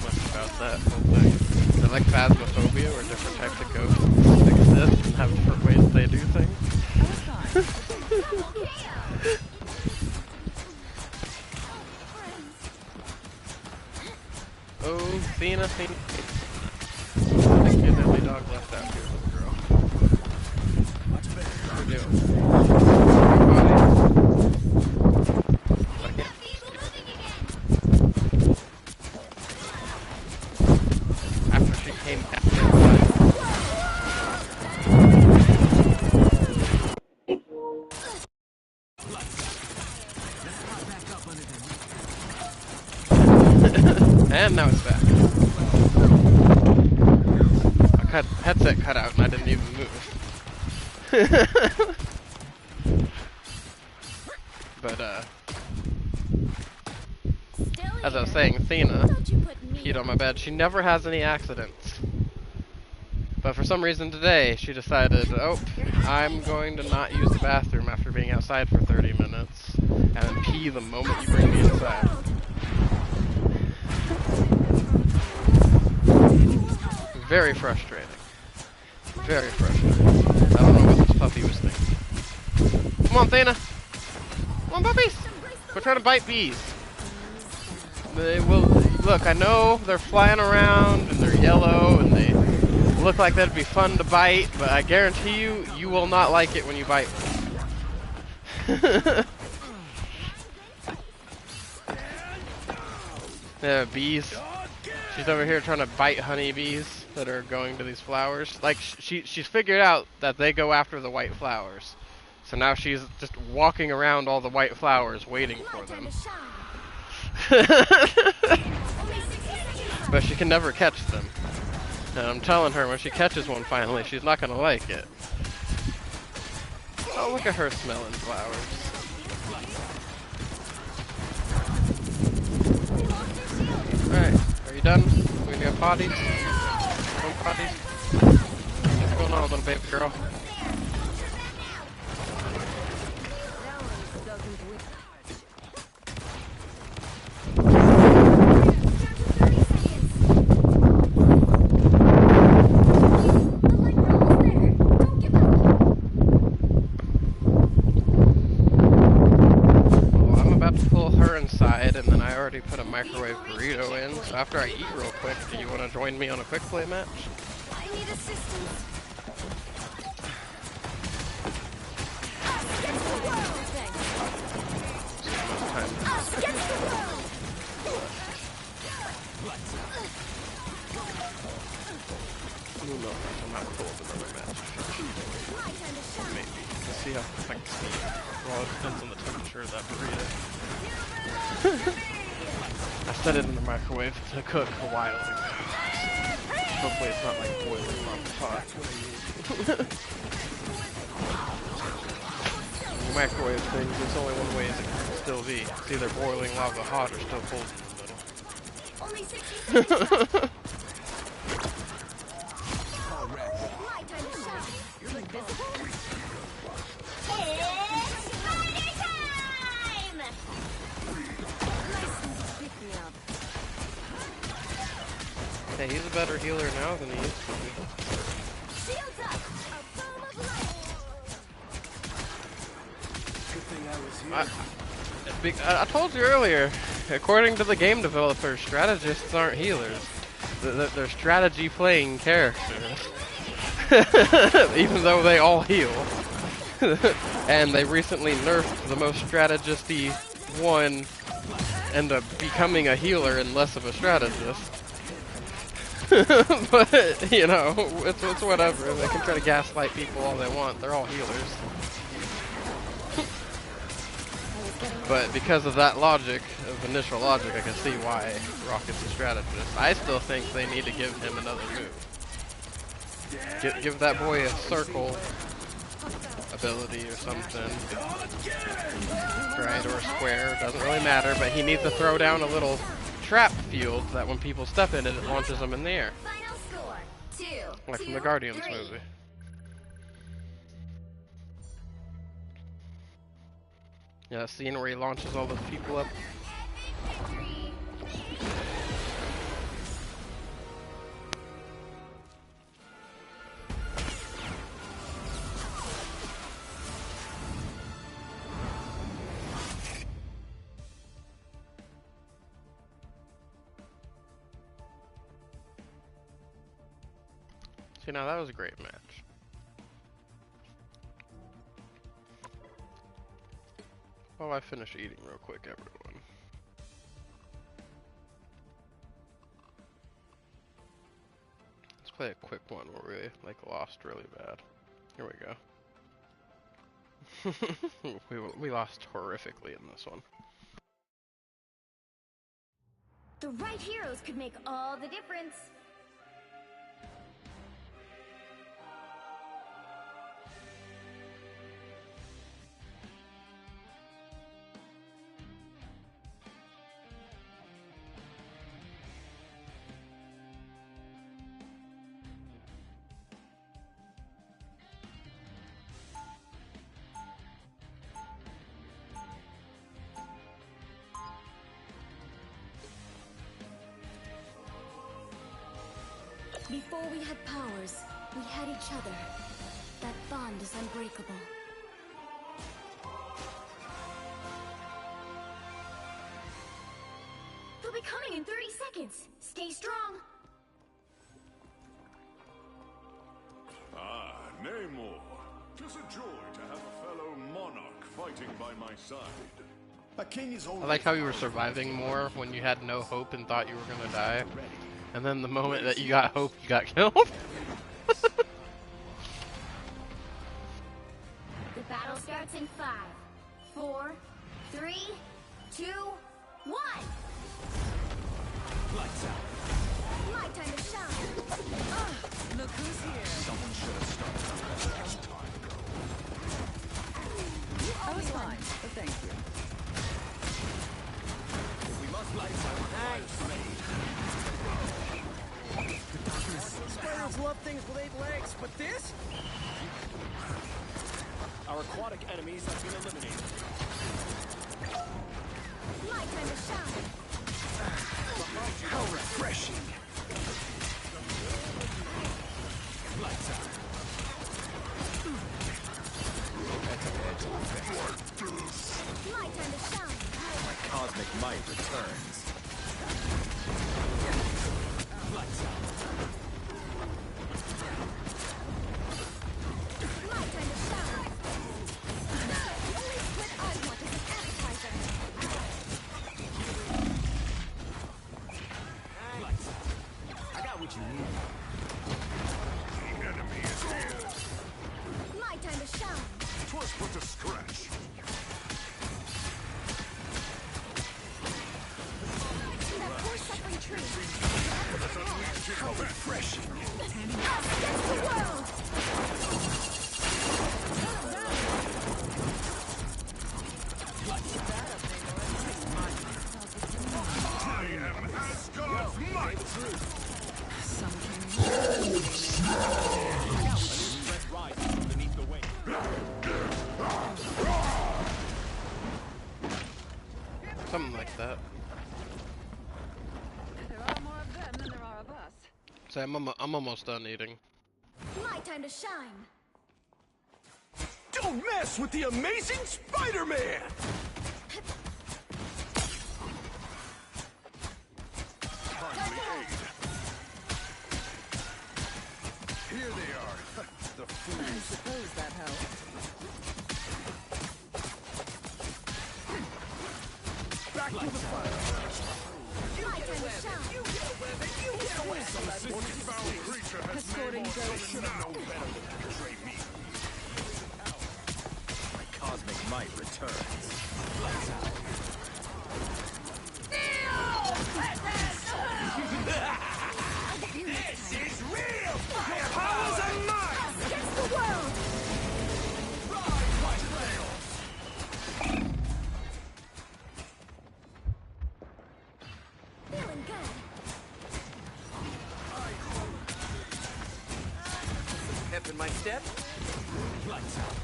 much about that whole thing. Is it like phasmophobia, where different types of ghosts exist and have different ways they do things? Oh, Thena. I think you're the only dog left out here, little girl. What are you doing? Body. I can't. After she came back. And now it's back. My headset cut out and I didn't even move. But as I was saying, Thena Don't you put me peed on my bed. She never has any accidents. But for some reason today, she decided, oh, I'm going to not use the bathroom after after being outside for 30 minutes, and then pee the moment you bring me inside. Very frustrating. Very frustrating. I don't know what this puppy was thinking. Come on, Thana! Come on, puppies! We're trying to bite bees. They will... Look, I know they're flying around, and they're yellow, and they look like that'd be fun to bite, but I guarantee you, you will not like it when you bite one. Yeah, bees. She's over here trying to bite honeybees that are going to these flowers. Like, she's figured out that they go after the white flowers. So now she's just walking around all the white flowers waiting for them. But she can never catch them. And I'm telling her, when she catches one finally, she's not going to like it. Oh, look at her smelling flowers. Alright, are you done? We gonna go potties? Go potties? What's going on, little baby girl? Put a microwave burrito in, so after I eat real quick, do you want to join me on a quick play match? I need assistance. No, I'm not cool with another match. Maybe. Let's see how quick I can speed. Well, it depends on the temperature of that burrito. I set it in the microwave to cook a while ago. Hopefully it's not like boiling on the pot. When you microwave things, there's only one way it can still be. It's either boiling lava hot or still cold in the middle. Hey, he's a better healer now than he used to be. I told you earlier, according to the game developers, strategists aren't healers. They're strategy playing characters. Even though they all heal. And they recently nerfed the most strategisty one end up becoming a healer and less of a strategist. But, you know, it's whatever. They can try to gaslight people all they want. They're all healers. But because of that logic, of initial logic, I can see why Rocket's a strategist. I still think they need to give him another move. Give that boy a circle ability or something. Right, or a square, doesn't really matter, but he needs to throw down a little trap field that when people step in it, it launches them in the air. Final score, 2, like from the Guardians movie. Yeah, that scene where he launches all those people up. See, now that was a great match. While I finish eating real quick, everyone. Let's play a quick one where we lost really bad. Here we go. we lost horrifically in this one. The right heroes could make all the difference. Before we had powers, we had each other. That bond is unbreakable. They'll be coming in 30 seconds. Stay strong. Ah, Namor. 'Tis a joy to have a fellow monarch fighting by my side. A king is I always like how you were surviving more when you had no hope and thought you were gonna die. And then the moment that you got hope, you got killed. The battle starts in 5, 4, 3, 2, 1. Lights out. My time to shine. Look who's here. Someone should have started a long time ago. I was fine, but thank you. We must lights out. Nice. Spiders love things with 8 legs, but this? Our aquatic enemies have been eliminated. My time to shine. How refreshing! Lights out. My time to shine. My cosmic might returns. Lights out. My time to shine. The only split I want is an appetizer. Lights out. I got what you need. the enemy is here. My time to shine. 'Twas but a scratch. That poor suffering tree. How refreshing! Against the world. I am Asgard's might. Red rises from beneath the wing. Something like that. There are more of them than there are of us. So I'm almost done eating. My time to shine. Don't mess with the amazing Spider-Man! Timely aid. Here they are. The I fools. suppose that helps. Back to the fire! My time to shine. This foul creature has Escorting made those- should have known better than to betray me. My cosmic might returns. This is real fire! Powers of might! Against the world. Rise, my trail! Feeling good. Pep in my step. Lights out.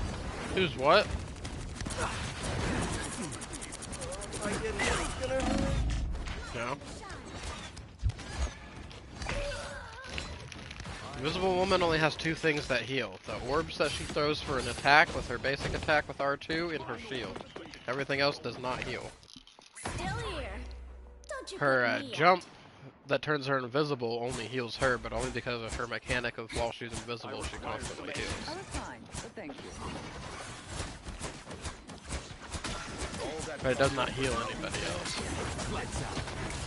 Who's what? I get it. It's gonna hurt. No. Invisible Woman only has 2 things that heal. The orbs that she throws for an attack with her basic attack with R2 and her shield. Everything else does not heal. Still here. Don't you Her put me jump that turns her invisible only heals her, but only because of her mechanic of while she's invisible she constantly I heals. was fine, but thank you. But it does not heal anybody else.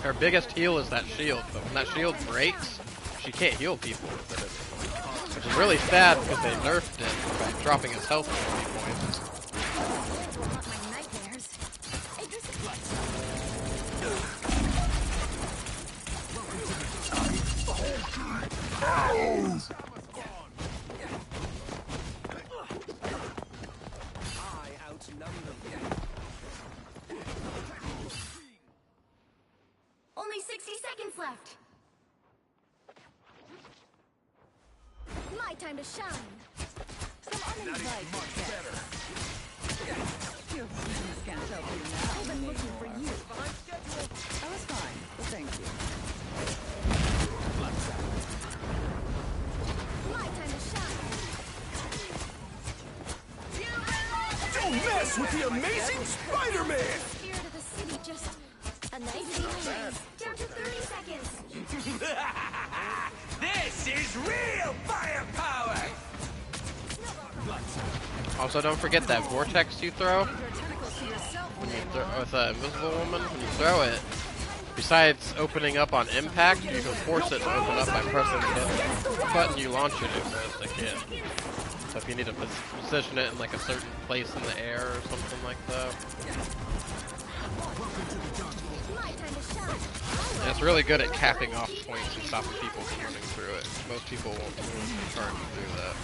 Her biggest heal is that shield, but when that shield breaks, she can't heal people with it anymore. Which is really sad because they nerfed it by dropping its health 50 points. Not my nightmares. I outnumber you. Only 60 seconds left. My time to shine. Some uninvited guests. Your friends can't help you now. I've been looking for you. I was fine, but thank you. Dance with the amazing Spider-Man! Spirit of the city just a nice evening. Down to 30 seconds. This is real firepower! Also, don't forget that vortex you throw. When you with an invisible woman, when you throw it, besides opening up on impact, you can force it to open up by pressing the button you launch it with again. So if you need to position it in like a certain place in the air or something like that. And it's really good at capping off points and stopping people from running through it. Most people won't turn to do that.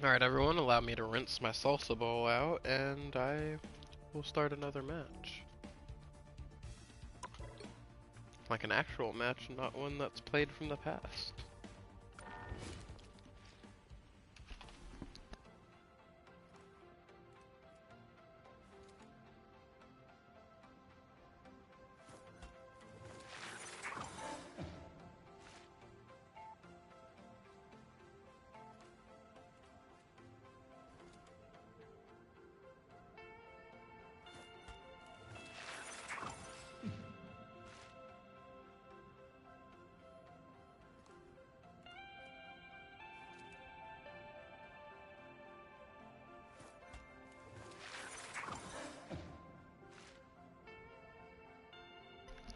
Alright everyone, allow me to rinse my salsa bowl out and I will start another match. Like an actual match, not one that's played from the past.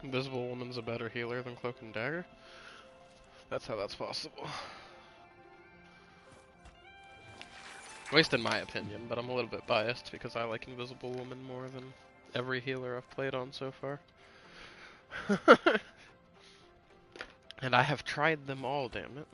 Invisible Woman's a better healer than Cloak and Dagger? That's how that's possible. At least in my opinion, but I'm a little bit biased because I like Invisible Woman more than every healer I've played on so far. And I have tried them all, damn it.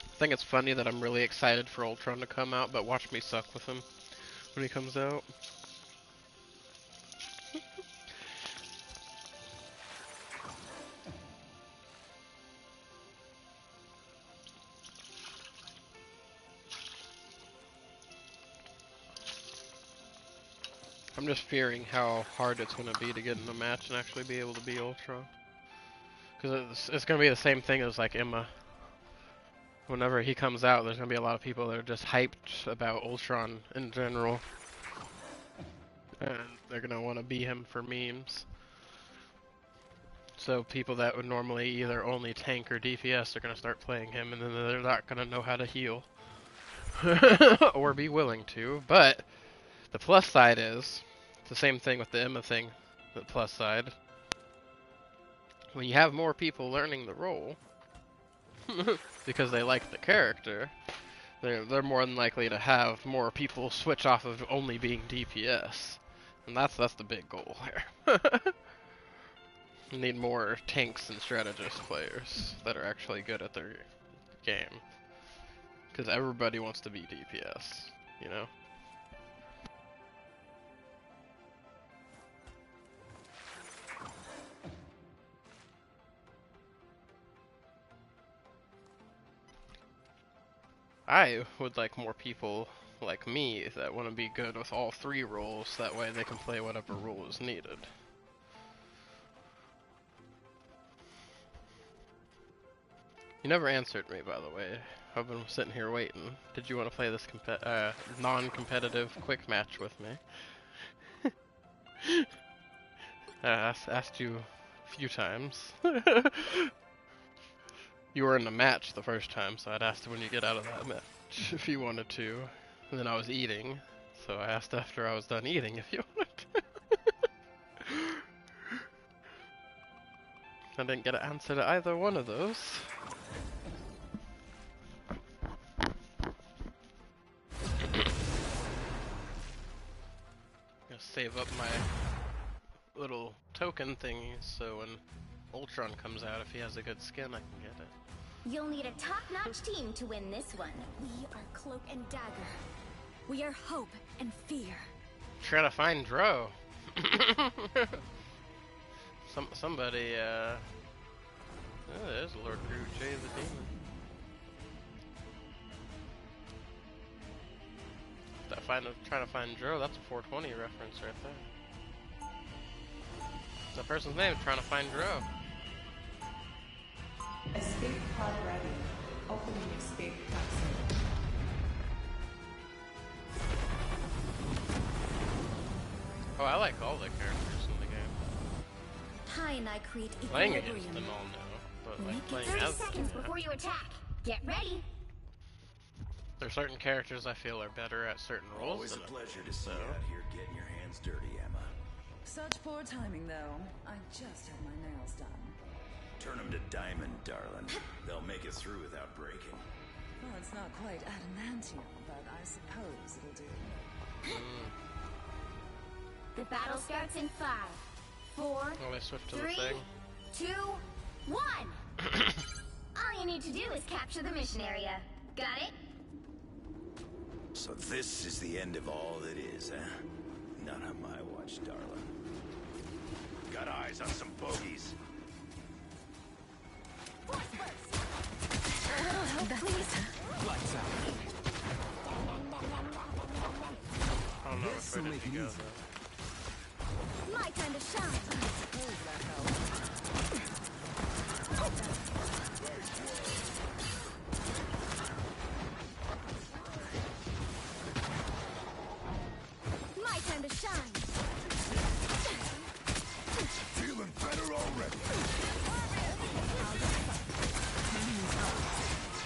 I think it's funny that I'm really excited for Ultron to come out, but watch me suck with him when he comes out. I'm just fearing how hard it's going to be to get in a match and actually be able to be Ultron. Because it's going to be the same thing as like Emma. Whenever he comes out, there's going to be a lot of people that are just hyped about Ultron in general. And they're going to want to be him for memes. So people that would normally either only tank or DPS are going to start playing him, and then they're not going to know how to heal. Or be willing to. But the plus side is, it's the same thing with the Emma thing, the plus side. When you have more people learning the role, because they like the character, they're more than likely to have more people switch off of only being DPS, and that's the big goal here. You need more tanks and strategist players that are actually good at their game, because everybody wants to be DPS, you know. I would like more people like me that want to be good with all three roles, that way they can play whatever role is needed. You never answered me, by the way. I've been sitting here waiting. Did you want to play this non-competitive quick match with me? I asked you a few times. You were in the match the first time, so I'd asked when you get out of that match if you wanted to. And then I was eating, so I asked after I was done eating if you wanted to. I didn't get an answer to either one of those. save up my little token thingies so when Ultron comes out, if he has a good skin, I can get it. You'll need a top-notch team to win this one. We are Cloak and Dagger. We are hope and fear. Trying to find Dro. Somebody, oh, there's Lord Groot J the Demon. Trying to find Dro, that's a 420 reference right there. It's that person's name, trying to find Dro. Escape pod ready. Opening escape capsule. Oh, I like all the characters in the game. Ty and I create Playing equilibrium. against them all now, but like Make playing it 30 as them, seconds yeah. before you attack. Get ready. There's certain characters I feel are better at certain roles Always a than pleasure to see you out here getting your hands dirty, Emma. Such poor timing, though. I just had my nails done. Turn them to diamond, darling. They'll make it through without breaking. Well, it's not quite adamantium, but I suppose it'll do. The battle starts in 5, 4, Oh, they switched to the 3, thing. 2, 1. All you need to do is capture the mission area. Got it? So this is the end of all that is, eh? Not on my watch, darling. Got eyes on some bogeys. Lights out. I don't know if This'll I make did it go easy. though. My time to shine. My time to shine. Feeling better already.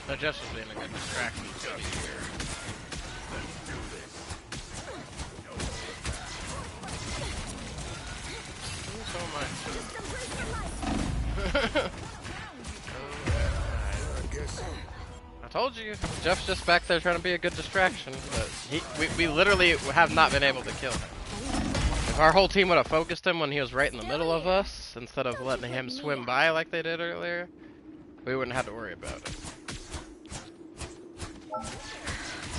No, Jeff's just being a good distraction. So much. I told you, Jeff's just back there trying to be a good distraction, but we literally have not been able to kill him. If our whole team would have focused him when he was right in the middle of us, instead of letting him swim by like they did earlier, we wouldn't have to worry about it.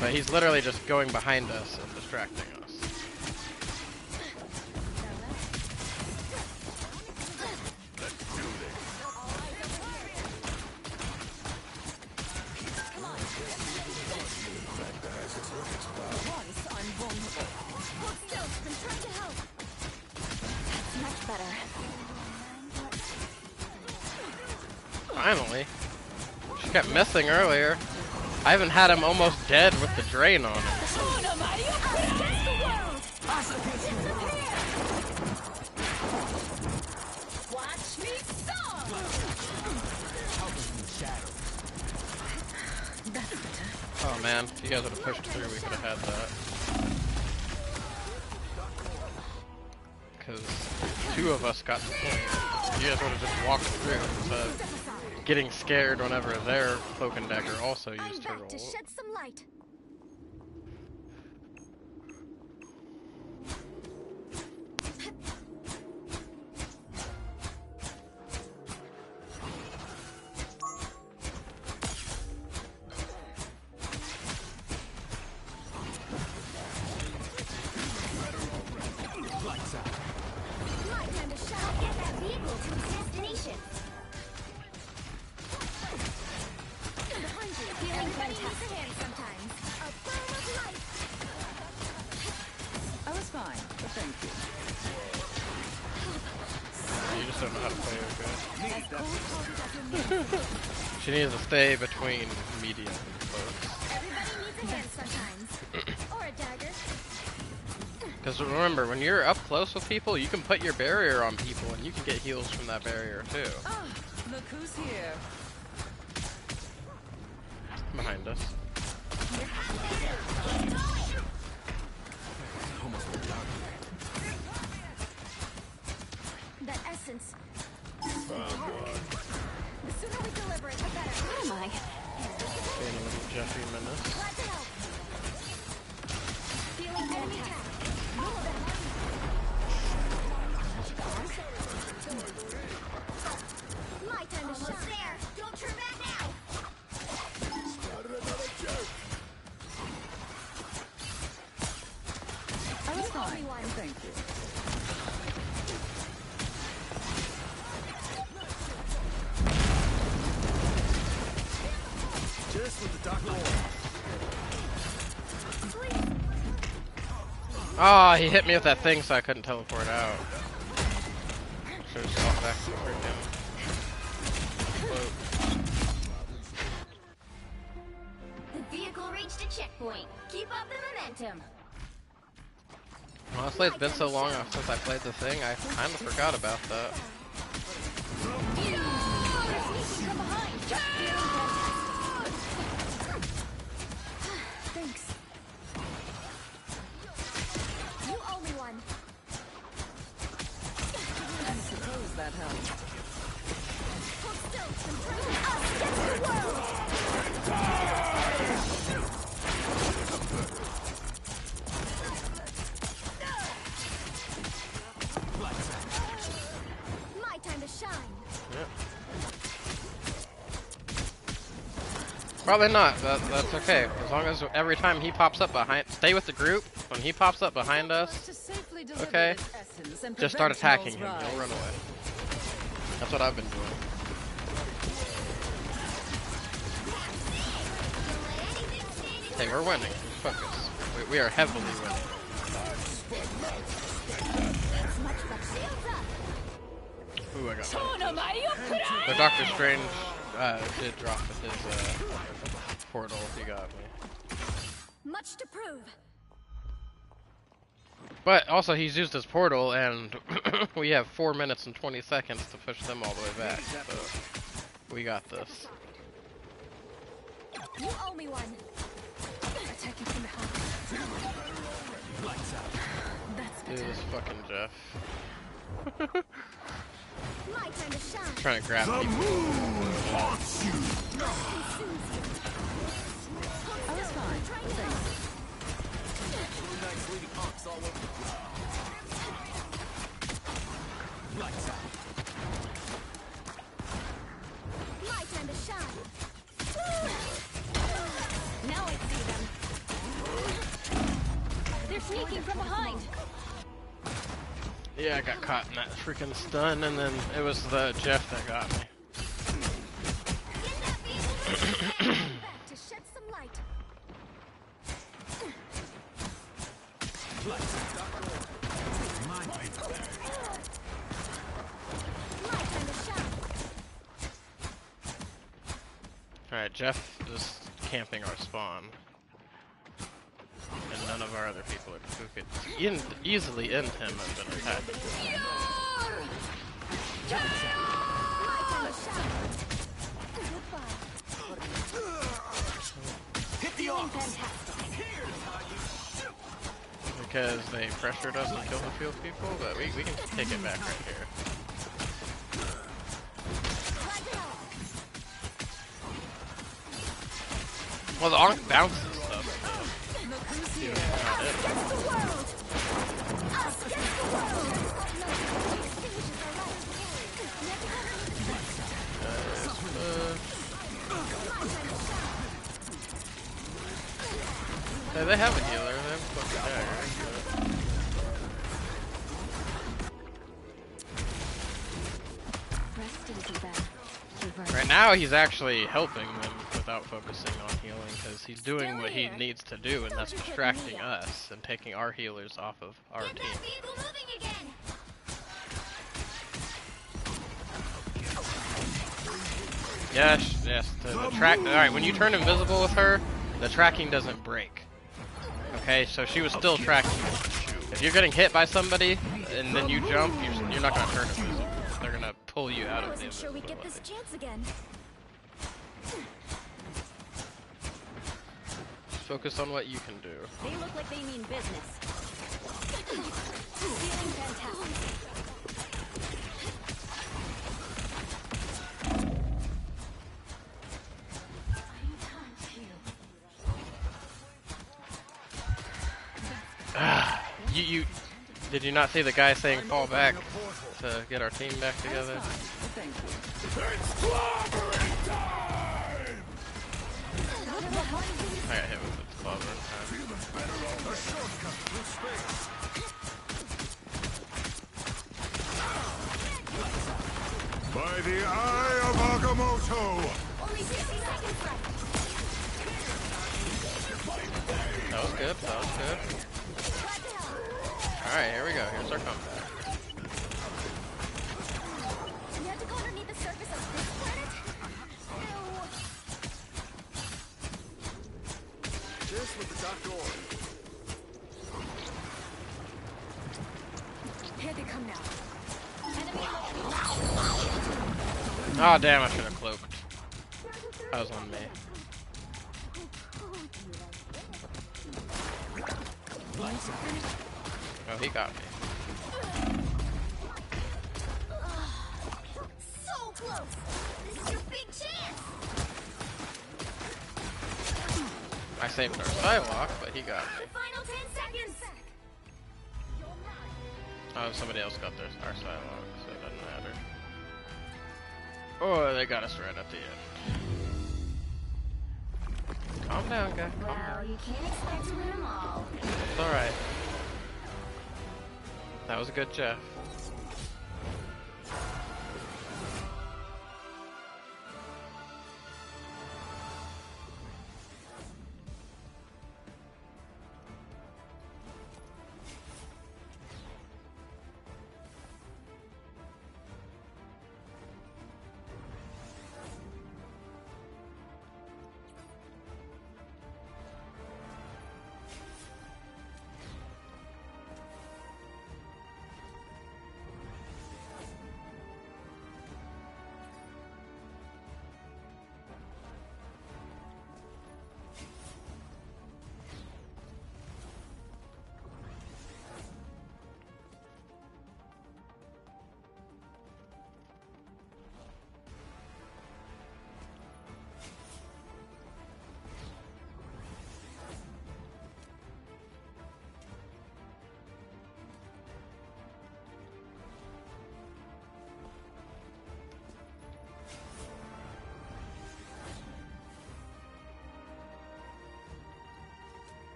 But he's literally just going behind us and distracting us. Once I'm vulnerable. Hold still. I'm trying to help. That's much better. Finally. She kept missing earlier. I haven't had him almost dead with the drain on him. Watch me storm! Oh man, if you guys would have pushed through, we could have had that. Because 2 of us got to the point. You guys would have just walked through instead of getting scared whenever their Cloak and Dagger also used her I'm back to roll. shed some light. Lights out. My time to shine. Get that vehicle to its destination. Behind you. Feeling fantastic. Hand sometimes. A boom of light. I was fine, but thank you. You just don't know how to play her Need that. good. She needs to stay between medium and close. Everybody needs a hand sometimes. Or a dagger. Because remember, when you're up close with people, you can put your barrier on people and you can get heals from that barrier too. Oh, look who's here. Behind us. Almost went down. That essence. The sooner we deliver it, the better. What am I? Being a little Jeffy menace. Glad to help. Feeling fantastic. Move it. My time to shine. There. Don't turn back now. I was fine. Thank you. Just what the doctor ordered. Oh, he hit me with that thing, so I couldn't teleport out. Should have gone back to the freaking boat. The vehicle reached a checkpoint. Keep up the momentum. Honestly, it's been so long since I played the thing, I kind of forgot about that. Thanks. You owe me one. I suppose that helped. Hold still and turn us against the world. My time to shine. Yep. Probably not, but that's okay. As long as every time he pops up behind, stay with the group. When he pops up behind us, okay, just start attacking him. He'll run away. That's what I've been doing. Hey, we're winning. Focus. We are heavily winning. Ooh, I got one. The Doctor Strange did drop his portal. He got me. Much to prove. But also, he's used his portal, and we have 4 minutes and 20 seconds to push them all the way back. So we got this. You owe me one. Attacking from behind. That's Dude, this fucking Jeff. my time to shine. Trying to grab people. Consumes you. I was fine. Thanks. My time to shine. Now I see them. They're sneaking from behind. Yeah, I got caught in that freaking stun, and then it was the Jeff that got me. Back to shed some light. My time to shine. Alright, Jeff is camping our spawn. And none of our other people who could easily end him have been attacked. My time to shine. Goodbye. Hit the office. Because they pressured us and killed a few people, but we can take it back right here. Well, the Ankh bounces stuff. Yeah, they have a healer. They have a fucking dagger. Right now, he's actually helping them without focusing on healing, because he's doing what he needs to do, and that's distracting us and taking our healers off of our Get team. that vehicle moving again. Yes, yes. The track. All right, when you turn invisible with her, the tracking doesn't break. Okay, so she was still tracking you. If you're getting hit by somebody and then you jump, you're not gonna turn invisible. They're gonna pull you out I of the wasn't sure we'd get this invisibility. chance again. Focus on what you can do. They look like they mean business. Feeling fantastic. You did you not see the guy saying fall back to get our team back together. Thank you. It's clobbering time! I got hit with the clobber. Feeling better on a shortcut through space. By the eye of Agamotto! Only 60 seconds left. That was good. That was good. Alright, here we go. Here's our comeback. You have to go underneath the surface of this planet? Just with the Dr. Orr. Here they come now. Oh damn, I should have cloaked. That was on me. Oh, he got me. So close! This is your big chance! I saved our Psylocke, but he got me. Final 10 seconds! Oh, somebody else got our Psylocke, so it doesn't matter. Oh, they got us right at the end. Calm down, guy. Calm Well, down. you can't expect to win them all. It's alright. That was a good Jeff.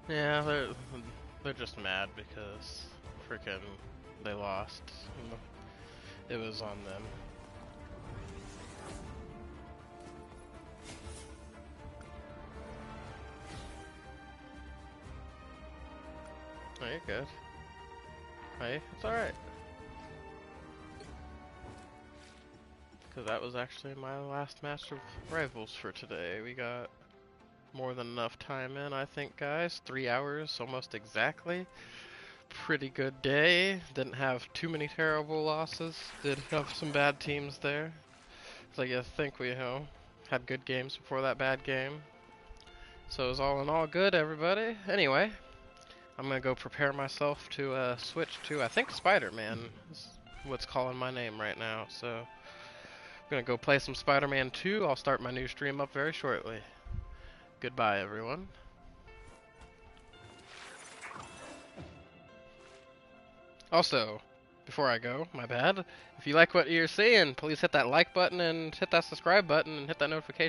Yeah, they're just mad because freaking they lost. It was on them. Oh, you're good. Hey, it's alright. Because that was actually my last match of Rivals for today. We got more than enough time in, I think, guys. 3 hours, almost exactly. Pretty good day. Didn't have too many terrible losses. Did have some bad teams there. So I think we had good games before that bad game. So it was all in all good, everybody. Anyway, I'm gonna go prepare myself to switch to, I think, Spider-Man is what's calling my name right now. So I'm gonna go play some Spider-Man 2. I'll start my new stream up very shortly. Goodbye, everyone. Also, before I go, my bad, if you like what you're seeing, please hit that like button and hit that subscribe button and hit that notification